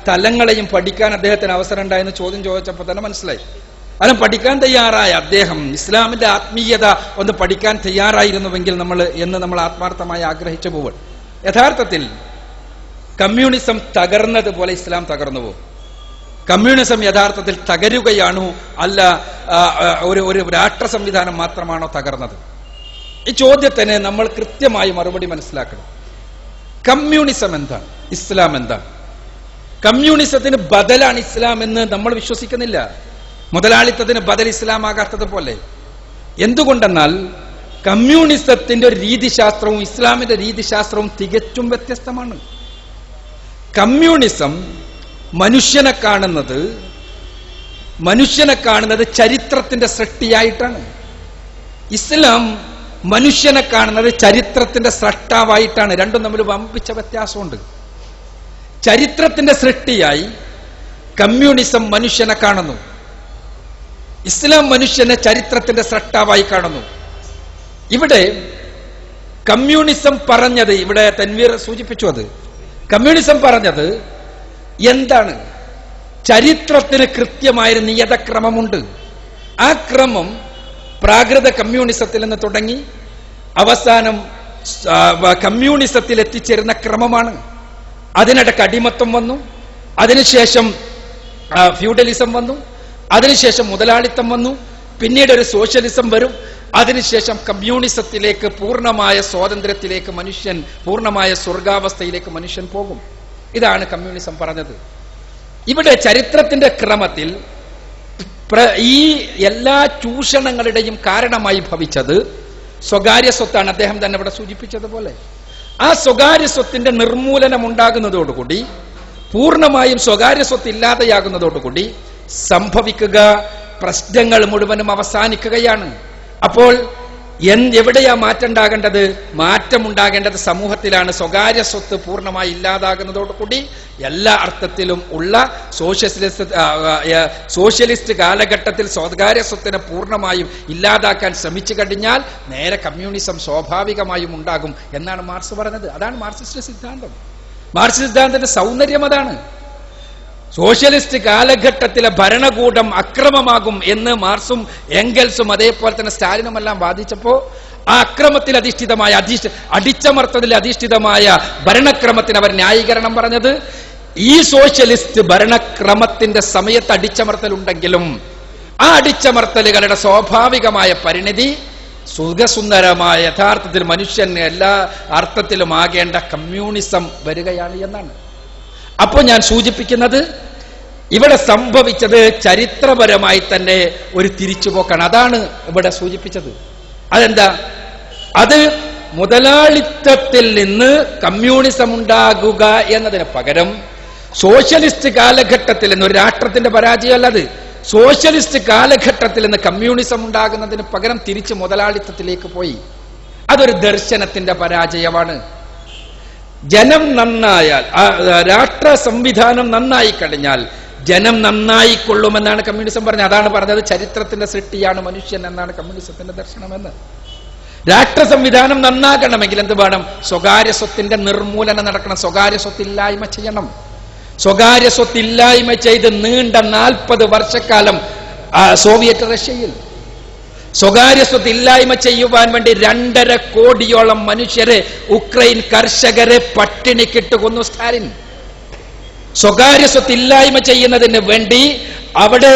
തലങ്ങളെയും പഠിക്കാൻ അദ്ദേഹത്തിന് അവസരം ഉണ്ടായെന്ന് ചോദ്യം ചോദിച്ചപ്പോൾ തന്നെ മനസ്സിലായി. അതും പഠിക്കാൻ തയ്യാറായ അദ്ദേഹം ഇസ്ലാമിന്റെ ആത്മീയത ഒന്ന് പഠിക്കാൻ തയ്യാറായിരുന്നുവെങ്കിൽ നമ്മൾ ആത്മാർത്ഥമായി ആഗ്രഹിച്ചു പോവുക. യഥാർത്ഥത്തിൽ കമ്മ്യൂണിസം തകർന്നതുപോലെ ഇസ്ലാം തകർന്നു പോകും. കമ്മ്യൂണിസം യഥാർത്ഥത്തിൽ തകരുകയാണോ അല്ല ഒരു രാഷ്ട്ര സംവിധാനം മാത്രമാണോ തകർന്നത്? ഈ ചോദ്യത്തിന് നമ്മൾ കൃത്യമായി മറുപടി മനസ്സിലാക്കണം. കമ്മ്യൂണിസം എന്താണ്, ഇസ്ലാം എന്താണ്? കമ്മ്യൂണിസത്തിന് ബദലാണ് ഇസ്ലാം എന്ന് നമ്മൾ വിശ്വസിക്കുന്നില്ല. മുതലാളിത്തത്തിന് ബദൽ ഇസ്ലാം ആകാത്തത് പോലെ. എന്തുകൊണ്ടെന്നാൽ കമ്മ്യൂണിസത്തിന്റെ ഒരു രീതിശാസ്ത്രവും ഇസ്ലാമിന്റെ രീതിശാസ്ത്രവും തികച്ചും വ്യത്യസ്തമാണ്. കമ്മ്യൂണിസം മനുഷ്യനെ കാണുന്നത് ചരിത്രത്തിന്റെ സൃഷ്ടിയായിട്ടാണ്. ഇസ്ലാം മനുഷ്യനെ കാണുന്നത് ചരിത്രത്തിന്റെ സ്രഷ്ടാവായിട്ടാണ്. രണ്ടും തമ്മിൽ വമ്പിച്ച വ്യത്യാസമുണ്ട്. ചരിത്രത്തിന്റെ സൃഷ്ടിയായി കമ്മ്യൂണിസം മനുഷ്യനെ കാണുന്നു, ഇസ്ലാം മനുഷ്യനെ ചരിത്രത്തിന്റെ സ്രഷ്ടാവായി കാണുന്നു. ഇവിടെ കമ്മ്യൂണിസം പറഞ്ഞത്, ഇവിടെ തൻവീർ സൂചിപ്പിച്ചു, അത് കമ്മ്യൂണിസം പറഞ്ഞത് എന്താണ്? ചരിത്രത്തിന് കൃത്യമായൊരു നിയതക്രമമുണ്ട്. ആ ക്രമം പ്രാകൃത കമ്മ്യൂണിസത്തിൽ നിന്ന് തുടങ്ങി അവസാനം കമ്മ്യൂണിസത്തിൽ എത്തിച്ചേരുന്ന ക്രമമാണ്. അതിനിടക്ക് അടിമത്വം വന്നു, അതിനുശേഷം ഫ്യൂഡലിസം വന്നു, അതിനുശേഷം മുതലാളിത്തം വന്നു, പിന്നീട് ഒരു സോഷ്യലിസം വരും, അതിനുശേഷം കമ്മ്യൂണിസത്തിലേക്ക് പൂർണ്ണമായ സ്വാതന്ത്ര്യത്തിലേക്ക് മനുഷ്യൻ, പൂർണ്ണമായ സ്വർഗാവസ്ഥയിലേക്ക് മനുഷ്യൻ പോകും. ഇതാണ് കമ്മ്യൂണിസം പറഞ്ഞത്. ഇവിടെ ചരിത്രത്തിന്റെ ക്രമത്തിൽ ഈ എല്ലാ ചൂഷണങ്ങളുടെയും കാരണമായി ഭവിച്ചത് സ്വകാര്യ സ്വത്താണ്. അദ്ദേഹം തന്നെ ഇവിടെ സൂചിപ്പിച്ചതുപോലെ ആ സ്വകാര്യ സ്വത്തിന്റെ നിർമൂലനം ഉണ്ടാകുന്നതോടുകൂടി, പൂർണ്ണമായും സ്വകാര്യ സ്വത്ത് ഇല്ലാതെയാകുന്നതോടുകൂടി സംഭവിക്കുക പ്രശ്നങ്ങൾ മുഴുവനും അവസാനിക്കുകയാണ്. അപ്പോൾ എവിടെയാ മാറ്റം ഉണ്ടാകേണ്ടത്? മാറ്റമുണ്ടാകേണ്ടത് സമൂഹത്തിലാണ്. സ്വകാര്യ സ്വത്ത് പൂർണ്ണമായി ഇല്ലാതാകുന്നതോടുകൂടി എല്ലാ അർത്ഥത്തിലും ഉള്ള സോഷ്യലിസ്റ്റ് കാലഘട്ടത്തിൽ സ്വകാര്യ സ്വത്തിനെ പൂർണ്ണമായും ഇല്ലാതാക്കാൻ ശ്രമിച്ചു കഴിഞ്ഞാൽ നേരെ കമ്മ്യൂണിസം സ്വാഭാവികമായും ഉണ്ടാകും എന്നാണ് മാർക്സ് പറഞ്ഞത്. അതാണ് മാർക്സിസ്റ്റ് സിദ്ധാന്തം. മാർക്സിസ്റ്റ് സിദ്ധാന്തത്തിന്റെ സൗന്ദര്യം അതാണ്. സോഷ്യലിസ്റ്റ് കാലഘട്ടത്തിലെ ഭരണകൂടം അക്രമമാകും എന്ന് മാർക്സും എംഗൽസും അതേപോലെ തന്നെ സ്റ്റാലിനുമെല്ലാം വാദിച്ചപ്പോ ആ അക്രമത്തിൽ അധിഷ്ഠിതമായ അടിച്ചമർത്തതിൽ അധിഷ്ഠിതമായ ഭരണക്രമത്തിന് അവർ ന്യായീകരണം പറഞ്ഞത്, ഈ സോഷ്യലിസ്റ്റ് ഭരണക്രമത്തിന്റെ സമയത്ത് അടിച്ചമർത്തലുണ്ടെങ്കിലും ആ അടിച്ചമർത്തലുകളുടെ സ്വാഭാവികമായ പരിണിതി സുഖസുന്ദരമായ യഥാർത്ഥത്തിൽ മനുഷ്യൻ എല്ലാ അർത്ഥത്തിലും ആകേണ്ട കമ്മ്യൂണിസം വരികയാണ് എന്നാണ്. അപ്പോൾ ഞാൻ സൂചിപ്പിക്കുന്നത് ഇവിടെ സംഭവിച്ചത് ചരിത്രപരമായി തന്നെ ഒരു തിരിച്ചുപോക്കാണ്. അതാണ് ഇവിടെ സൂചിപ്പിച്ചത്. അതെന്താ? അത് മുതലാളിത്തത്തിൽ നിന്ന് കമ്മ്യൂണിസം ഉണ്ടാകുക എന്നതിന് പകരം സോഷ്യലിസ്റ്റ് കാലഘട്ടത്തിൽ നിന്ന്, ഒരു രാഷ്ട്രത്തിന്റെ പരാജയമല്ല അത്, സോഷ്യലിസ്റ്റ് കാലഘട്ടത്തിൽ നിന്ന് കമ്മ്യൂണിസം ഉണ്ടാകുന്നതിന് പകരം തിരിച്ച് മുതലാളിത്തത്തിലേക്ക് പോയി. അതൊരു ദർശനത്തിന്റെ പരാജയമാണ്. ജനം നന്നായാൽ, രാഷ്ട്ര സംവിധാനം നന്നായി കഴിഞ്ഞാൽ ജനം നന്നായിക്കൊള്ളുമെന്നാണ് കമ്മ്യൂണിസം പറഞ്ഞത്. അതാണ് പറഞ്ഞത് ചരിത്രത്തിന്റെ സൃഷ്ടിയാണ് മനുഷ്യൻ എന്നാണ് കമ്മ്യൂണിസത്തിന്റെ ദർശനമെന്ന്. രാഷ്ട്ര സംവിധാനം നന്നാകണമെങ്കിൽ എന്ത് വേണം? സ്വകാര്യ സ്വത്തിന്റെ നിർമൂലനം നടക്കണം. സ്വകാര്യ സ്വത്തില്ലായ്മ ചെയ്യണം. സ്വകാര്യ സ്വത്തില്ലായ്മ ചെയ്ത് നീണ്ട 40 വർഷക്കാലം സോവിയറ്റ് റഷ്യയിൽ സ്വകാര്യ സ്വത്ത് ഇല്ലായ്മ ചെയ്യുവാൻ വേണ്ടി 2.5 കോടിയോളം മനുഷ്യരെ, ഉക്രൈൻ കർഷകരെ പട്ടിണിക്കിട്ട് കൊന്നു സ്റ്റാലിൻ. സ്വകാര്യ സ്വത്ത് ഇല്ലായ്മ ചെയ്യുന്നതിന് വേണ്ടി അവിടെ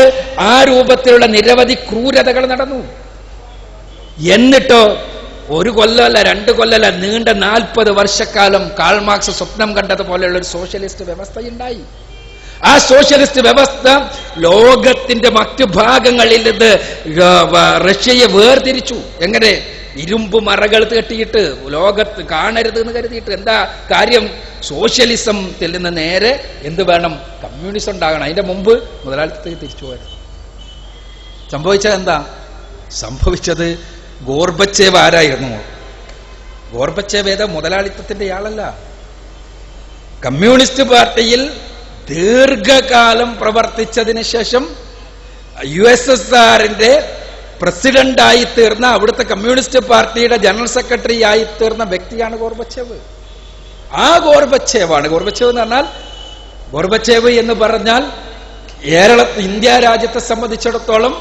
ആ രൂപത്തിലുള്ള നിരവധി ക്രൂരതകൾ നടന്നു. എന്നിട്ടോ 1 കൊല്ലമല്ല 2 കൊല്ലമല്ല, നീണ്ട 40 വർഷക്കാലം കാൾ മാർക്സ് സ്വപ്നം കണ്ടതുപോലെയുള്ള ഒരു സോഷ്യലിസ്റ്റ് വ്യവസ്ഥയുണ്ടായി. ആ സോഷ്യലിസ്റ്റ് വ്യവസ്ഥ ലോകത്തിന്റെ മറ്റു ഭാഗങ്ങളിൽ നിന്ന് റഷ്യയെ വേർതിരിച്ചു. എങ്ങനെ? ഇരുമ്പ് മറകൾ കെട്ടിയിട്ട് ലോകത്ത് കാണരുത് എന്ന് കരുതിയിട്ട്. എന്താ കാര്യം? സോഷ്യലിസത്തിൽ നിന്ന് നേരെ എന്ത് വേണം? കമ്മ്യൂണിസം ഉണ്ടാകണം. അതിന്റെ മുമ്പ് മുതലാളിത്തത്തിൽ തിരിച്ചു പോയത്. സംഭവിച്ചത് എന്താ? സംഭവിച്ചത് ഗോർബച്ചേവ് ആരായിരുന്നു? ഗോർബച്ചേവ് ഏതാ? മുതലാളിത്തത്തിന്റെ ആളല്ല. കമ്മ്യൂണിസ്റ്റ് പാർട്ടിയിൽ ദീർഘകാലം പ്രവർത്തിച്ചതിന് ശേഷം USSRന്റെ പ്രസിഡന്റായി തീർന്ന, അവിടുത്തെ കമ്മ്യൂണിസ്റ്റ് പാർട്ടിയുടെ ജനറൽ സെക്രട്ടറി ആയി തീർന്ന വ്യക്തിയാണ് ഗോർബച്ചേവ്. ആ ഗോർബച്ചേവാണ്. ഗോർബച്ചേവ് എന്ന് പറഞ്ഞാൽ ഇന്ത്യ രാജ്യത്തെ സംബന്ധിച്ചിടത്തോളം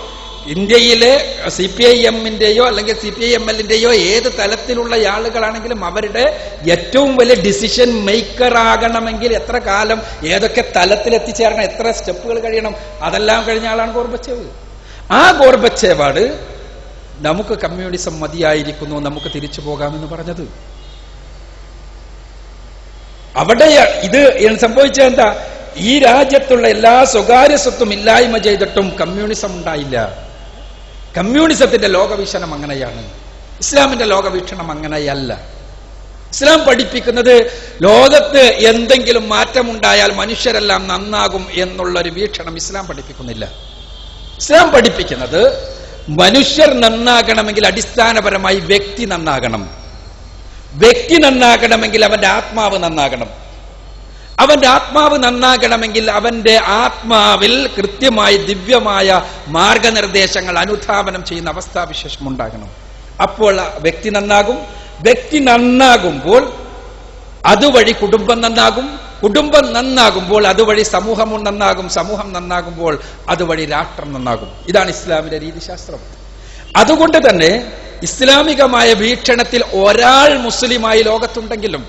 ഇന്ത്യയിലെ CPIMന്റെയോ അല്ലെങ്കിൽ CPIMLന്റെയോ ഏത് തലത്തിലുള്ള ആളുകളാണെങ്കിലും അവരുടെ ഏറ്റവും വലിയ ഡിസിഷൻ മേക്കർ ആകണമെങ്കിൽ എത്ര കാലം, ഏതൊക്കെ തലത്തിൽ എത്തിച്ചേരണം, എത്ര സ്റ്റെപ്പുകൾ കഴിയണം, അതെല്ലാം കഴിഞ്ഞ ആളാണ് ഗോർബച്ചേവ്. ആ ഗോർബച്ചേവാണ് നമുക്ക് കമ്മ്യൂണിസം മതിയായിരിക്കുന്നു, നമുക്ക് തിരിച്ചു പോകാമെന്ന് പറഞ്ഞത്. അവിടെ ഇത് സംഭവിച്ചത് എന്താ? ഈ രാജ്യത്തുള്ള എല്ലാ സ്വകാര്യ സ്വത്തും ഇല്ലായ്മ ചെയ്തിട്ടും കമ്മ്യൂണിസം ഉണ്ടായില്ല. കമ്മ്യൂണിസത്തിന്റെ ലോകവീക്ഷണം അങ്ങനെയാണ്. ഇസ്ലാമിന്റെ ലോകവീക്ഷണം അങ്ങനെയല്ല. ഇസ്ലാം പഠിപ്പിക്കുന്നത് ലോകത്ത് എന്തെങ്കിലും മാറ്റമുണ്ടായാൽ മനുഷ്യരെല്ലാം നന്നാകും എന്നുള്ളൊരു വീക്ഷണം ഇസ്ലാം പഠിപ്പിക്കുന്നില്ല. ഇസ്ലാം പഠിപ്പിക്കുന്നത് മനുഷ്യർ നന്നാകണമെങ്കിൽ അടിസ്ഥാനപരമായി വ്യക്തി നന്നാകണം. വ്യക്തി നന്നാകണമെങ്കിൽ അവന്റെ ആത്മാവ് നന്നാകണം. അവന്റെ ആത്മാവ് നന്നാകണമെങ്കിൽ അവന്റെ ആത്മാവിൽ കൃത്യമായി ദിവ്യമായ മാർഗനിർദ്ദേശങ്ങൾ അനുധാവനം ചെയ്യുന്ന അവസ്ഥാവിശേഷം ഉണ്ടാകണം. അപ്പോൾ വ്യക്തി നന്നാകും. വ്യക്തി നന്നാകുമ്പോൾ അതുവഴി കുടുംബം നന്നാകും. കുടുംബം നന്നാകുമ്പോൾ അതുവഴി സമൂഹം നന്നാകും. സമൂഹം നന്നാകുമ്പോൾ അതുവഴി രാഷ്ട്രം നന്നാകും. ഇതാണ് ഇസ്ലാമിന്റെ രീതിശാസ്ത്രം. അതുകൊണ്ട് തന്നെ ഇസ്ലാമികമായ വീക്ഷണത്തിൽ ഒരാൾ മുസ്ലിമായി ലോകത്തുണ്ടെങ്കിലും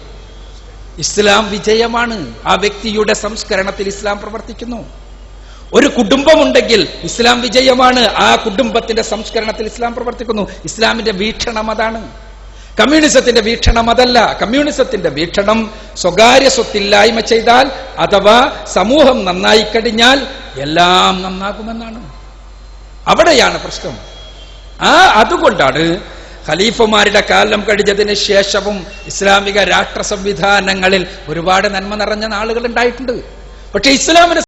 ഇസ്ലാം വിജയമാണ്. ആ വ്യക്തിയുടെ സംസ്കരണത്തിൽ ഇസ്ലാം പ്രവർത്തിക്കുന്നു. ഒരു കുടുംബമുണ്ടെങ്കിൽ ഇസ്ലാം വിജയമാണ്. ആ കുടുംബത്തിന്റെ സംസ്കരണത്തിൽ ഇസ്ലാം പ്രവർത്തിക്കുന്നു. ഇസ്ലാമിന്റെ വീക്ഷണം അതാണ്. കമ്മ്യൂണിസത്തിന്റെ വീക്ഷണം അതല്ല. കമ്മ്യൂണിസത്തിന്റെ വീക്ഷണം സ്വകാര്യ സ്വത്തില്ലായ്മ ചെയ്താൽ അഥവാ സമൂഹം നന്നായി കഴിഞ്ഞാൽ എല്ലാം നന്നാകുമെന്നാണ്. അവിടെയാണ് പ്രശ്നം. അതുകൊണ്ടാണ് ഖലീഫമാരുടെ കാലം കഴിഞ്ഞതിന് ശേഷവും ഇസ്ലാമിക രാഷ്ട്ര സംവിധാനങ്ങളിൽ ഒരുപാട് നന്മ നിറഞ്ഞ നാളുകൾ ഉണ്ടായിട്ടുണ്ട്. പക്ഷെ ഇസ്ലാമിന്